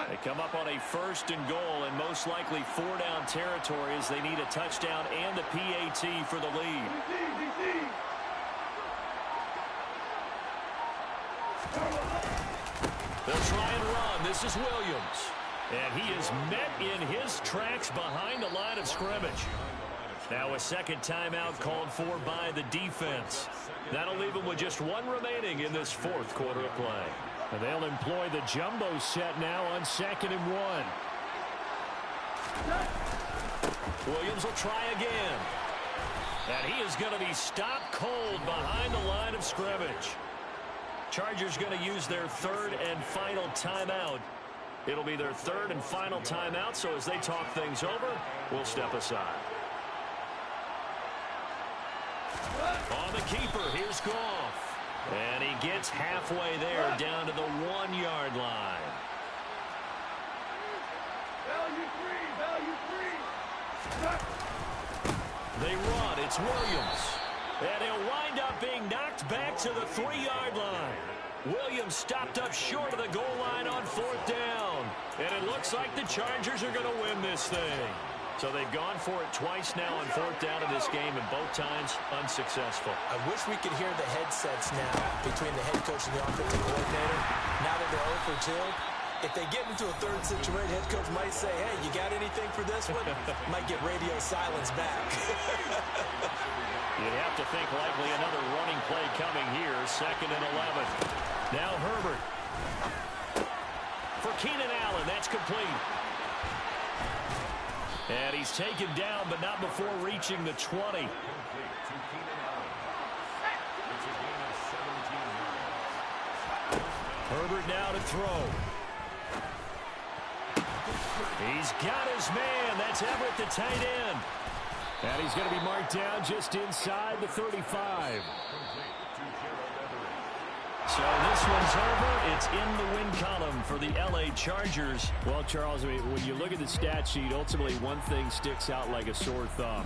[SPEAKER 1] They come up on a 1st and goal, and most likely 4-down territory as they need a touchdown and the PAT for the lead. They'll try and run. This is Williams. And he is met in his tracks behind the line of scrimmage. Now a 2nd timeout called for by the defense. That'll leave them with just 1 remaining in this 4th quarter of play. And they'll employ the jumbo set now on 2nd and 1. Williams will try again. And he is going to be stopped cold behind the line of scrimmage. Chargers going to use their 3rd and final timeout. It'll be their 3rd and final timeout, so as they talk things over, we'll step aside. On the keeper, here's Goff. And he gets halfway there down to the 1-yard line. They run. It's Williams. And he'll wind up being knocked back to the 3-yard line. Williams stopped up short of the goal line on 4th down. And it looks like the Chargers are going to win this thing. So they've gone for it twice now on 4th down in this game, and both times unsuccessful.
[SPEAKER 2] I wish we could hear the headsets now between the head coach and the offensive coordinator. Now that they're 0 for 2, if they get into a 3rd situation, head coach might say, hey, you got anything for this one? Might get radio silence back.
[SPEAKER 1] You'd have to think likely another running play coming here, 2nd and 11. Now Herbert. For Keenan Allen, that's complete. And he's taken down, but not before reaching the 20.
[SPEAKER 7] Complete to Keenan Allen. It's a gain of 17 yards.
[SPEAKER 1] Herbert now to throw. He's got his man. That's Everett, the tight end. And he's going to be marked down just inside the 35. So this one's over. It's in the win column for the L.A. Chargers. Well, Charles, I mean, when you look at the stat sheet, ultimately one thing sticks out like a sore thumb.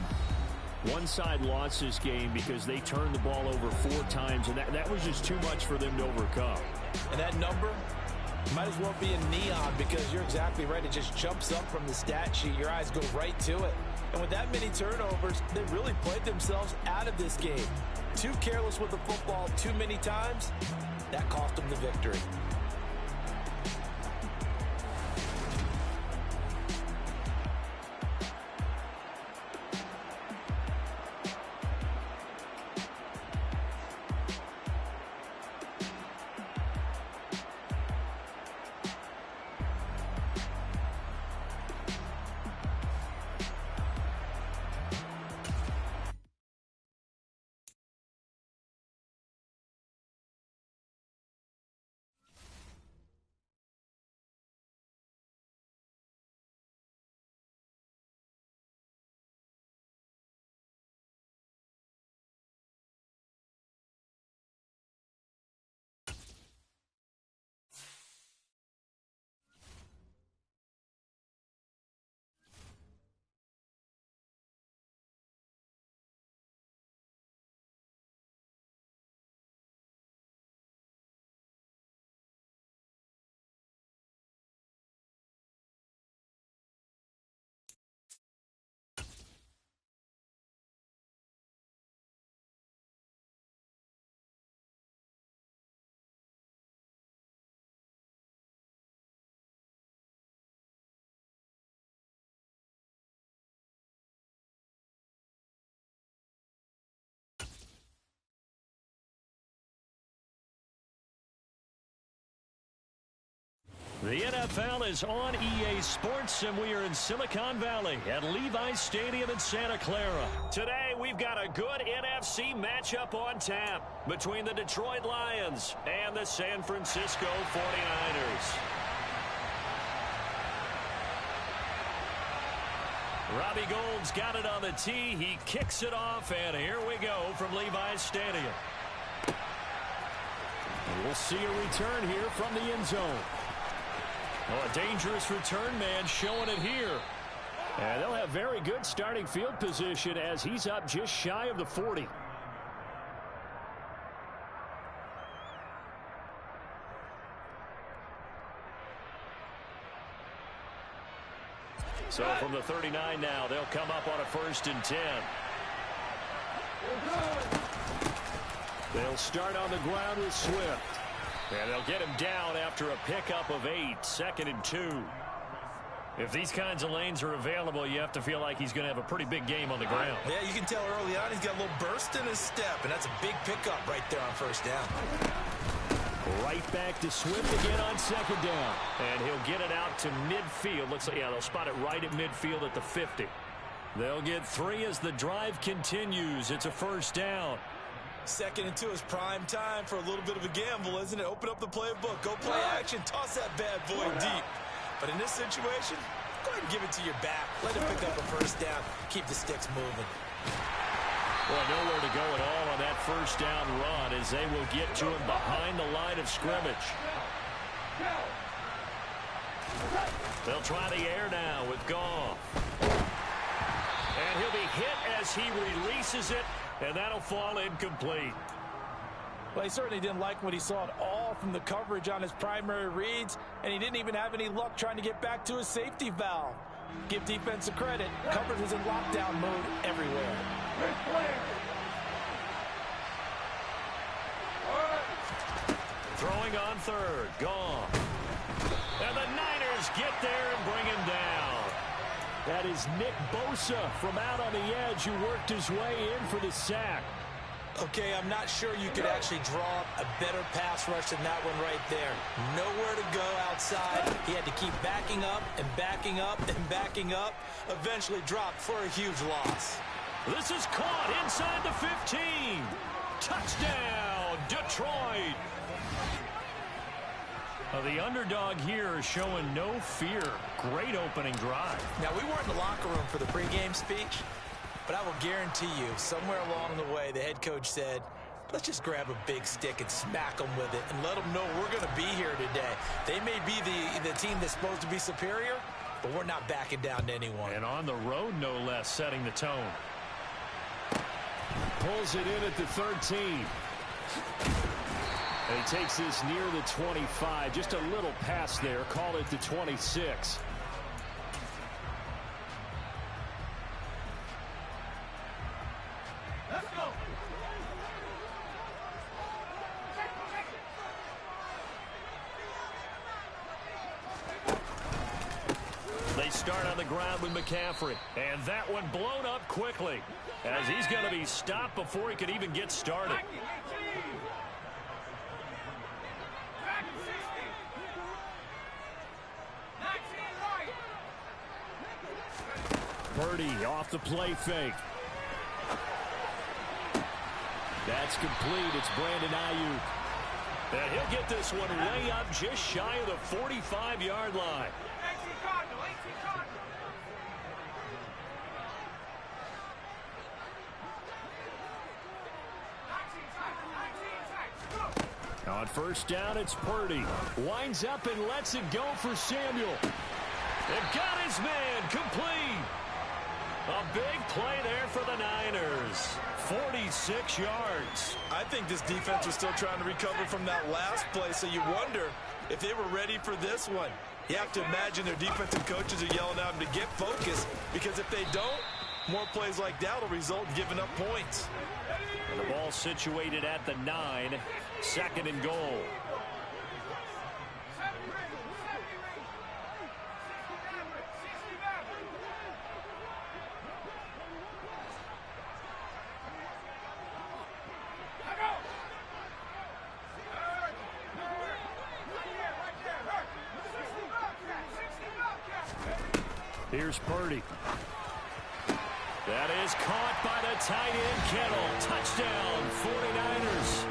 [SPEAKER 1] One side lost this game because they turned the ball over 4 times, and that was just too much for them to overcome.
[SPEAKER 4] And that number might as well be in neon, because you're exactly right. It just jumps up from the stat sheet. Your eyes go right to it. And with that many turnovers, they really played themselves out of this game. Too careless with the football too many times. That cost them the victory.
[SPEAKER 1] The NFL is on EA Sports, and we are in Silicon Valley at Levi's Stadium in Santa Clara. Today, we've got a good NFC matchup on tap between the Detroit Lions and the San Francisco 49ers. Robbie Gould's got it on the tee. He kicks it off, and here we go from Levi's Stadium. And we'll see a return here from the end zone. Oh, a dangerous return man showing it here. And they'll have very good starting field position as he's up just shy of the 40. So from the 39 now, they'll come up on a 1st and 10. They'll start on the ground with Swift. And they'll get him down after a pickup of 8, 2nd and 2. If these kinds of lanes are available, you have to feel like he's going to have a pretty big game on the ground.
[SPEAKER 2] Yeah, you can tell early on he's got a little burst in his step, and that's a big pickup right there on 1st down.
[SPEAKER 1] Right back to Swift again on 2nd down. And he'll get it out to midfield. Looks like, yeah, they'll spot it right at midfield at the 50. They'll get 3 as the drive continues. It's a 1st down.
[SPEAKER 2] 2nd and 2 is prime time for a little bit of a gamble, isn't it? Open up the playbook, go play action, toss that bad boy deep. But in this situation, go ahead and give it to your back. Let him pick up a 1st down. Keep the sticks moving.
[SPEAKER 1] Well, nowhere to go at all on that 1st down run as they will get to him behind the line of scrimmage. They'll try the air now with Goff. And he'll be hit as he releases it, and that'll fall incomplete.
[SPEAKER 4] Well, he certainly didn't like what he saw at all from the coverage on his primary reads, and he didn't even have any luck trying to get back to his safety valve. Give defense a credit. Coverage was in lockdown mode everywhere.
[SPEAKER 1] Throwing on 3rd, Goff. And the Niners get there and bring him down. That is Nick Bosa from out on the edge who worked his way in for the sack.
[SPEAKER 2] Okay, I'm not sure you could actually draw up a better pass rush than that one right there. Nowhere to go outside. He had to keep backing up and backing up and backing up. Eventually dropped for a huge loss.
[SPEAKER 1] This is caught inside the 15. Touchdown, Detroit. The underdog here is showing no fear. Great opening drive.
[SPEAKER 2] Now, we weren't in the locker room for the pregame speech, but I will guarantee you, somewhere along the way, the head coach said, let's just grab a big stick and smack them with it and let them know we're going to be here today. They may be the team that's supposed to be superior, but we're not backing down to anyone.
[SPEAKER 1] And on the road, no less, setting the tone. Pulls it in at the 13. And he takes this near the 25. Just a little pass there. Call it the 26.
[SPEAKER 6] Let's go.
[SPEAKER 1] They start on the ground with McCaffrey. And that one blown up quickly as he's going to be stopped before he could even get started. Purdy off the play fake. That's complete. It's Brandon Ayuk. And he'll get this one way up just shy of the 45-yard line. On 1st down, it's Purdy. Winds up and lets it go for Samuel. They've got his man complete. A big play there for the Niners. 46 yards.
[SPEAKER 3] I think this defense was still trying to recover from that last play, so you wonder if they were ready for this one. You have to imagine their defensive coaches are yelling at them to get focused, because if they don't, more plays like that will result in giving up points.
[SPEAKER 1] And the ball situated at the 9, 2nd and goal.
[SPEAKER 5] Here's Purdy.
[SPEAKER 1] That is caught by the tight end, Kittle. Touchdown, 49ers.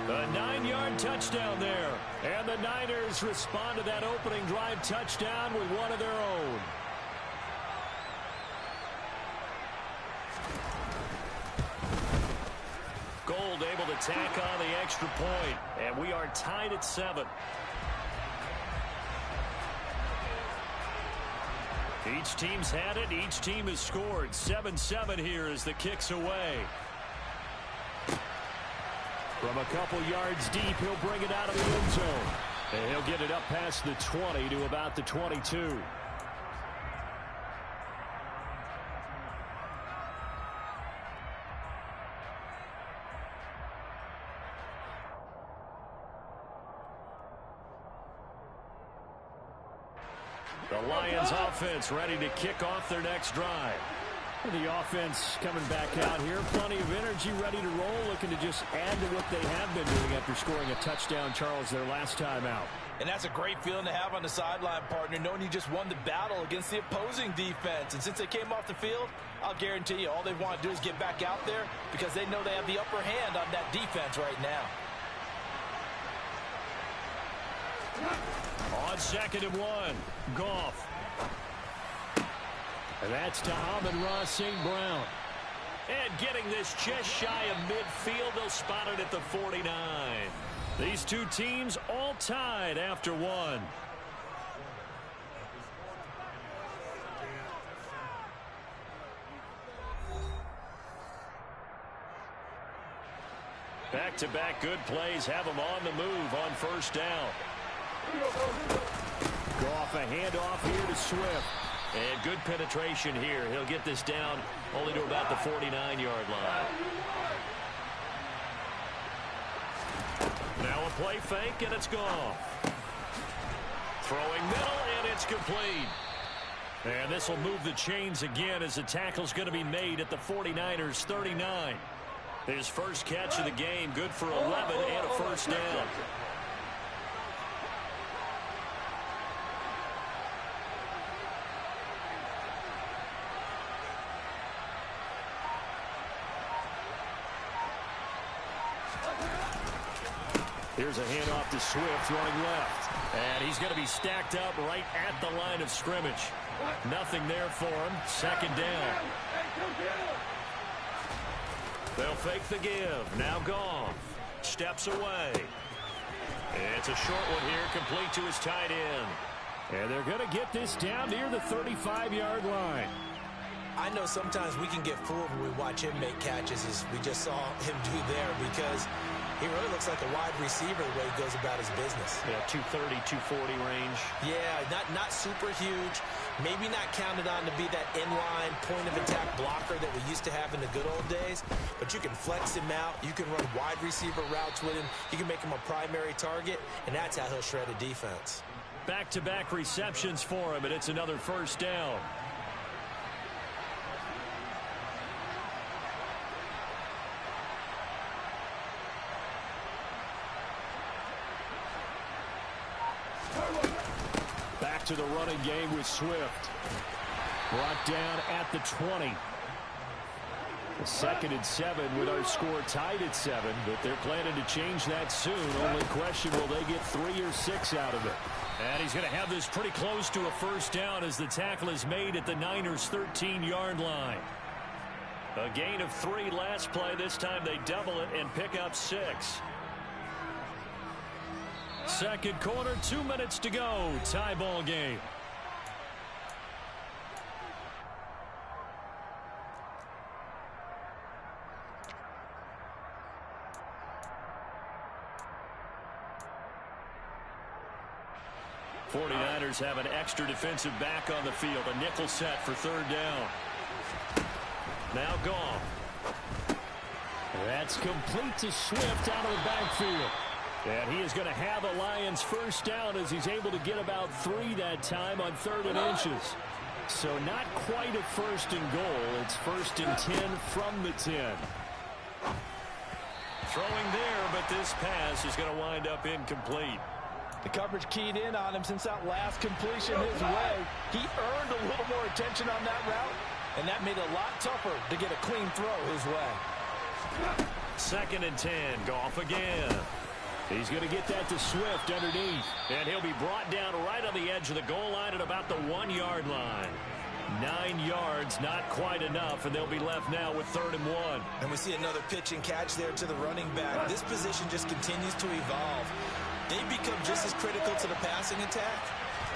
[SPEAKER 1] A 9-yard touchdown there. And the Niners respond to that opening drive touchdown with one of their own. Gold able to tack on the extra point. And we are tied at 7. Each team's had it. Each team has scored. 7-7 here as the kick's away. From a couple yards deep, he'll bring it out of the end zone. And he'll get it up past the 20 to about the 22. The Lions offense ready to kick off their next drive.
[SPEAKER 5] The offense coming back out here. Plenty of energy, ready to roll, looking to just add to what they have been doing after scoring a touchdown, Charles, their last time out.
[SPEAKER 4] And that's a great feeling to have on the sideline, partner, knowing you just won the battle against the opposing defense. And since they came off the field, I'll guarantee you all they want to do is get back out there because they know they have the upper hand on that defense right now.
[SPEAKER 1] On 2nd and 1, Goff.
[SPEAKER 5] And that's to Amon-Ra St. Brown.
[SPEAKER 1] And getting this just shy of midfield, they'll spot it at the 49. These two teams all tied after 1. Back-to-back good plays have them on the move on first down.
[SPEAKER 5] Goff, a handoff here to Swift.
[SPEAKER 1] And good penetration here. He'll get this down only to about the 49-yard line. Now a play fake, and it's gone. Throwing middle, and it's complete. And this will move the chains again as the tackle's going to be made at the 49ers' 39. His first catch of the game, good for 11 and a first down. Here's a handoff to Swift running left. And he's going to be stacked up right at the line of scrimmage. Nothing there for him. Second down. They'll fake the give. Now Goff steps away. It's a short one here, complete to his tight end.
[SPEAKER 5] And they're going to get this down near the 35-yard line.
[SPEAKER 2] I know sometimes we can get fooled when we watch him make catches, as we just saw him do there, because he really looks like a wide receiver the way he goes about his business.
[SPEAKER 1] Yeah, 230, 240 range.
[SPEAKER 2] Yeah, not super huge. Maybe not counted on to be that inline point-of-attack blocker that we used to have in the good old days. But you can flex him out. You can run wide receiver routes with him. You can make him a primary target, and that's how he'll shred a defense.
[SPEAKER 1] Back-to-back receptions for him, and it's another first down.
[SPEAKER 5] Back to the running game with Swift. Brought down at the 20. 2nd and 7 with our score tied at 7, but they're planning to change that soon. Only question, will they get 3 or 6 out of it?
[SPEAKER 1] And he's going to have this pretty close to a first down as the tackle is made at the Niners' 13-yard line. A gain of 3 last play. This time they double it and pick up 6. Second quarter, 2 minutes to go. Tie ball game. '49ers have an extra defensive back on the field. A nickel set for third down. Now Goff.
[SPEAKER 5] That's complete to Swift out of the backfield. And he is going to have a Lions first down as he's able to get about 3 that time on 3rd and inches. So not quite a first and goal. It's 1st and 10 from the 10.
[SPEAKER 1] Throwing there, but this pass is going to wind up incomplete.
[SPEAKER 4] The coverage keyed in on him since that last completion his way. He earned a little more attention on that route, and that made it a lot tougher to get a clean throw his way.
[SPEAKER 1] 2nd and 10. Goff again. He's going to get that to Swift underneath. And he'll be brought down right on the edge of the goal line at about the 1-yard line. 9 yards, not quite enough, and they'll be left now with 3rd and 1.
[SPEAKER 2] And we see another pitch and catch there to the running back. This position just continues to evolve. They become just as critical to the passing attack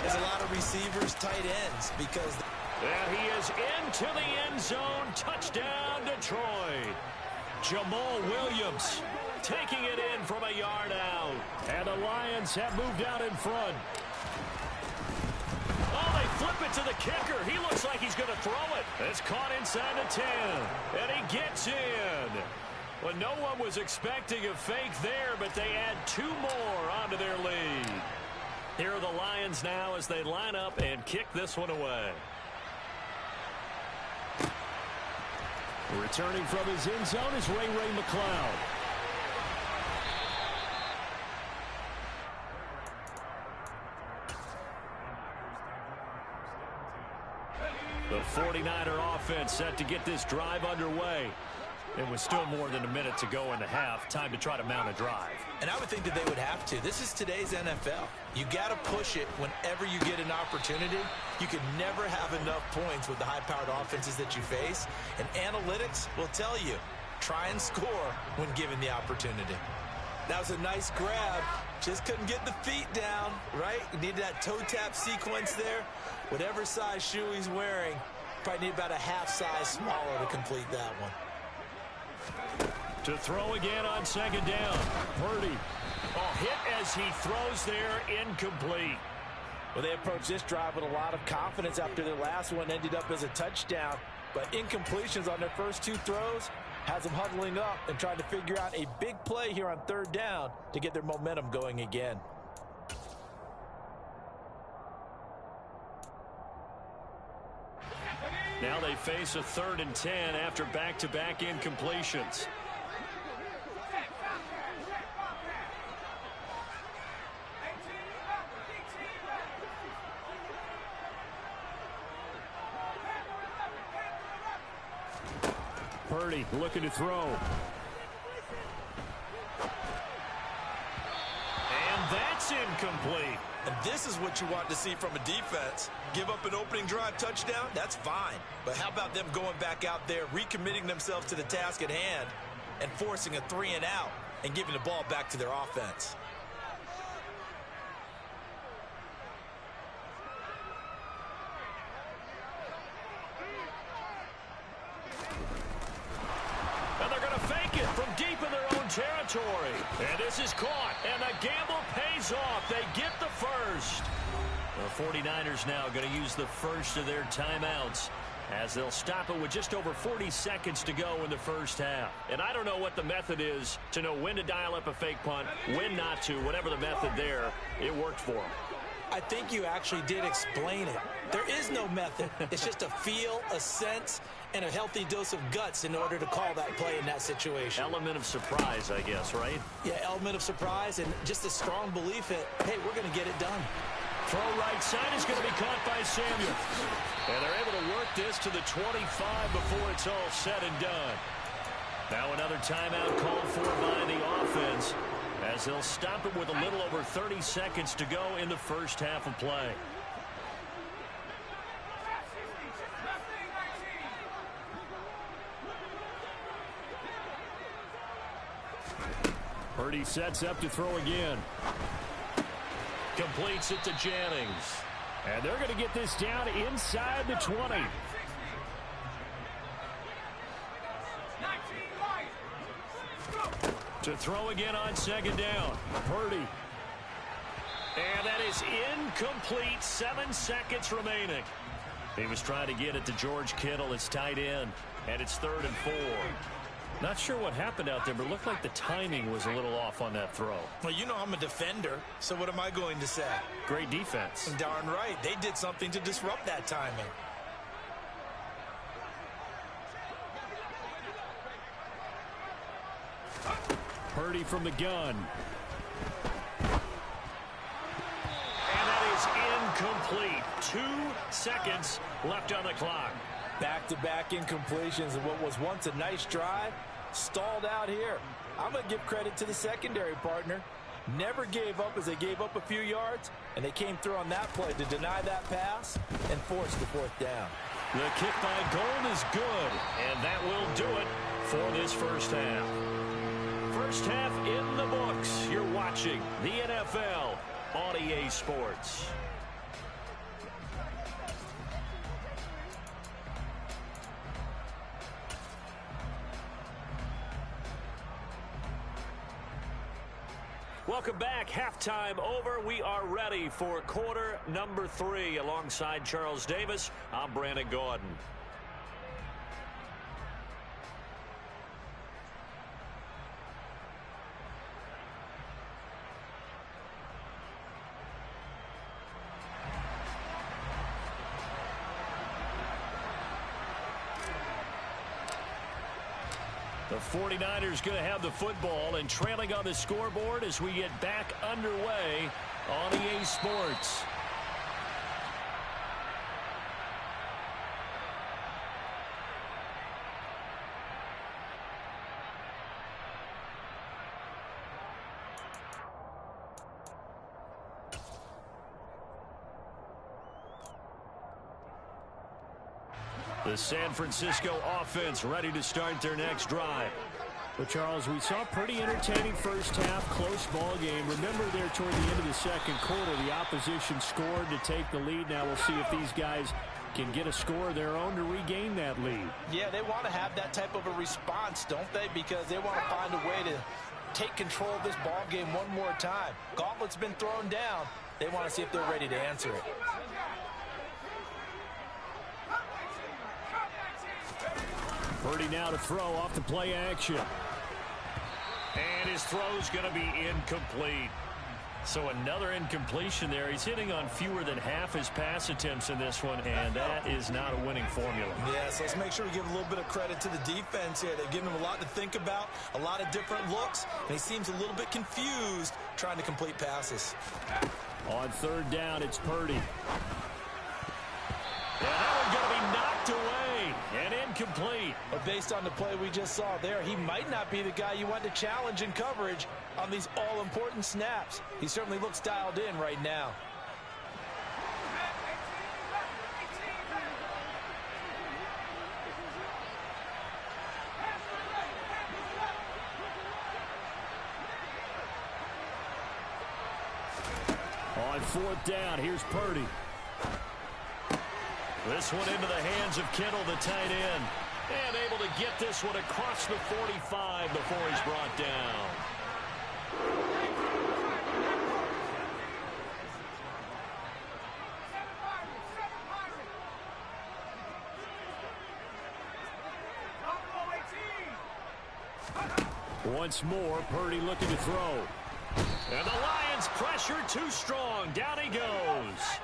[SPEAKER 2] as a lot of receivers, tight ends, because...
[SPEAKER 1] And he is into the end zone. Touchdown, Detroit. Jamal Williams taking it in from a yard out. And the Lions have moved out in front. Oh, they flip it to the kicker. He looks like he's going to throw it. It's caught inside the 10. And he gets in. Well, no one was expecting a fake there, but they add 2 more onto their lead. Here are the Lions now as they line up and kick this one away.
[SPEAKER 5] Returning from his end zone is Ray McCloud.
[SPEAKER 1] The 49er offense set to get this drive underway. It was still more than a minute to go in the half. Time to try to mount a drive.
[SPEAKER 2] And I would think that they would have to. This is today's NFL. You got to push it whenever you get an opportunity. You can never have enough points with the high-powered offenses that you face. And analytics will tell you, try and score when given the opportunity. That was a nice grab. Just couldn't get the feet down, right? You needed that toe tap sequence there. Whatever size shoe he's wearing, probably need about a half size smaller to complete that one.
[SPEAKER 1] To throw again on 2nd down. Purdy. Oh, hit as he throws there, incomplete.
[SPEAKER 4] Well, they approached this drive with a lot of confidence after their last one ended up as a touchdown. But incompletions on their first 2 throws has them huddling up and trying to figure out a big play here on 3rd down to get their momentum going again.
[SPEAKER 1] Now they face a 3rd and 10 after back-to-back incompletions.
[SPEAKER 5] Purdy looking to throw.
[SPEAKER 1] And that's incomplete.
[SPEAKER 3] And this is what you want to see from a defense. Give up an opening drive touchdown, that's fine. But how about them going back out there, recommitting themselves to the task at hand, and forcing a 3-and-out and giving the ball back to their offense?
[SPEAKER 1] And they're going to fake it from deep in their own territory. And this is caught, and the gamble pays off. They get the first. The 49ers now going to use the first of their timeouts as they'll stop it with just over 40 seconds to go in the first half. And I don't know what the method is to know when to dial up a fake punt, when not to. Whatever the method there, it worked for them.
[SPEAKER 2] I think you actually did explain it. There is no method. It's just a feel, a sense, and a healthy dose of guts in order to call that play in that situation.
[SPEAKER 1] Element of surprise, I guess, right?
[SPEAKER 2] Yeah, element of surprise and just a strong belief that, hey, we're going to get it done.
[SPEAKER 1] Throw right side is going to be caught by Samuel. And they're able to work this to the 25 before it's all said and done. Now another timeout called for by the offense as they'll stop it with a little over 30 seconds to go in the first half of play.
[SPEAKER 5] Purdy sets up to throw again.
[SPEAKER 1] Completes it to Jennings.
[SPEAKER 5] And they're going to get this down inside the 20.
[SPEAKER 1] To throw again on 2nd down.
[SPEAKER 5] Purdy.
[SPEAKER 1] And that is incomplete. 7 seconds remaining. He was trying to get it to George Kittle, his tight end. And it's 3rd and 4. Not sure what happened out there, but it looked like the timing was a little off on that throw.
[SPEAKER 3] Well, you know I'm a defender, so what am I going to say?
[SPEAKER 1] Great defense.
[SPEAKER 3] Darn right. They did something to disrupt that timing.
[SPEAKER 5] Purdy from the gun.
[SPEAKER 1] incomplete. 2 seconds left on the clock.
[SPEAKER 4] Back-to-back incompletions of what was once a nice drive, stalled out here. I'm going to give credit to the secondary partner. Never gave up as they gave up a few yards, and they came through on that play to deny that pass and force the 4th down.
[SPEAKER 1] The kick by Gold is good, and that will do it for this first half. First half in the books. You're watching the NFL on EA Sports. Welcome back. Halftime over. We are ready for quarter number 3. Alongside Charles Davis, I'm Brandon Gordon. The 49ers going to have the football and trailing on the scoreboard as we get back underway on EA Sports. The San Francisco offense ready to start their next drive.
[SPEAKER 5] Well, Charles, we saw a pretty entertaining first half, close ball game. Remember there toward the end of the second quarter, the opposition scored to take the lead. Now we'll see if these guys can get a score of their own to regain that lead.
[SPEAKER 4] Yeah, they want to have that type of a response, don't they? Because they want to find a way to take control of this ball game one more time. Gauntlet's been thrown down. They want to see if they're ready to answer it.
[SPEAKER 5] Purdy now to throw off the play action.
[SPEAKER 1] And his throw's going to be incomplete. So another incompletion there. He's hitting on fewer than half his pass attempts in this one, and that is not a winning formula.
[SPEAKER 3] Yeah, so let's make sure we give a little bit of credit to the defense here. They've given him a lot to think about, a lot of different looks, and he seems a little bit confused trying to complete passes.
[SPEAKER 5] On 3rd down, it's Purdy.
[SPEAKER 1] And that one's going to be knocked away and incomplete.
[SPEAKER 4] But based on the play we just saw there, he might not be the guy you want to challenge in coverage on these all-important snaps. He certainly looks dialed in right now.
[SPEAKER 5] On 4th down, here's Purdy.
[SPEAKER 1] This one into the hands of Kittle, the tight end. And able to get this one across the 45 before he's brought down.
[SPEAKER 5] Once more, Purdy looking to throw.
[SPEAKER 1] And the Lions pressure too strong. Down he goes.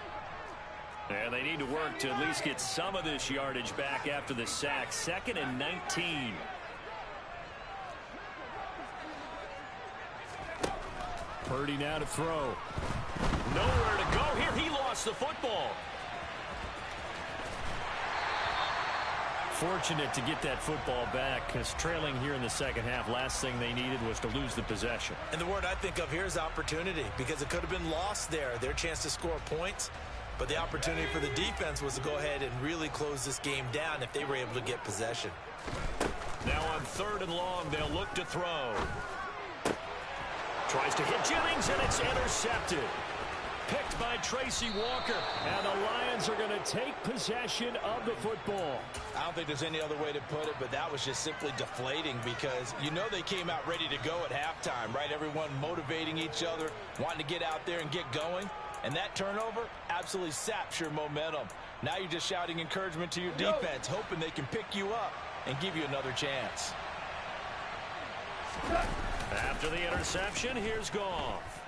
[SPEAKER 1] And they need to work to at least get some of this yardage back after the sack. 2nd and 19.
[SPEAKER 5] Purdy now to throw.
[SPEAKER 1] Nowhere to go here. He lost the football. Fortunate to get that football back, because trailing here in the second half, last thing they needed was to lose the possession.
[SPEAKER 3] And the word I think of here is opportunity, because it could have been lost there, their chance to score points. But the opportunity for the defense was to go ahead and really close this game down if they were able to get possession.
[SPEAKER 1] Now on 3rd and long, they'll look to throw. Tries to hit Jennings, and it's intercepted. Picked by Tracy Walker.
[SPEAKER 5] And the Lions are going to take possession of the football.
[SPEAKER 4] I don't think there's any other way to put it, but that was just simply deflating, because you know they came out ready to go at halftime, right? Everyone motivating each other, wanting to get out there and get going. And that turnover absolutely saps your momentum. Now you're just shouting encouragement to your defense, hoping they can pick you up and give you another chance.
[SPEAKER 1] After the interception, here's Goff.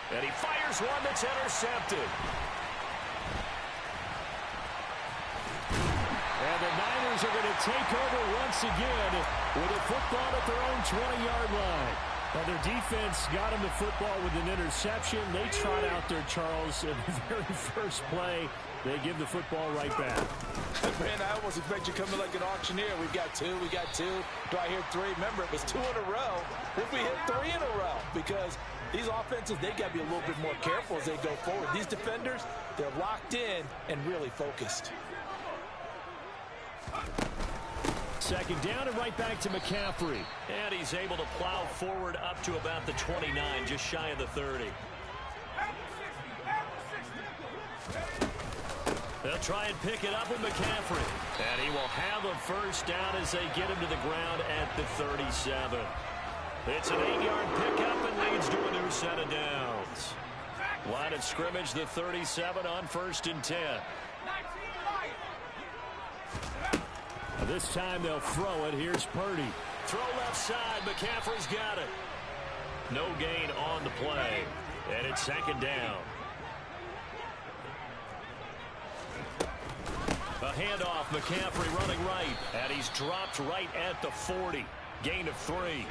[SPEAKER 1] And he fires one that's intercepted.
[SPEAKER 5] And the Niners are going to take over once again with a football at their own 20-yard line. Well, their defense got him the football with an interception. They trot out there, Charles, in the very first play. They give the football right back.
[SPEAKER 4] Man, I almost expect you to come in like an auctioneer. We've got two. Do I hear three? Remember, it was 2 in a row. What if we hit 3 in a row? Because these offenses, they got to be a little bit more careful as they go forward. These defenders, they're locked in and really focused.
[SPEAKER 5] Second down and right back to McCaffrey.
[SPEAKER 1] And he's able to plow forward up to about the 29, just shy of the 30. They'll try and pick it up with McCaffrey. And he will have a first down as they get him to the ground at the 37. It's an 8-yard pickup and leads to a new set of downs. Line of scrimmage, the 37 on 1st and 10.
[SPEAKER 5] This time they'll throw it. Here's Purdy.
[SPEAKER 1] Throw left side. McCaffrey's got it. No gain on the play. And it's 2nd down. A handoff. McCaffrey running right. And he's dropped right at the 40. Gain of 3.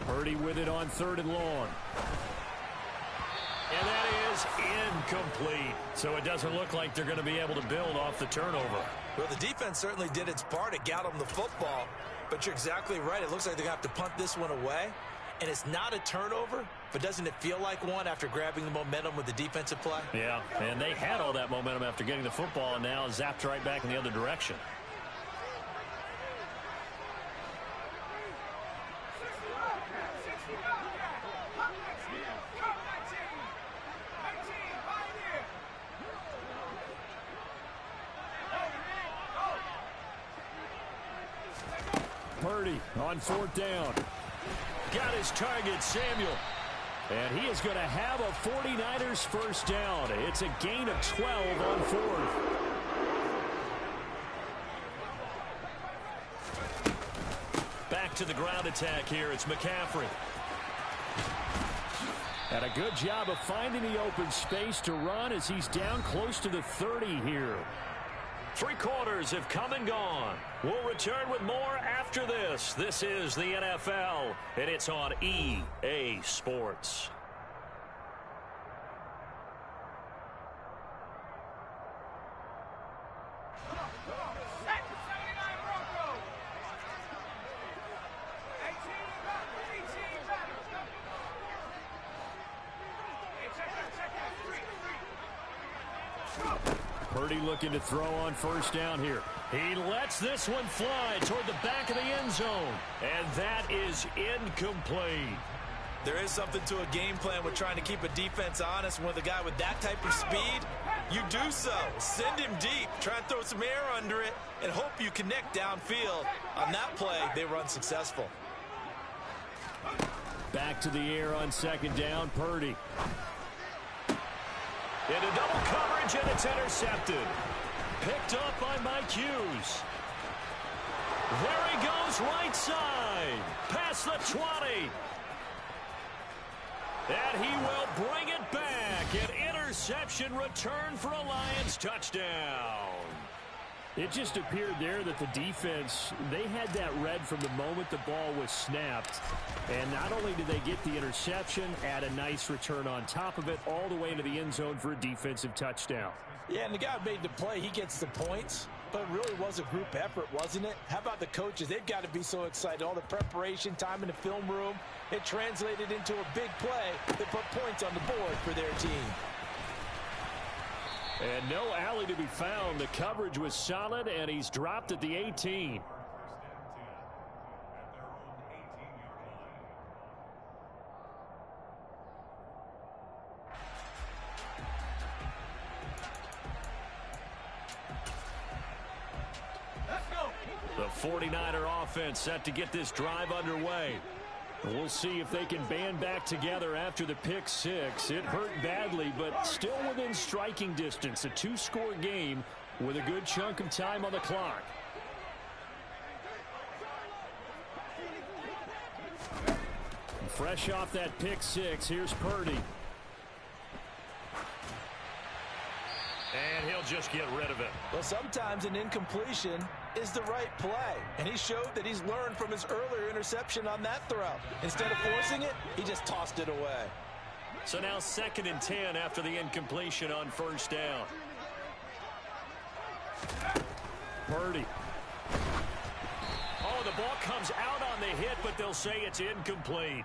[SPEAKER 5] Purdy with it on 3rd and long.
[SPEAKER 1] And that is incomplete. So it doesn't look like they're going to be able to build off the turnover.
[SPEAKER 2] Well, the defense certainly did its part. It got them the football. But you're exactly right. It looks like they're going to have to punt this one away. And it's not a turnover, but doesn't it feel like one after grabbing the momentum with the defensive play?
[SPEAKER 1] Yeah, and they had all that momentum after getting the football and now zapped right back in the other direction.
[SPEAKER 5] Purdy on 4th down.
[SPEAKER 1] Got his target, Samuel.
[SPEAKER 5] And he is going to have a 49ers first down. It's a gain of 12 on 4th.
[SPEAKER 1] Back to the ground attack here. It's McCaffrey.
[SPEAKER 5] And a good job of finding the open space to run as he's down close to the 30 here.
[SPEAKER 1] 3 quarters have come and gone. We'll return with more after this. This is the NFL, and it's on EA Sports.
[SPEAKER 5] Purdy looking to throw on 1st down here.
[SPEAKER 1] He lets this one fly toward the back of the end zone. And that is incomplete.
[SPEAKER 2] There is something to a game plan with trying to keep a defense honest. With a guy with that type of speed, you do so. Send him deep. Try and throw some air under it and hope you connect downfield. On that play, they were unsuccessful.
[SPEAKER 5] Back to the air on 2nd down, Purdy.
[SPEAKER 1] Into double coverage, and it's intercepted. Picked up by Mike Hughes. There he goes, right side. Past the 20. And he will bring it back. An interception return for a Lions touchdown.
[SPEAKER 5] It just appeared there that the defense, they had that read from the moment the ball was snapped. And not only did they get the interception, add a nice return on top of it, all the way into the end zone for a defensive touchdown.
[SPEAKER 4] Yeah, and the guy made the play. He gets the points. But it really was a group effort, wasn't it? How about the coaches? They've got to be so excited. All the preparation, time in the film room, it translated into a big play that put points on the board for their team.
[SPEAKER 5] And no alley to be found. The coverage was solid, and he's dropped at the 18.
[SPEAKER 1] The 49er offense set to get this drive underway. We'll see if they can band back together after the pick six. It hurt badly, but still within striking distance. A 2-score game with a good chunk of time on the clock.
[SPEAKER 5] Fresh off that pick six, here's Purdy.
[SPEAKER 1] And he'll just get rid of it.
[SPEAKER 4] Well, sometimes an incompletion is the right play. And he showed that he's learned from his earlier interception on that throw. Instead of forcing it, he just tossed it away.
[SPEAKER 1] So now 2nd and 10 after the incompletion on first down.
[SPEAKER 5] Purdy.
[SPEAKER 1] Oh, the ball comes out on the hit, but they'll say it's incomplete.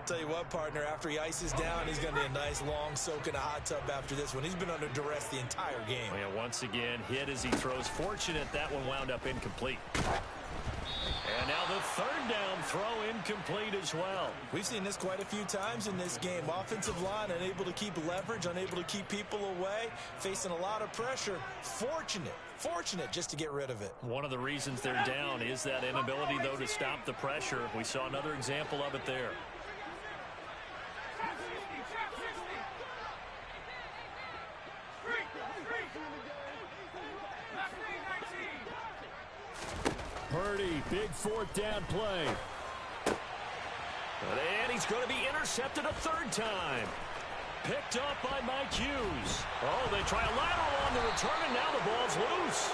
[SPEAKER 3] Tell you what, partner, after he ices down, he's going to need a nice long soak in a hot tub after this one. He's been under duress the entire game.
[SPEAKER 1] Well, yeah, once again, hit as he throws. Fortunate that one wound up incomplete. And now the 3rd down throw incomplete as well.
[SPEAKER 3] We've seen this quite a few times in this game. Offensive line unable to keep leverage, unable to keep people away, facing a lot of pressure. Fortunate just to get rid of it.
[SPEAKER 1] One of the reasons they're down is that inability, though, to stop the pressure. We saw another example of it there.
[SPEAKER 5] Purdy, big 4th down play.
[SPEAKER 1] And he's going to be intercepted a 3rd time. Picked up by Mike Hughes. Oh, they try a lateral on the return, and now the ball's loose.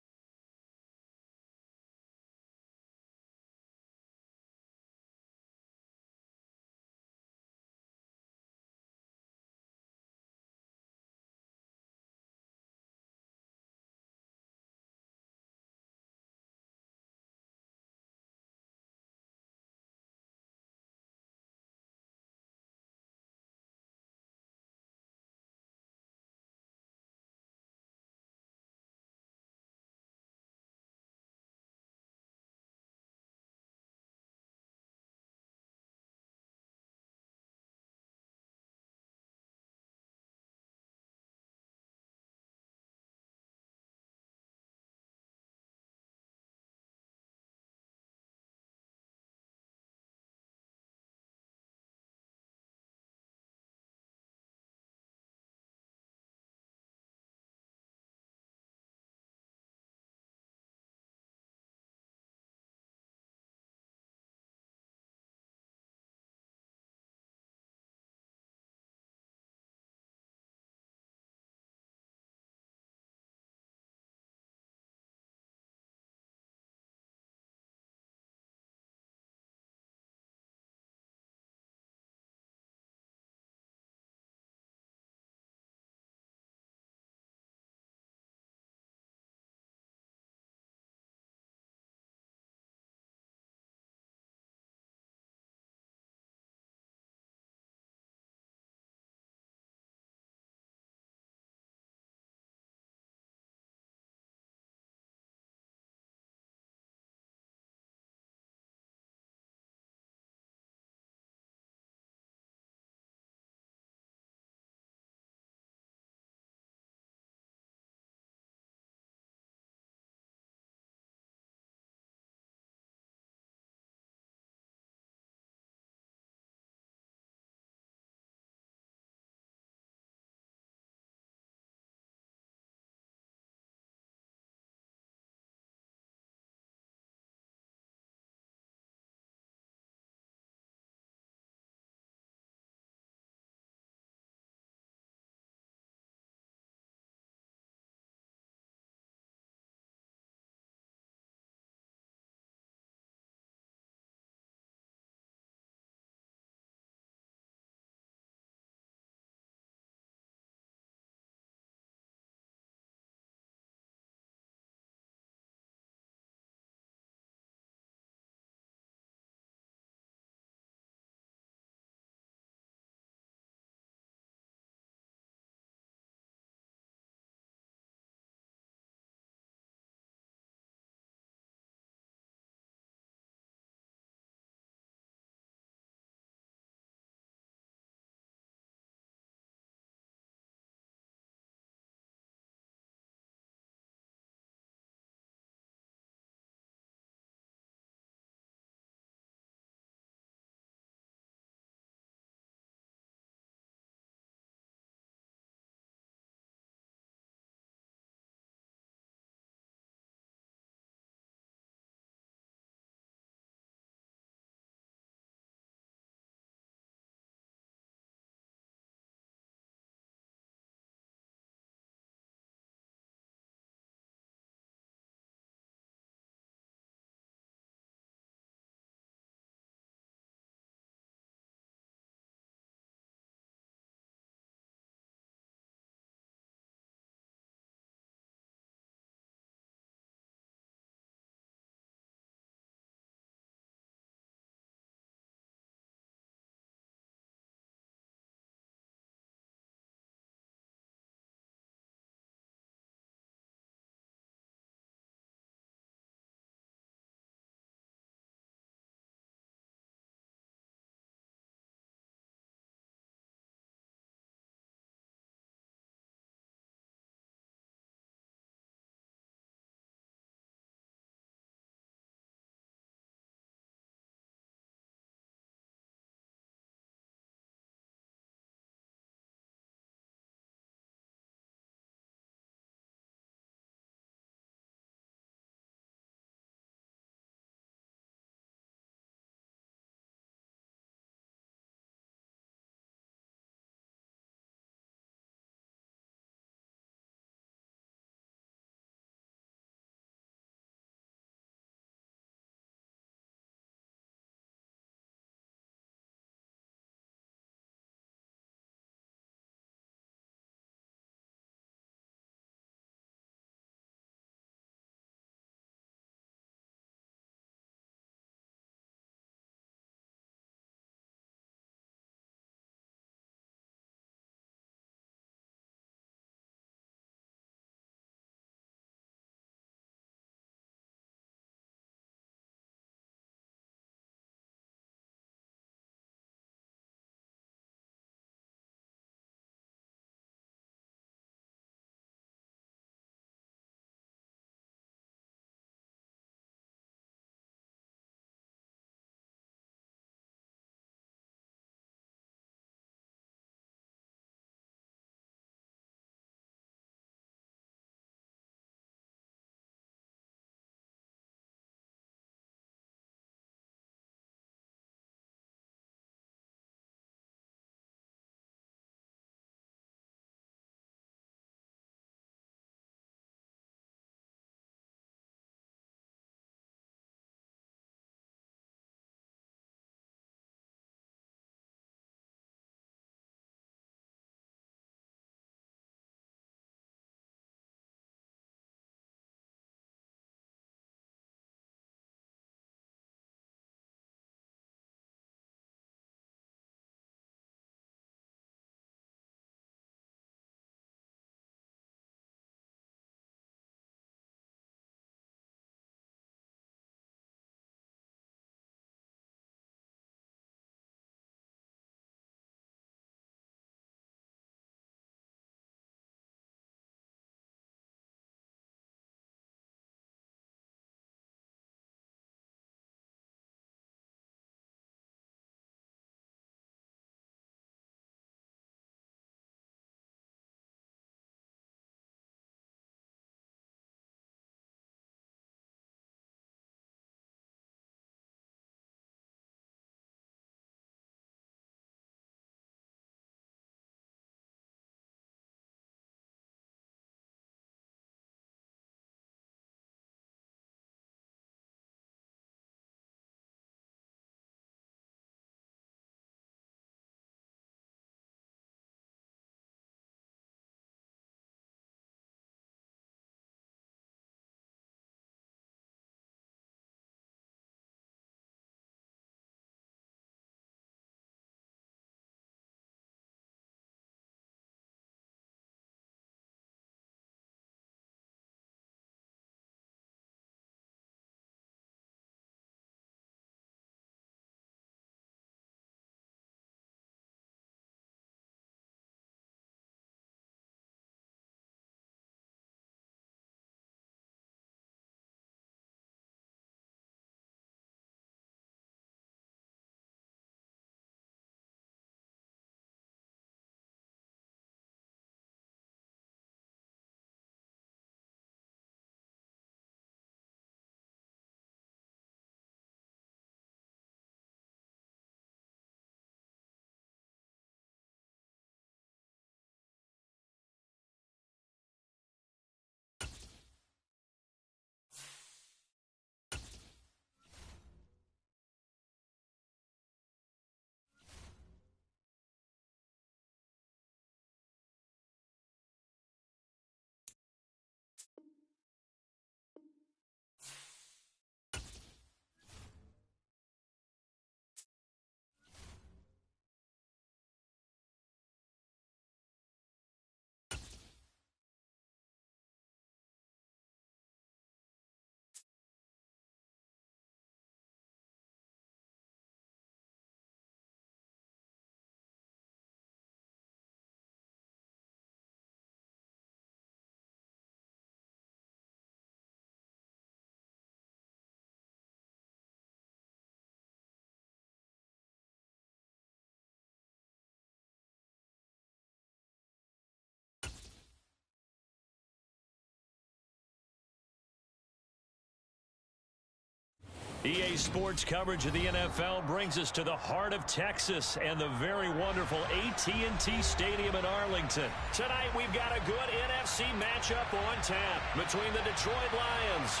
[SPEAKER 1] EA Sports coverage of the NFL brings us to the heart of Texas and the very wonderful AT&T Stadium in Arlington. Tonight, we've got a good NFC matchup on tap between the Detroit Lions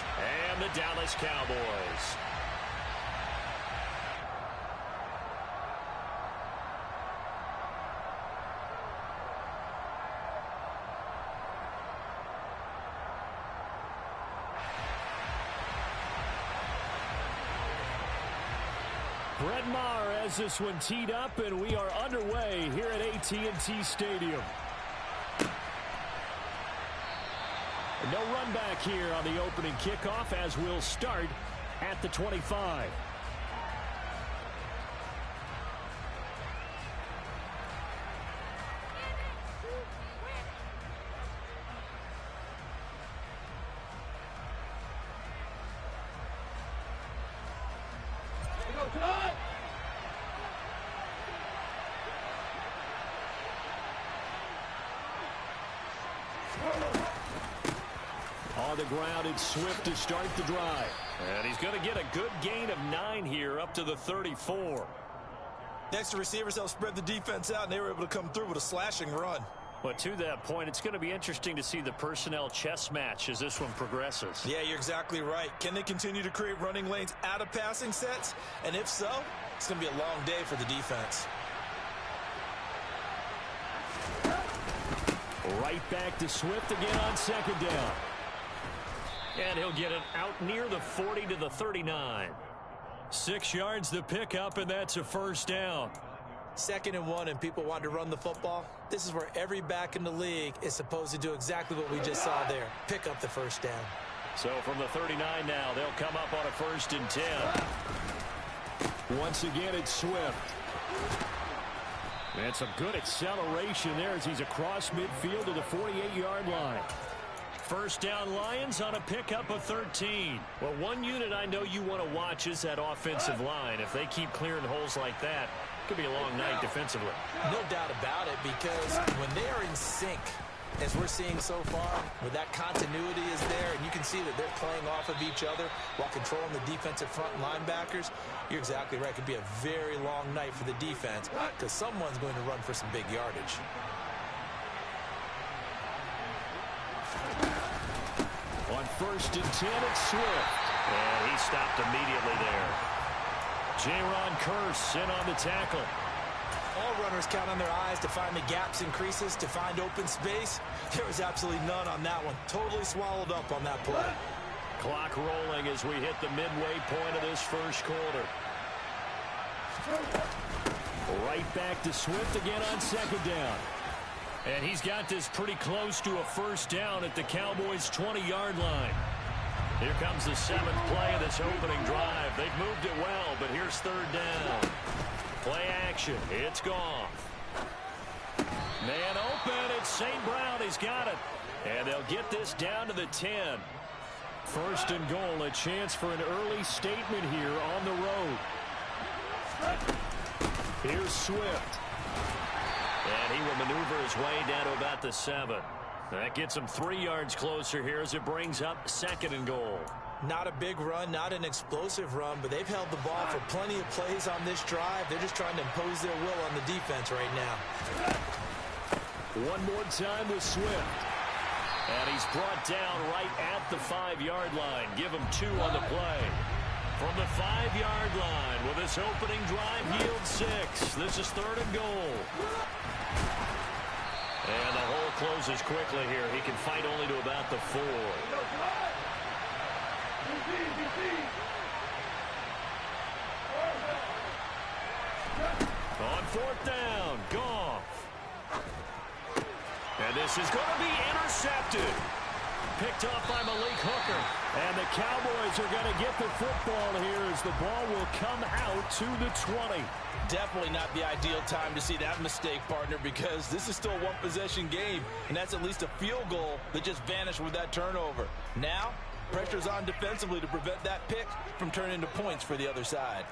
[SPEAKER 1] and the Dallas Cowboys. Brett Maher has this one teed up, and we are underway here at AT&T Stadium. No run back here on the opening kickoff as we'll start at the 25. On the ground, it's Swift to start the drive. And he's going to get a good gain of 9 here up to the 34.
[SPEAKER 3] Next, the receivers help spread the defense out, and they were able to come through with a slashing run.
[SPEAKER 1] But to that point, it's going to be interesting to see the personnel chess match as this one progresses.
[SPEAKER 3] Yeah, you're exactly right. Can they continue to create running lanes out of passing sets? And if so, it's going to be a long day for the defense.
[SPEAKER 1] Right back to Swift again on second down. And he'll get it out near the 40 to the 39. 6 yards the pickup, and that's a first down.
[SPEAKER 2] 2nd and 1, and people want to run the football. This is where every back in the league is supposed to do exactly what we just saw there. Pick up the first down.
[SPEAKER 1] So from the 39 now, they'll come up on a 1st and 10. Once again, it's Swift. And some good acceleration there as he's across midfield to the 48-yard line. First down Lions on a pickup of 13. Well, one unit I know you want to watch is that offensive line. If they keep clearing holes like that, it could be a long night defensively.
[SPEAKER 2] No doubt about it, because when they are in sync, as we're seeing so far, where that continuity is there, and you can see that they're playing off of each other while controlling the defensive front linebackers, you're exactly right. It could be a very long night for the defense because someone's going to run for some big yardage.
[SPEAKER 1] On 1st and 10, it's Swift. And he stopped immediately there. Jaron Kearse in on the tackle.
[SPEAKER 2] All runners count on their eyes to find the gaps and creases, to find open space. There was absolutely none on that one. Totally swallowed up on that play.
[SPEAKER 1] Clock rolling as we hit the midway point of this first quarter. Right back to Swift again on second down. And he's got this pretty close to a first down at the Cowboys' 20-yard line. Here comes the 7th play of this opening drive. They've moved it well, but here's 3rd down. Play action. It's Goff. Man open. It's St. Brown. He's got it. And they'll get this down to the 10. 1st and goal. A chance for an early statement here on the road. Here's Swift. And he will maneuver his way down to about the 7. That gets him 3 yards closer here as it brings up 2nd and goal.
[SPEAKER 2] Not a big run, not an explosive run, but they've held the ball for plenty of plays on this drive. They're just trying to impose their will on the defense right now.
[SPEAKER 1] One more time with Swift. And he's brought down right at the 5-yard line. Give him 2 on the play. From the 5-yard line, will this opening drive yield 6? This is 3rd and goal. And the hole closes quickly here. He can fight only to about the 4. On 4th down, Goff. And this is going to be intercepted. Picked off by Malik Hooker. And the Cowboys are going to get the football here as the ball will come out to the 20.
[SPEAKER 4] Definitely not the ideal time to see that mistake, partner, because this is still a one-possession game, and that's at least a field goal that just vanished with that turnover. Now, pressure's on defensively to prevent that pick from turning into points for the other side.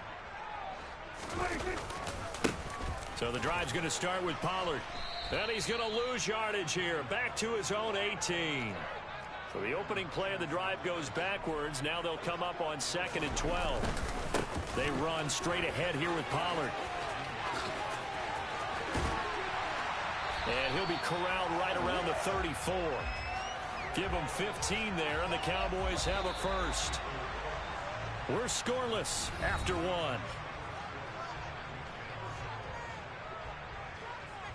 [SPEAKER 1] So the drive's going to start with Pollard. And he's going to lose yardage here. Back to his own 18. So the opening play of the drive goes backwards. Now they'll come up on 2nd and 12. They run straight ahead here with Pollard. And he'll be corralled right around the 34. Give them 15 there, and the Cowboys have a first. We're scoreless after one.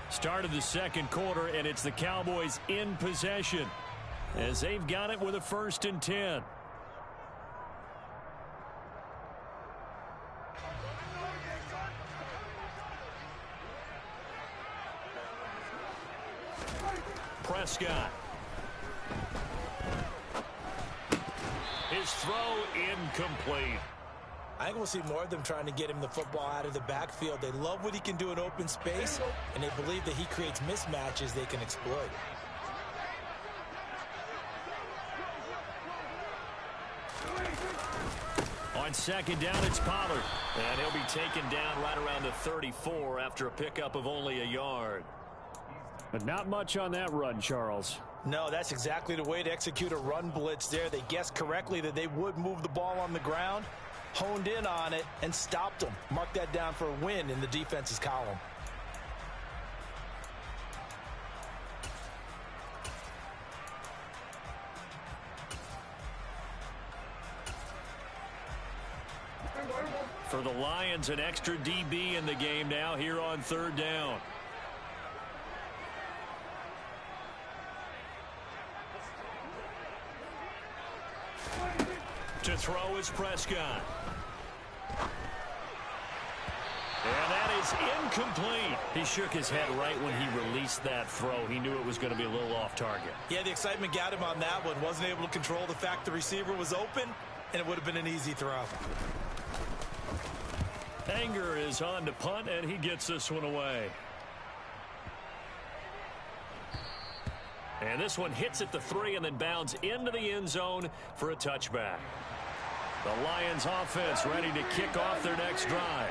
[SPEAKER 1] Start of the second quarter, and it's the Cowboys in possession as they've got it with a 1st and 10. Prescott. His throw incomplete.
[SPEAKER 2] I think we'll see more of them trying to get him the football out of the backfield. They love what he can do in open space, and they believe that he creates mismatches they can exploit.
[SPEAKER 1] On 2nd down, it's Pollard. And he'll be taken down right around the 34 after a pickup of only a yard.
[SPEAKER 5] But not much on that run, Charles.
[SPEAKER 2] No, that's exactly the way to execute a run blitz there. They guessed correctly that they would move the ball on the ground, honed in on it, and stopped them. Mark that down for a win in the defense's column.
[SPEAKER 1] For the Lions, an extra DB in the game now here on 3rd down. To throw is Prescott. And that is incomplete. He shook his head right when he released that throw. He knew it was going to be a little off target.
[SPEAKER 2] Yeah, the excitement got him on that one. Wasn't able to control the fact the receiver was open, and it would have been an easy throw.
[SPEAKER 1] Anger is on to punt, and he gets this one away. And this one hits at the 3 and then bounds into the end zone for a touchback. The Lions offense ready to kick off their next drive.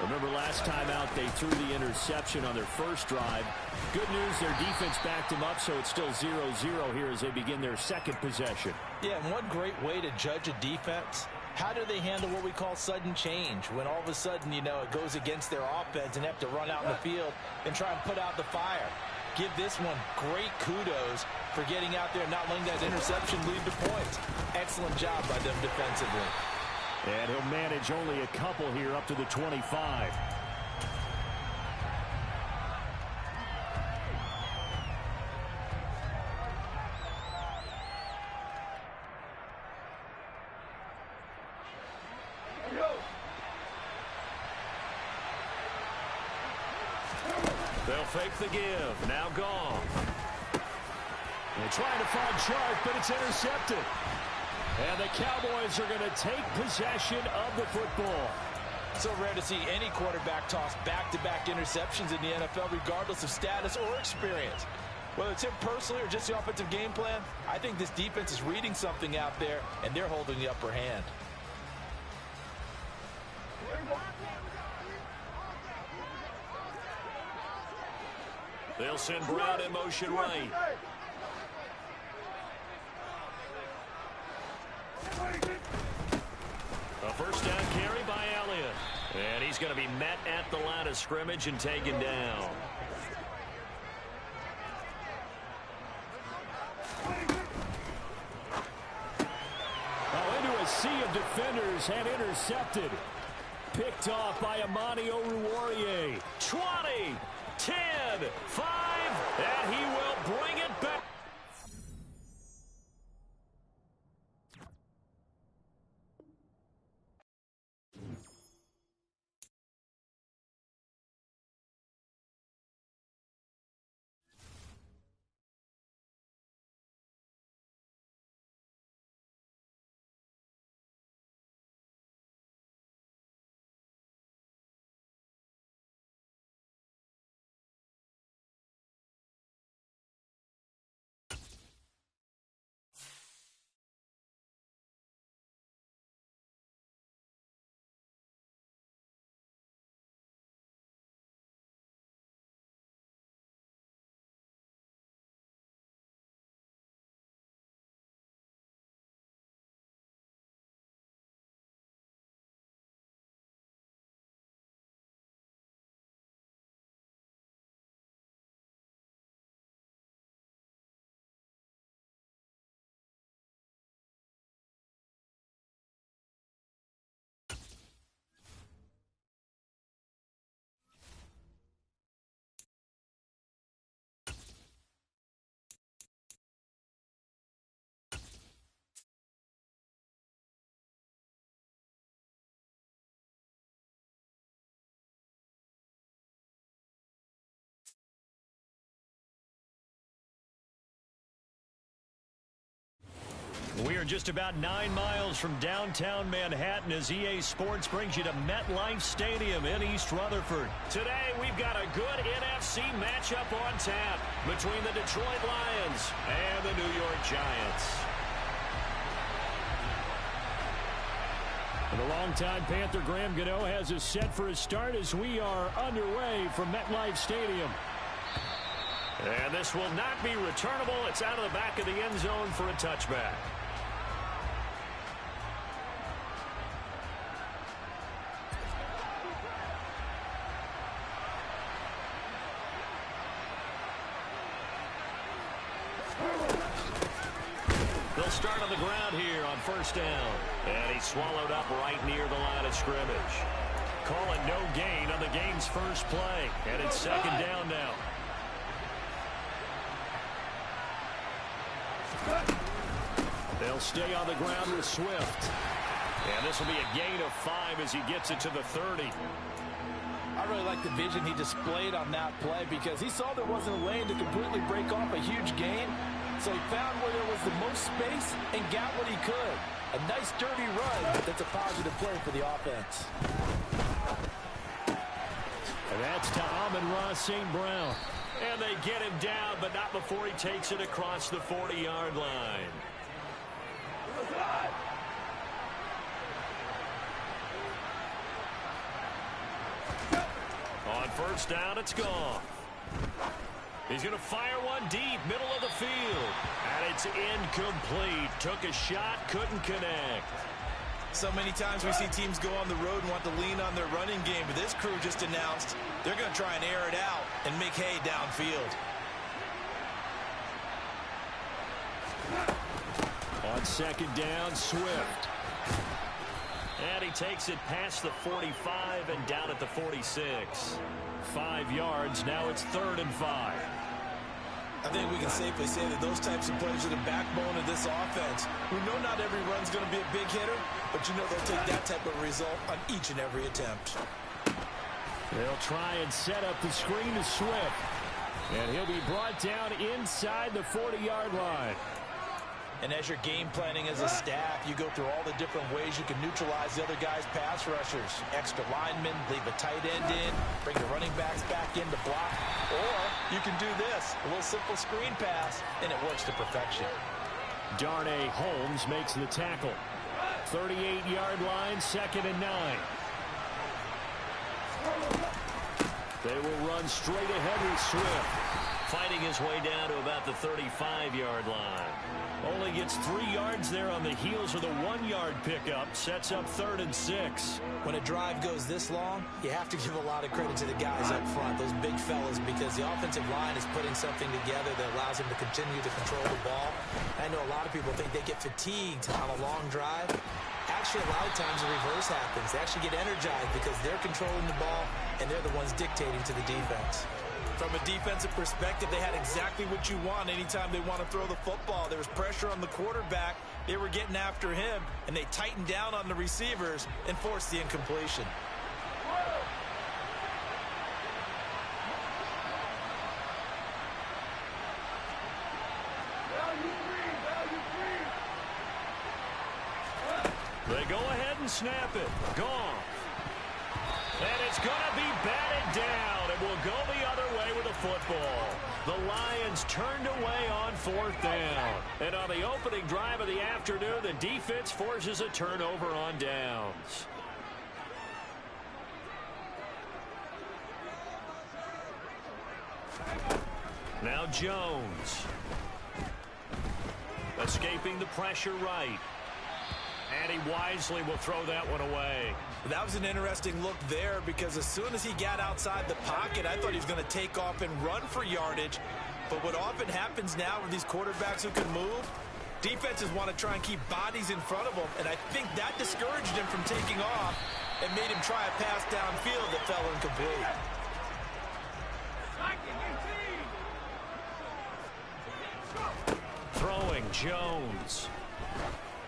[SPEAKER 1] Remember last time out they threw the interception on their first drive. Good news, their defense backed them up, so it's still 0-0 here as they begin their second possession.
[SPEAKER 2] Yeah, and one great way to judge a defense, how do they handle what we call sudden change? When all of a sudden, you know, it goes against their offense and they have to run out in the field and try and put out the fire. Give this one great kudos for getting out there and not letting that interception lead to points. Excellent job by them defensively.
[SPEAKER 5] And he'll manage only a couple here up to the 25.
[SPEAKER 1] They'll fake the give. Now gone.
[SPEAKER 5] They're trying to find Chark, but it's intercepted. And the Cowboys are going to take possession of the football.
[SPEAKER 2] So rare to see any quarterback toss back-to-back interceptions in the NFL, regardless of status or experience. Whether it's him personally or just the offensive game plan, I think this defense is reading something out there, and they're holding the upper hand.
[SPEAKER 1] They'll send Brown in motion right. A first down carry by Elliott. And he's going to be met at the line of scrimmage and taken down.
[SPEAKER 5] Now into a sea of defenders and intercepted. Picked off by Amani Oruwariye.
[SPEAKER 1] 20, 10, 5, and he will bring it back. We are just about 9 miles from downtown Manhattan as EA Sports brings you to MetLife Stadium in East Rutherford. Today, we've got a good NFC matchup on tap between the Detroit Lions and the New York Giants.
[SPEAKER 5] The longtime Panther Graham Gano has us set for his start as we are underway from MetLife Stadium.
[SPEAKER 1] And this will not be returnable. It's out of the back of the end zone for a touchback. They'll start on the ground here on first down. And he's swallowed up right near the line of scrimmage. Call it no gain on the game's first play. And it's second down now. They'll stay on the ground with Swift. And this will be a gain of 5 as he gets it to the 30.
[SPEAKER 4] I really like the vision he displayed on that play because he saw there wasn't a lane to completely break off a huge gain. So he found where there was the most space and got what he could. A nice, dirty run that's a positive play for the offense.
[SPEAKER 5] And that's to Amon-Ra St. Brown.
[SPEAKER 1] And they get him down, but not before he takes it across the 40-yard line. On first down, it's gone. He's going to fire one deep, middle of the field. And it's incomplete. Took a shot, couldn't connect.
[SPEAKER 3] So many times we see teams go on the road and want to lean on their running game, but this crew just announced they're going to try and air it out and make hay downfield.
[SPEAKER 5] On second down, Swift.
[SPEAKER 1] And he takes it past the 45 and down at the 46. 5 yards, now it's 3rd and 5.
[SPEAKER 3] I think we can safely say that those types of plays are the backbone of this offense. We know not every run's going to be a big hitter, but you know they'll take that type of result on each and every attempt.
[SPEAKER 5] They'll try and set up the screen to Swift. And he'll be brought down inside the 40-yard line.
[SPEAKER 2] And as you're game planning as a staff, you go through all the different ways you can neutralize the other guy's pass rushers. Extra linemen, leave a tight end in, bring the running backs back in to block. Or you can do this, a little simple screen pass, and it works to perfection.
[SPEAKER 5] Darnay Holmes makes the tackle. 38-yard line, 2nd and 9. They will run straight ahead with Swift.
[SPEAKER 1] Fighting his way down to about the 35-yard line. Only gets 3 yards there on the heels of the 1-yard pickup. Sets up 3rd and 6.
[SPEAKER 2] When a drive goes this long, you have to give a lot of credit to the guys up front, those big fellas, because the offensive line is putting something together that allows them to continue to control the ball. I know a lot of people think they get fatigued on a long drive. Actually, a lot of times the reverse happens. They actually get energized because they're controlling the ball, and they're the ones dictating to the defense.
[SPEAKER 3] From a defensive perspective, they had exactly what you want anytime they want to throw the football. There was pressure on the quarterback. They were getting after him, and they tightened down on the receivers and forced the incompletion.
[SPEAKER 1] They go ahead and snap it. Gone. And it's going to be batted down. It will go the other way with the football. The Lions turned away on 4th down. And on the opening drive of the afternoon, the defense forces a turnover on downs. Now Jones. Escaping the pressure right. And he wisely will throw that one away.
[SPEAKER 3] That was an interesting look there because as soon as he got outside the pocket, I thought he was going to take off and run for yardage. But what often happens now with these quarterbacks who can move, defenses want to try and keep bodies in front of them. And I think that discouraged him from taking off and made him try a pass downfield that fell incomplete.
[SPEAKER 1] Throwing Jones.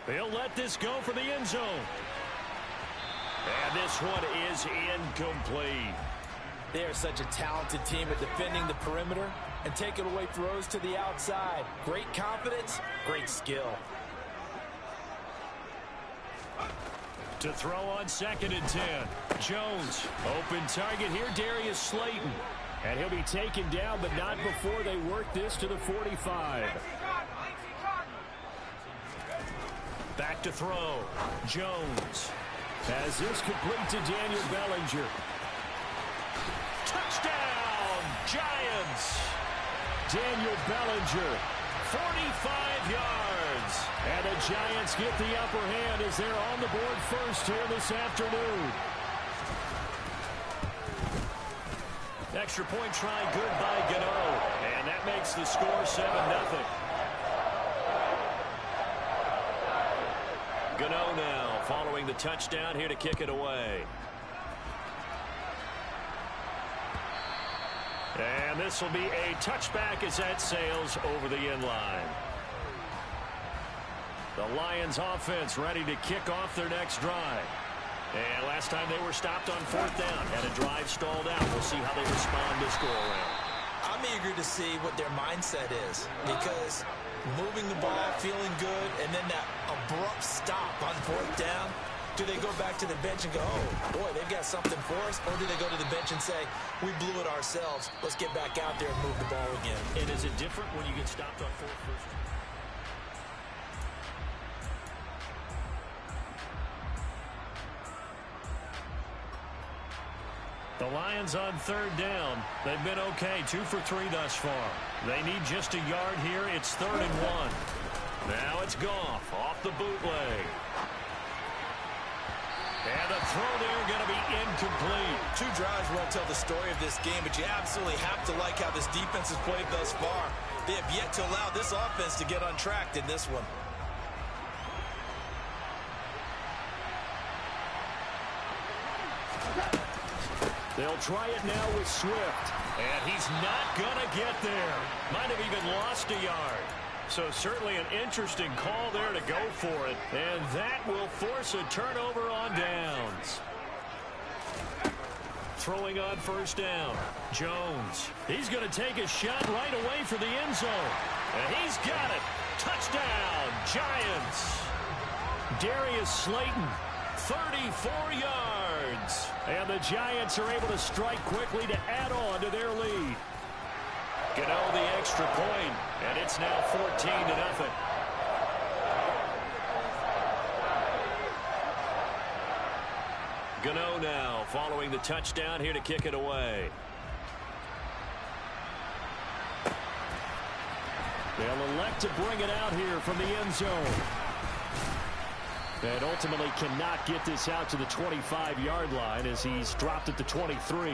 [SPEAKER 1] He'll let this go for the end zone. And this one is incomplete.
[SPEAKER 4] They are such a talented team at defending the perimeter and taking away throws to the outside. Great confidence, great skill.
[SPEAKER 1] To throw on 2nd and 10. Jones, open target here, Darius Slayton. And he'll be taken down, but not before they work this to the 45. Back to throw. Jones has this complete to Daniel Bellinger. Touchdown, Giants. Daniel Bellinger, 45 yards. And the Giants get the upper hand as they're on the board first here this afternoon. Extra point try good by Gano. And that makes the score 7-0. Gano now following the touchdown here to kick it away. And this will be a touchback as that sails over the end line. The Lions offense ready to kick off their next drive. And last time they were stopped on 4th down. Had a drive stalled out. We'll see how they respond this go-around.
[SPEAKER 2] I'm eager to see what their mindset is, because moving the ball, feeling good, and then that abrupt stop on 4th down. Do they go back to the bench and go, oh, boy, they've got something for us? Or do they go to the bench and say, we blew it ourselves. Let's get back out there and move the ball again.
[SPEAKER 1] And is it different when you get stopped on 4th first? The Lions on 3rd down. They've been okay, 2 for 3 thus far. They need just a yard here. It's 3rd and 1. Now it's Goff off the bootleg. And the throw there going to be incomplete.
[SPEAKER 3] 2 drives won't tell the story of this game, but you absolutely have to like how this defense has played thus far. They have yet to allow this offense to get untracked in this one.
[SPEAKER 1] They'll try it now with Swift. And he's not going to get there. Might have even lost a yard. So certainly an interesting call there to go for it. And that will force a turnover on downs. Throwing on 1st down. Jones. He's going to take a shot right away for the end zone. And he's got it. Touchdown, Giants. Darius Slayton, 34 yards. And the Giants are able to strike quickly to add on to their lead. Gano the extra point, and it's now 14-0. Gano now following the touchdown here to kick it away. They'll elect to bring it out here from the end zone. And ultimately cannot get this out to the 25-yard line as he's dropped at the 23.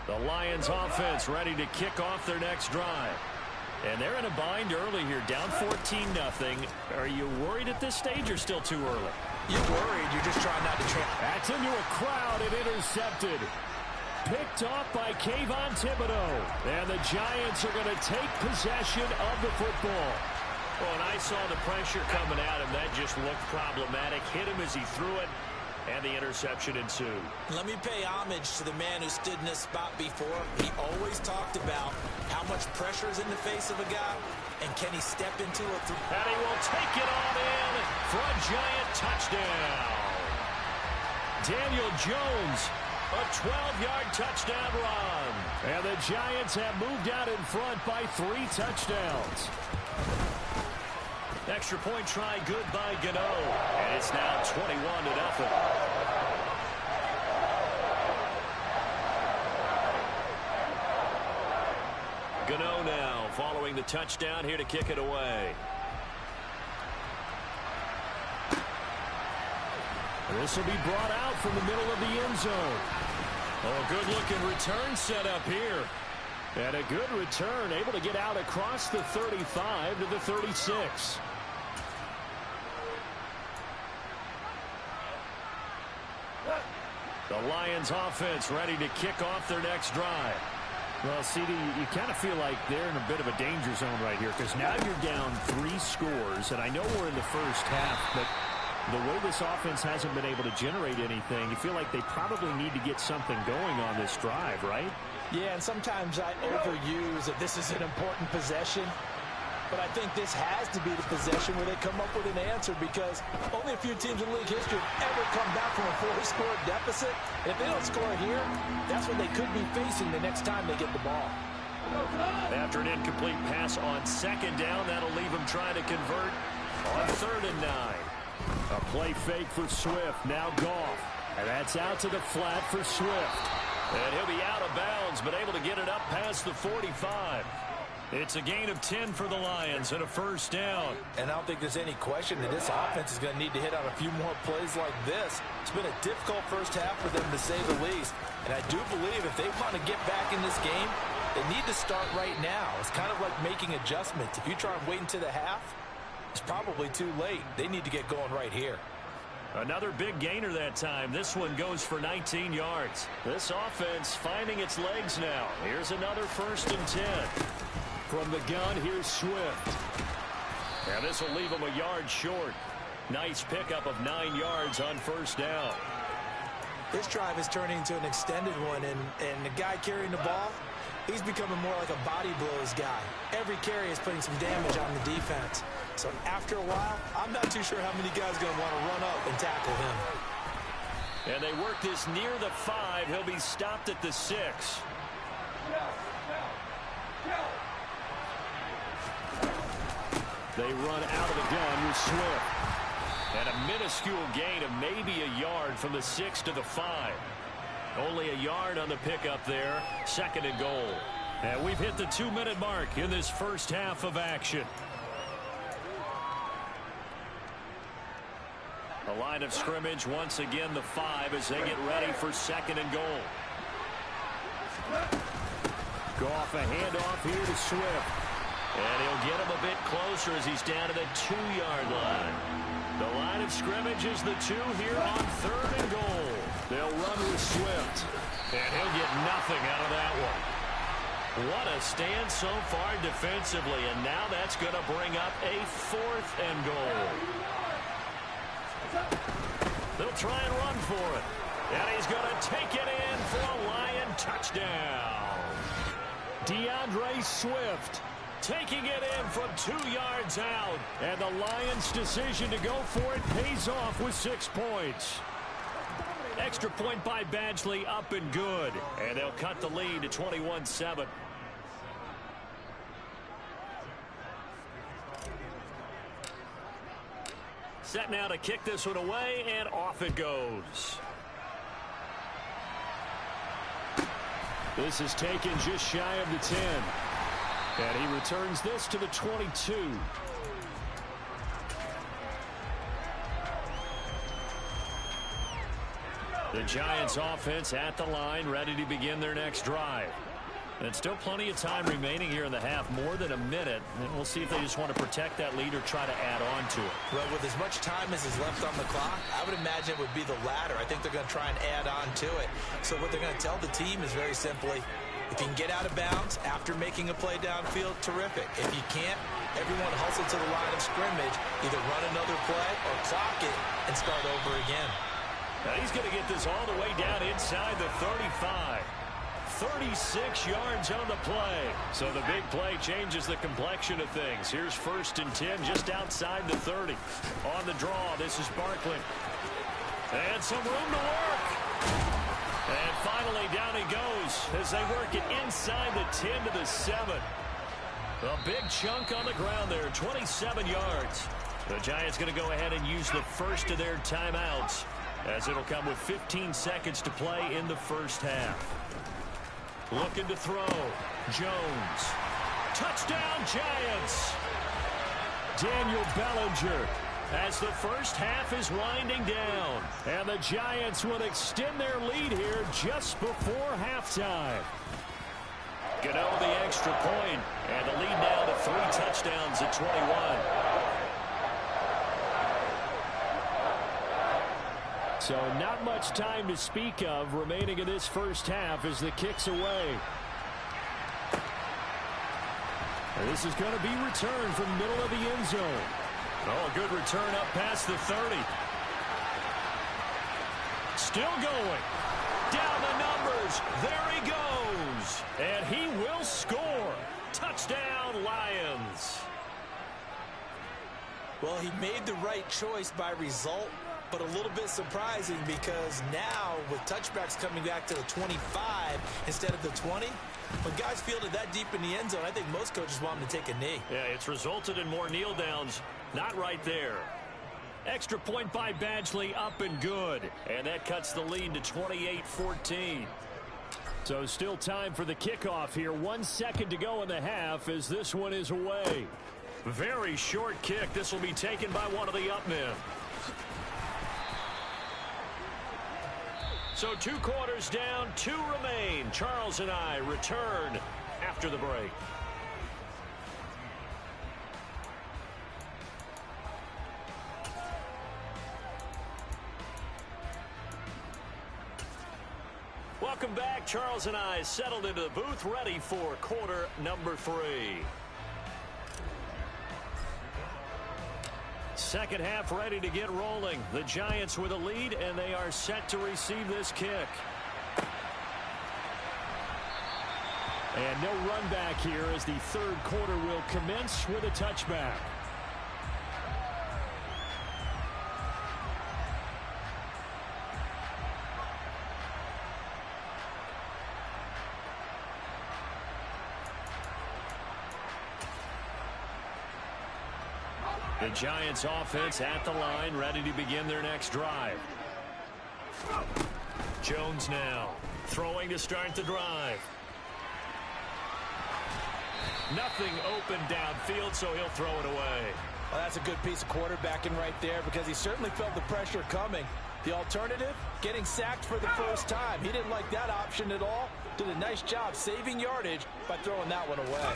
[SPEAKER 1] The Lions offense ready to kick off their next drive. And they're in a bind early here, down 14-0. Are you worried at this stage or still too early?
[SPEAKER 2] You're worried. You're just trying not to trap.
[SPEAKER 1] That's into a crowd and intercepted. Picked off by Kayvon Thibodeau. And the Giants are going to take possession of the football. Well, and I saw the pressure coming at him. That just looked problematic. Hit him as he threw it. And the interception ensued.
[SPEAKER 2] Let me pay homage to the man who stood in this spot before. He always talked about how much pressure is in the face of a guy, and can he step into it?
[SPEAKER 1] And he will take it on in for a Giant touchdown. Daniel Jones, a 12-yard touchdown run. And the Giants have moved out in front by 3 touchdowns. Extra point try good by Gano. And it's now 21-0. Gano now following the touchdown here to kick it away. This will be brought out from the middle of the end zone. Oh, good-looking return set up here. And a good return, able to get out across the 35 to the 36. The Lions offense ready to kick off their next drive. Well, CD, you kind of feel like they're in a bit of a danger zone right here because now you're down 3 scores, and I know we're in the first half, but
[SPEAKER 5] The way this offense hasn't been able to generate anything, you feel like they probably need to get something going on this drive, right?
[SPEAKER 4] Yeah, and sometimes I overuse that this is an important possession. But I think this has to be the possession where they come up with an answer, because only a few teams in league history have ever come back from a 4-score deficit. And if they don't score here, that's what they could be facing the next time they get the ball.
[SPEAKER 1] After an incomplete pass on second down, that'll leave him trying to convert on 3rd and 9.
[SPEAKER 5] A play fake for Swift. Now Goff. And that's out to the flat for Swift.
[SPEAKER 1] And he'll be out of bounds, but able to get it up past the 45. It's a gain of 10 for the Lions and a 1st down.
[SPEAKER 4] And I don't think there's any question that this offense is going to need to hit on a few more plays like this. It's been a difficult first half for them, to say the least. And I do believe if they want to get back in this game, they need to start right now. It's kind of like making adjustments. If you try and wait until the half, it's probably too late. They need to get going right here.
[SPEAKER 1] Another big gainer that time. This one goes for 19 yards. This offense finding its legs now. Here's another 1st and 10.
[SPEAKER 5] From the gun, here's Swift.
[SPEAKER 1] And this will leave him a yard short. Nice pickup of 9 yards on 1st down.
[SPEAKER 4] This drive is turning into an extended one, and the guy carrying the ball, he's becoming more like a body blows guy. Every carry is putting some damage on the defense. So after a while, I'm not too sure how many guys are going to want to run up and tackle him.
[SPEAKER 1] And they work this near the 5. He'll be stopped at the 6.
[SPEAKER 5] They run out of the gun with Swift.
[SPEAKER 1] And a minuscule gain of maybe a yard from the 6 to the 5. Only a yard on the pickup there. 2nd and goal. And we've hit the 2-minute mark in this first half of action. The line of scrimmage, once again, the 5 as they get ready for 2nd and goal.
[SPEAKER 5] Goff, a handoff here to Swift.
[SPEAKER 1] And he'll get him a bit closer as he's down to the 2-yard line. The line of scrimmage is the 2 here on 3rd and goal.
[SPEAKER 5] They'll run with Swift.
[SPEAKER 1] And he'll get nothing out of that one. What a stand so far defensively. And now that's going to bring up a 4th and goal. They'll try and run for it. And he's going to take it in for a Lion touchdown.
[SPEAKER 5] DeAndre Swift
[SPEAKER 1] taking it in from 2 yards out.
[SPEAKER 5] And the Lions' decision to go for it pays off with 6 points.
[SPEAKER 1] Extra point by Badgley, up and good. And they'll cut the lead to 21-7. Set now to kick this one away, and off it goes.
[SPEAKER 5] This is taken just shy of the 10. And he returns this to the 22.
[SPEAKER 1] The Giants offense at the line, ready to begin their next drive. And still plenty of time remaining here in the half, more than a minute. And we'll see if they just want to protect that lead or try to add on to it.
[SPEAKER 4] Well, with as much time as is left on the clock, I would imagine it would be the latter. I think they're going to try and add on to it. So what they're going to tell the team is very simply, if you can get out of bounds after making a play downfield, terrific. If you can't, everyone hustle to the line of scrimmage, either run another play or clock it and start over again.
[SPEAKER 1] Now he's going to get this all the way down inside the 35. 36 yards on the play. So the big play changes the complexion of things. Here's 1st and 10 just outside the 30. On the draw, this is Barkley. And some room to work. And finally down he goes as they work it inside the 10 to the 7. A big chunk on the ground there, 27 yards. The Giants going to go ahead and use the first of their timeouts, as it'll come with 15 seconds to play in the first half. Looking to throw. Jones. Touchdown, Giants.
[SPEAKER 5] Daniel Bellinger.
[SPEAKER 1] As the first half is winding down.
[SPEAKER 5] And the Giants will extend their lead here just before halftime.
[SPEAKER 1] Gano the extra point. And the lead now to 3 touchdowns at 21.
[SPEAKER 5] So not much time to speak of remaining in this first half as the kick's away. And this is going to be returned from middle of the end zone.
[SPEAKER 1] Oh, a good return up past the 30. Still going. Down the numbers. There he goes. And he will score. Touchdown, Lions.
[SPEAKER 2] Well, he made the right choice by result, but a little bit surprising because now with touchbacks coming back to the 25 instead of the 20, when guys field it that deep in the end zone, I think most coaches want them to take a knee.
[SPEAKER 1] Yeah, it's resulted in more kneel downs. Not right there. Extra point by Badgley, up and good. And that cuts the lead to 28-14. So still time for the kickoff here. 1 second to go in the half as this one is away. Very short kick. This will be taken by one of the up men. So 2 quarters down, 2 remain. Charles and I return after the break. Welcome back. Charles and I settled into the booth, ready for quarter number 3. Second half ready to get rolling. The Giants with a lead, and they are set to receive this kick. And no run back here as the third quarter will commence with a touchback. The Giants offense at the line, ready to begin their next drive. Jones now throwing to start the drive. Nothing open downfield, so he'll throw it away.
[SPEAKER 4] Well, that's a good piece of quarterbacking right there because he certainly felt the pressure coming. The alternative, getting sacked for the first time. He didn't like that option at all. Did a nice job saving yardage by throwing that one away.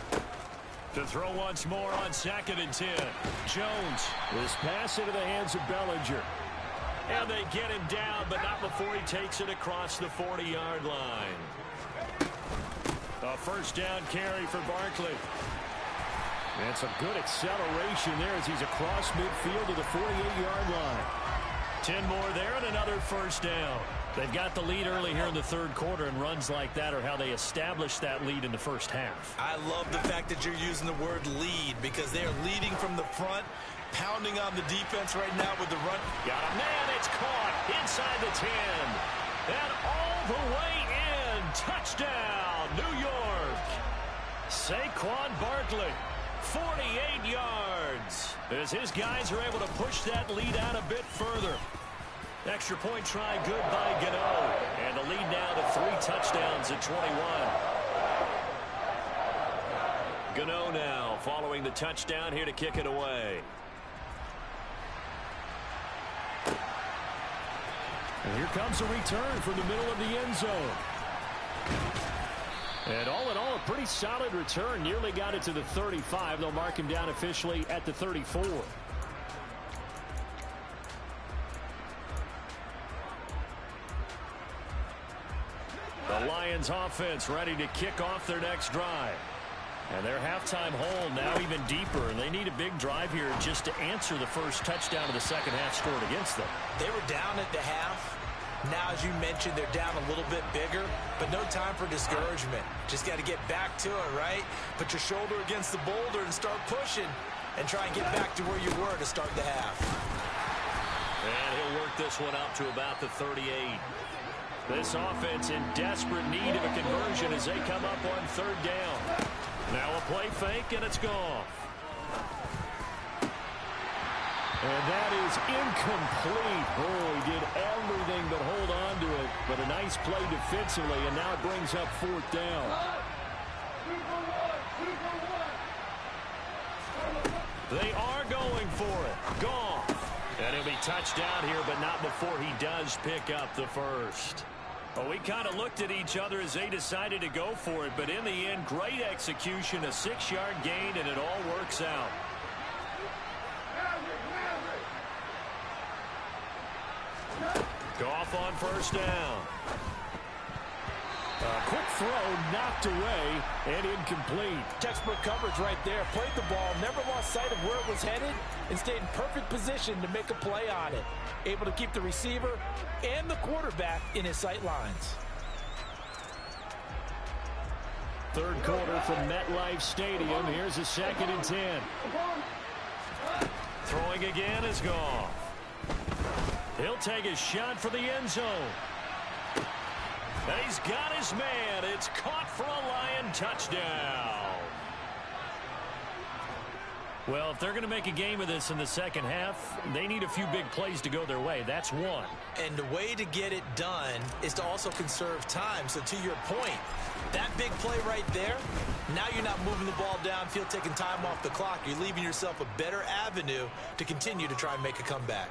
[SPEAKER 1] To throw once more on 2nd and 10. Jones. This pass into the hands of Bellinger. And they get him down, but not before he takes it across the 40-yard line. A first down carry for Barkley. And some good acceleration there as he's across midfield to the 48-yard line. 10 more there and another first down. They've got the lead early here in the third quarter, and runs like that are how they establish that lead in the first half.
[SPEAKER 2] I love the fact that you're using the word lead because they are leading from the front, pounding on the defense right now with the run.
[SPEAKER 1] Got a man, it's caught inside the 10. And all the way in. Touchdown, New York. Saquon Barkley, 48 yards. As his guys are able to push that lead out a bit further. Extra point try good by Gano. And the lead now to 3 touchdowns at 21. Gano now following the touchdown here to kick it away.
[SPEAKER 5] And here comes a return from the middle of the end zone. And all in all, a pretty solid return. Nearly got it to the 35. They'll mark him down officially at the 34.
[SPEAKER 1] The Lions offense ready to kick off their next drive. And their halftime hole now even deeper. And they need a big drive here just to answer the first touchdown of the second half scored against them.
[SPEAKER 2] They were down at the half. Now, as you mentioned, they're down a little bit bigger, but no time for discouragement. Just got to get back to it, right? Put your shoulder against the boulder and start pushing and try and get back to where you were to start the half.
[SPEAKER 1] And he'll work this one up to about the 38. This offense in desperate need of a conversion as they come up on third down. Now a play fake, and it's gone.
[SPEAKER 5] And that is incomplete. Oh, he did everything but hold on to it. But a nice play defensively, and now it brings up fourth down.
[SPEAKER 1] They are going for it. Goff. And he'll be touched down here, but not before he does pick up the first. Well, we kind of looked at each other as they decided to go for it, but in the end, great execution, a 6-yard gain, and it all works out. Goff on first down.
[SPEAKER 5] Quick throw knocked away and incomplete.
[SPEAKER 4] Textbook coverage right there. Played the ball, never lost sight of where it was headed, and stayed in perfect position to make a play on it. Able to keep the receiver and the quarterback in his sight lines.
[SPEAKER 5] Third quarter from MetLife Stadium. Here's a 2nd and 10.
[SPEAKER 1] Throwing again is gone. He'll take a shot for the end zone. And he's got his man. It's caught for a Lion touchdown. Well, if they're going to make a game of this in the second half, they need a few big plays to go their way. That's one.
[SPEAKER 2] And the way to get it done is to also conserve time. So to your point, that big play right there, now you're not moving the ball downfield, taking time off the clock. You're leaving yourself a better avenue to continue to try and make a comeback.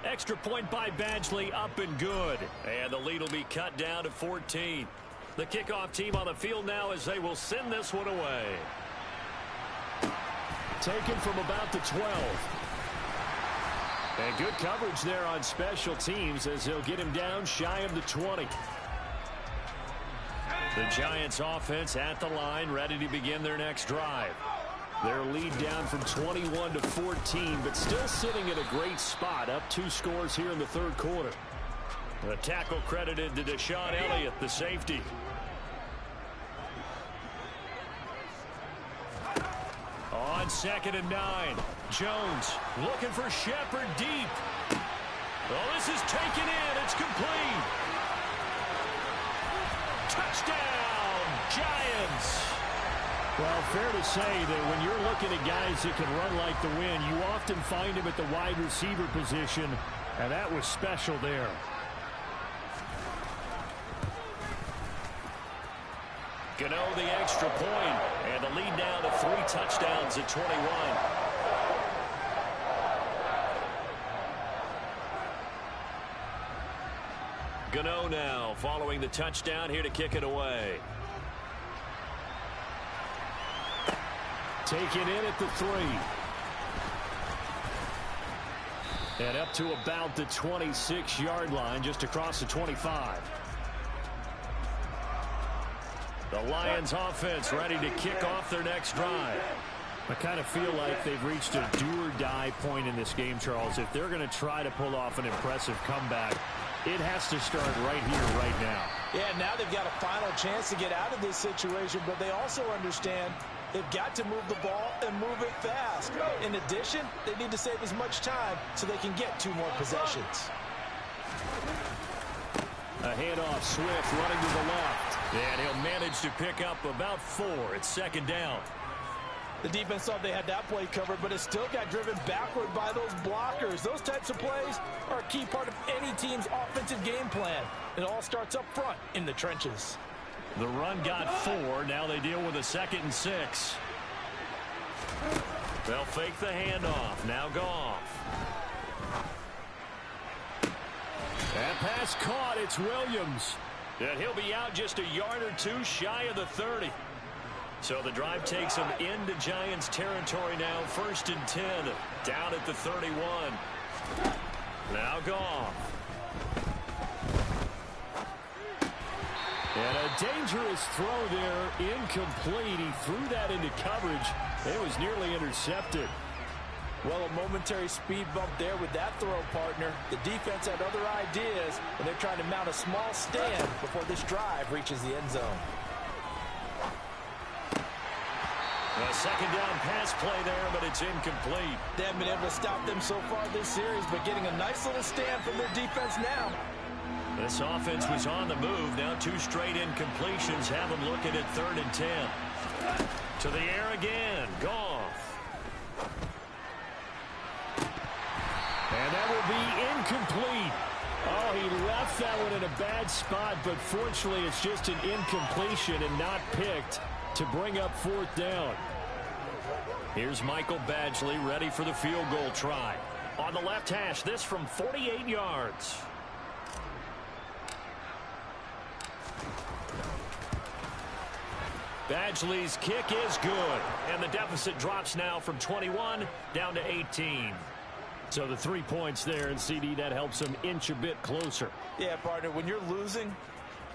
[SPEAKER 1] Extra point by Badgley, up and good. And the lead will be cut down to 14. The kickoff team on the field now as they will send this one away.
[SPEAKER 5] Taken from about the 12. And good coverage there on special teams as he'll get him down shy of the 20.
[SPEAKER 1] The Giants offense at the line, ready to begin their next drive. Their lead down from 21 to 14, but still sitting at a great spot, up 2 scores here in the third quarter. The tackle credited to Deshaun Elliott, the safety. On 2nd and 9, Jones looking for Shepard deep. Oh, this is taken in. It's complete. Touchdown, Giants.
[SPEAKER 5] Well, fair to say that when you're looking at guys that can run like the wind, you often find him at the wide receiver position, and that was special there.
[SPEAKER 1] Gano the extra point, and the lead down to 3 touchdowns at 21. Gano now following the touchdown, here to kick it away.
[SPEAKER 5] Taken in at the 3. And up to about the 26-yard line, just across the 25.
[SPEAKER 1] The Lions offense ready to kick off their next drive.
[SPEAKER 5] I kind of feel like they've reached a do-or-die point in this game, Charles. If they're going to try to pull off an impressive comeback, it has to start right here, right now.
[SPEAKER 4] Yeah, now they've got a final chance to get out of this situation, but they also understand they've got to move the ball and move it fast. In addition, they need to save as much time so they can get 2 more possessions.
[SPEAKER 1] A handoff, Swift running to the left. And he'll manage to pick up about 4. It's 2nd down.
[SPEAKER 4] The defense thought they had that play covered, but it still got driven backward by those blockers. Those types of plays are a key part of any team's offensive game plan. It all starts up front in the trenches.
[SPEAKER 1] The run got 4. Now they deal with a 2nd and 6. They'll fake the handoff. Now Goff.
[SPEAKER 5] That pass caught. It's Williams.
[SPEAKER 1] And he'll be out just a yard or 2 shy of the 30. So the drive takes them into Giants territory now. 1st and 10. Down at the 31. Now Goff.
[SPEAKER 5] And a dangerous throw there. Incomplete. He threw that into coverage. It was nearly intercepted.
[SPEAKER 4] Well, a momentary speed bump there with that throw, partner. The defense had other ideas, and they're trying to mount a small stand before this drive reaches the end zone.
[SPEAKER 1] A 2nd down pass play there, but it's incomplete.
[SPEAKER 4] They haven't been able to stop them so far this series, but getting a nice little stand from their defense now.
[SPEAKER 1] This offense was on the move. Now 2 straight incompletions have them looking at 3rd and 10. To the air again. Goff.
[SPEAKER 5] And that will be incomplete. Oh, he left that one in a bad spot, but fortunately it's just an incompletion and not picked to bring up 4th down.
[SPEAKER 1] Here's Michael Badgley ready for the field goal try. On the left hash, this from 48 yards. Badgley's kick is good, and the deficit drops now from 21 down to 18.
[SPEAKER 5] So the 3 points there, and CD, that helps them inch a bit closer.
[SPEAKER 4] Yeah, partner, when you're losing,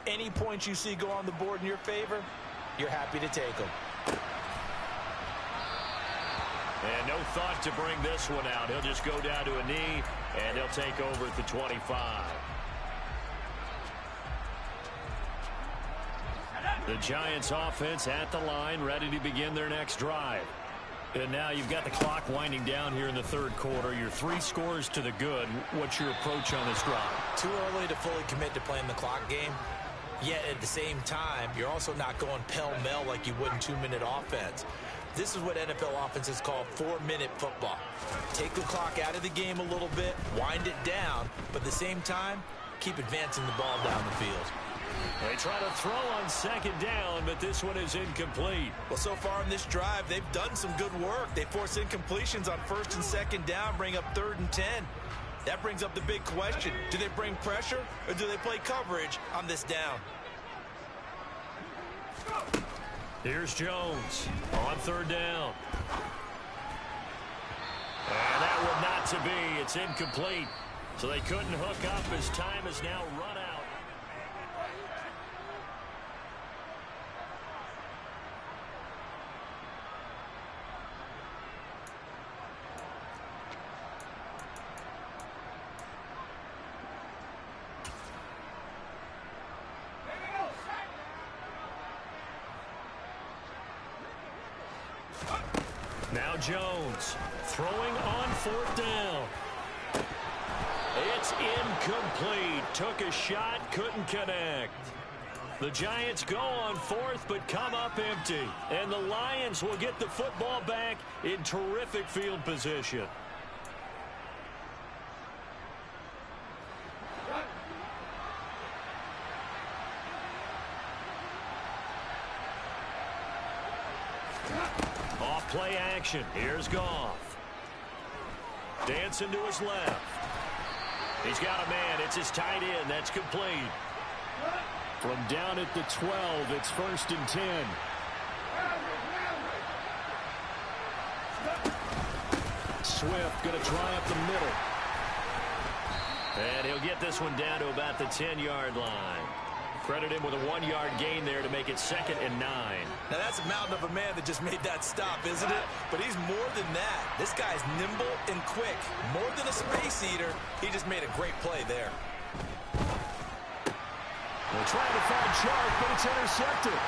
[SPEAKER 2] Any points you see go on the board in your favor, you're happy to take them.
[SPEAKER 1] And no thought to bring this one out. He'll just go down to a knee, and he'll take over at the 25. The Giants offense at the line, ready to begin their next drive. And now you've got the clock winding down here in the third quarter. Your 3 scores to the good. What's your approach on this drive?
[SPEAKER 2] Too early to fully commit to playing the clock game. Yet at the same time, you're also not going pell-mell like you would in 2-minute offense. This is what NFL offenses call 4-minute football. Take the clock out of the game a little bit, wind it down, but at the same time, keep advancing the ball down the field.
[SPEAKER 1] They try to throw on second down, but this one is incomplete.
[SPEAKER 2] Well, so far in this drive, they've done some good work. They force incompletions on first and second down, bring up 3rd and 10. That brings up the big question. Do they bring pressure, or do they play coverage on this down?
[SPEAKER 1] Here's Jones on 3rd down. And that one not to be. It's incomplete. So they couldn't hook up as time has now run out. Now Jones throwing on 4th down. It's incomplete. Took a shot, couldn't connect. The Giants go on 4th but come up empty. And the Lions will get the football back in terrific field position. Play action. Here's Goff. Dancing to his left. He's got a man. It's his tight end. That's complete.
[SPEAKER 5] From down at the 12, it's 1st and 10. Swift going to try up the middle.
[SPEAKER 1] And he'll get this one down to about the 10-yard line. Credit him with a 1-yard gain there to make it 2nd and 9.
[SPEAKER 2] Now, that's a mountain of a man that just made that stop, isn't it? But he's more than that. This guy's nimble and quick. More than a space eater, he just made a great play there.
[SPEAKER 5] They're trying to find Chark, but it's intercepted.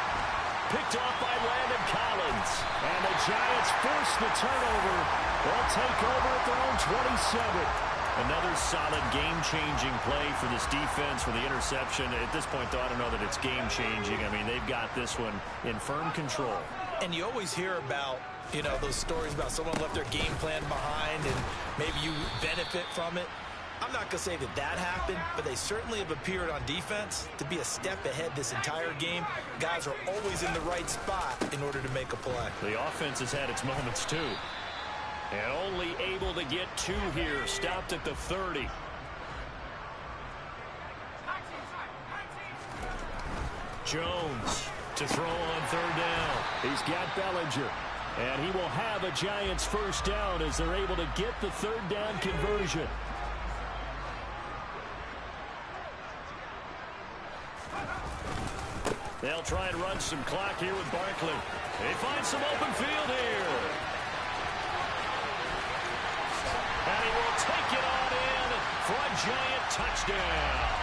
[SPEAKER 1] Picked off by Landon Collins.
[SPEAKER 5] And the Giants force the turnover. They'll take over at their own 27.
[SPEAKER 1] Another solid game-changing play for this defense for the interception. At this point, though, I don't know that it's game-changing. I mean, they've got this one in firm control.
[SPEAKER 2] And you always hear about, you know, those stories about someone left their game plan behind and maybe you benefit from it. I'm not going to say that that happened, but they certainly have appeared on defense to be a step ahead this entire game. Guys are always in the right spot in order to make a play.
[SPEAKER 1] The offense has had its moments, too. And only able to get 2 here. Stopped at the 30. Jones to throw on 3rd down.
[SPEAKER 5] He's got Bellinger. And he will have a Giants 1st down as they're able to get the 3rd down conversion.
[SPEAKER 1] They'll try and run some clock here with Barkley. They find some open field here. And he will take it on in for a Giant touchdown.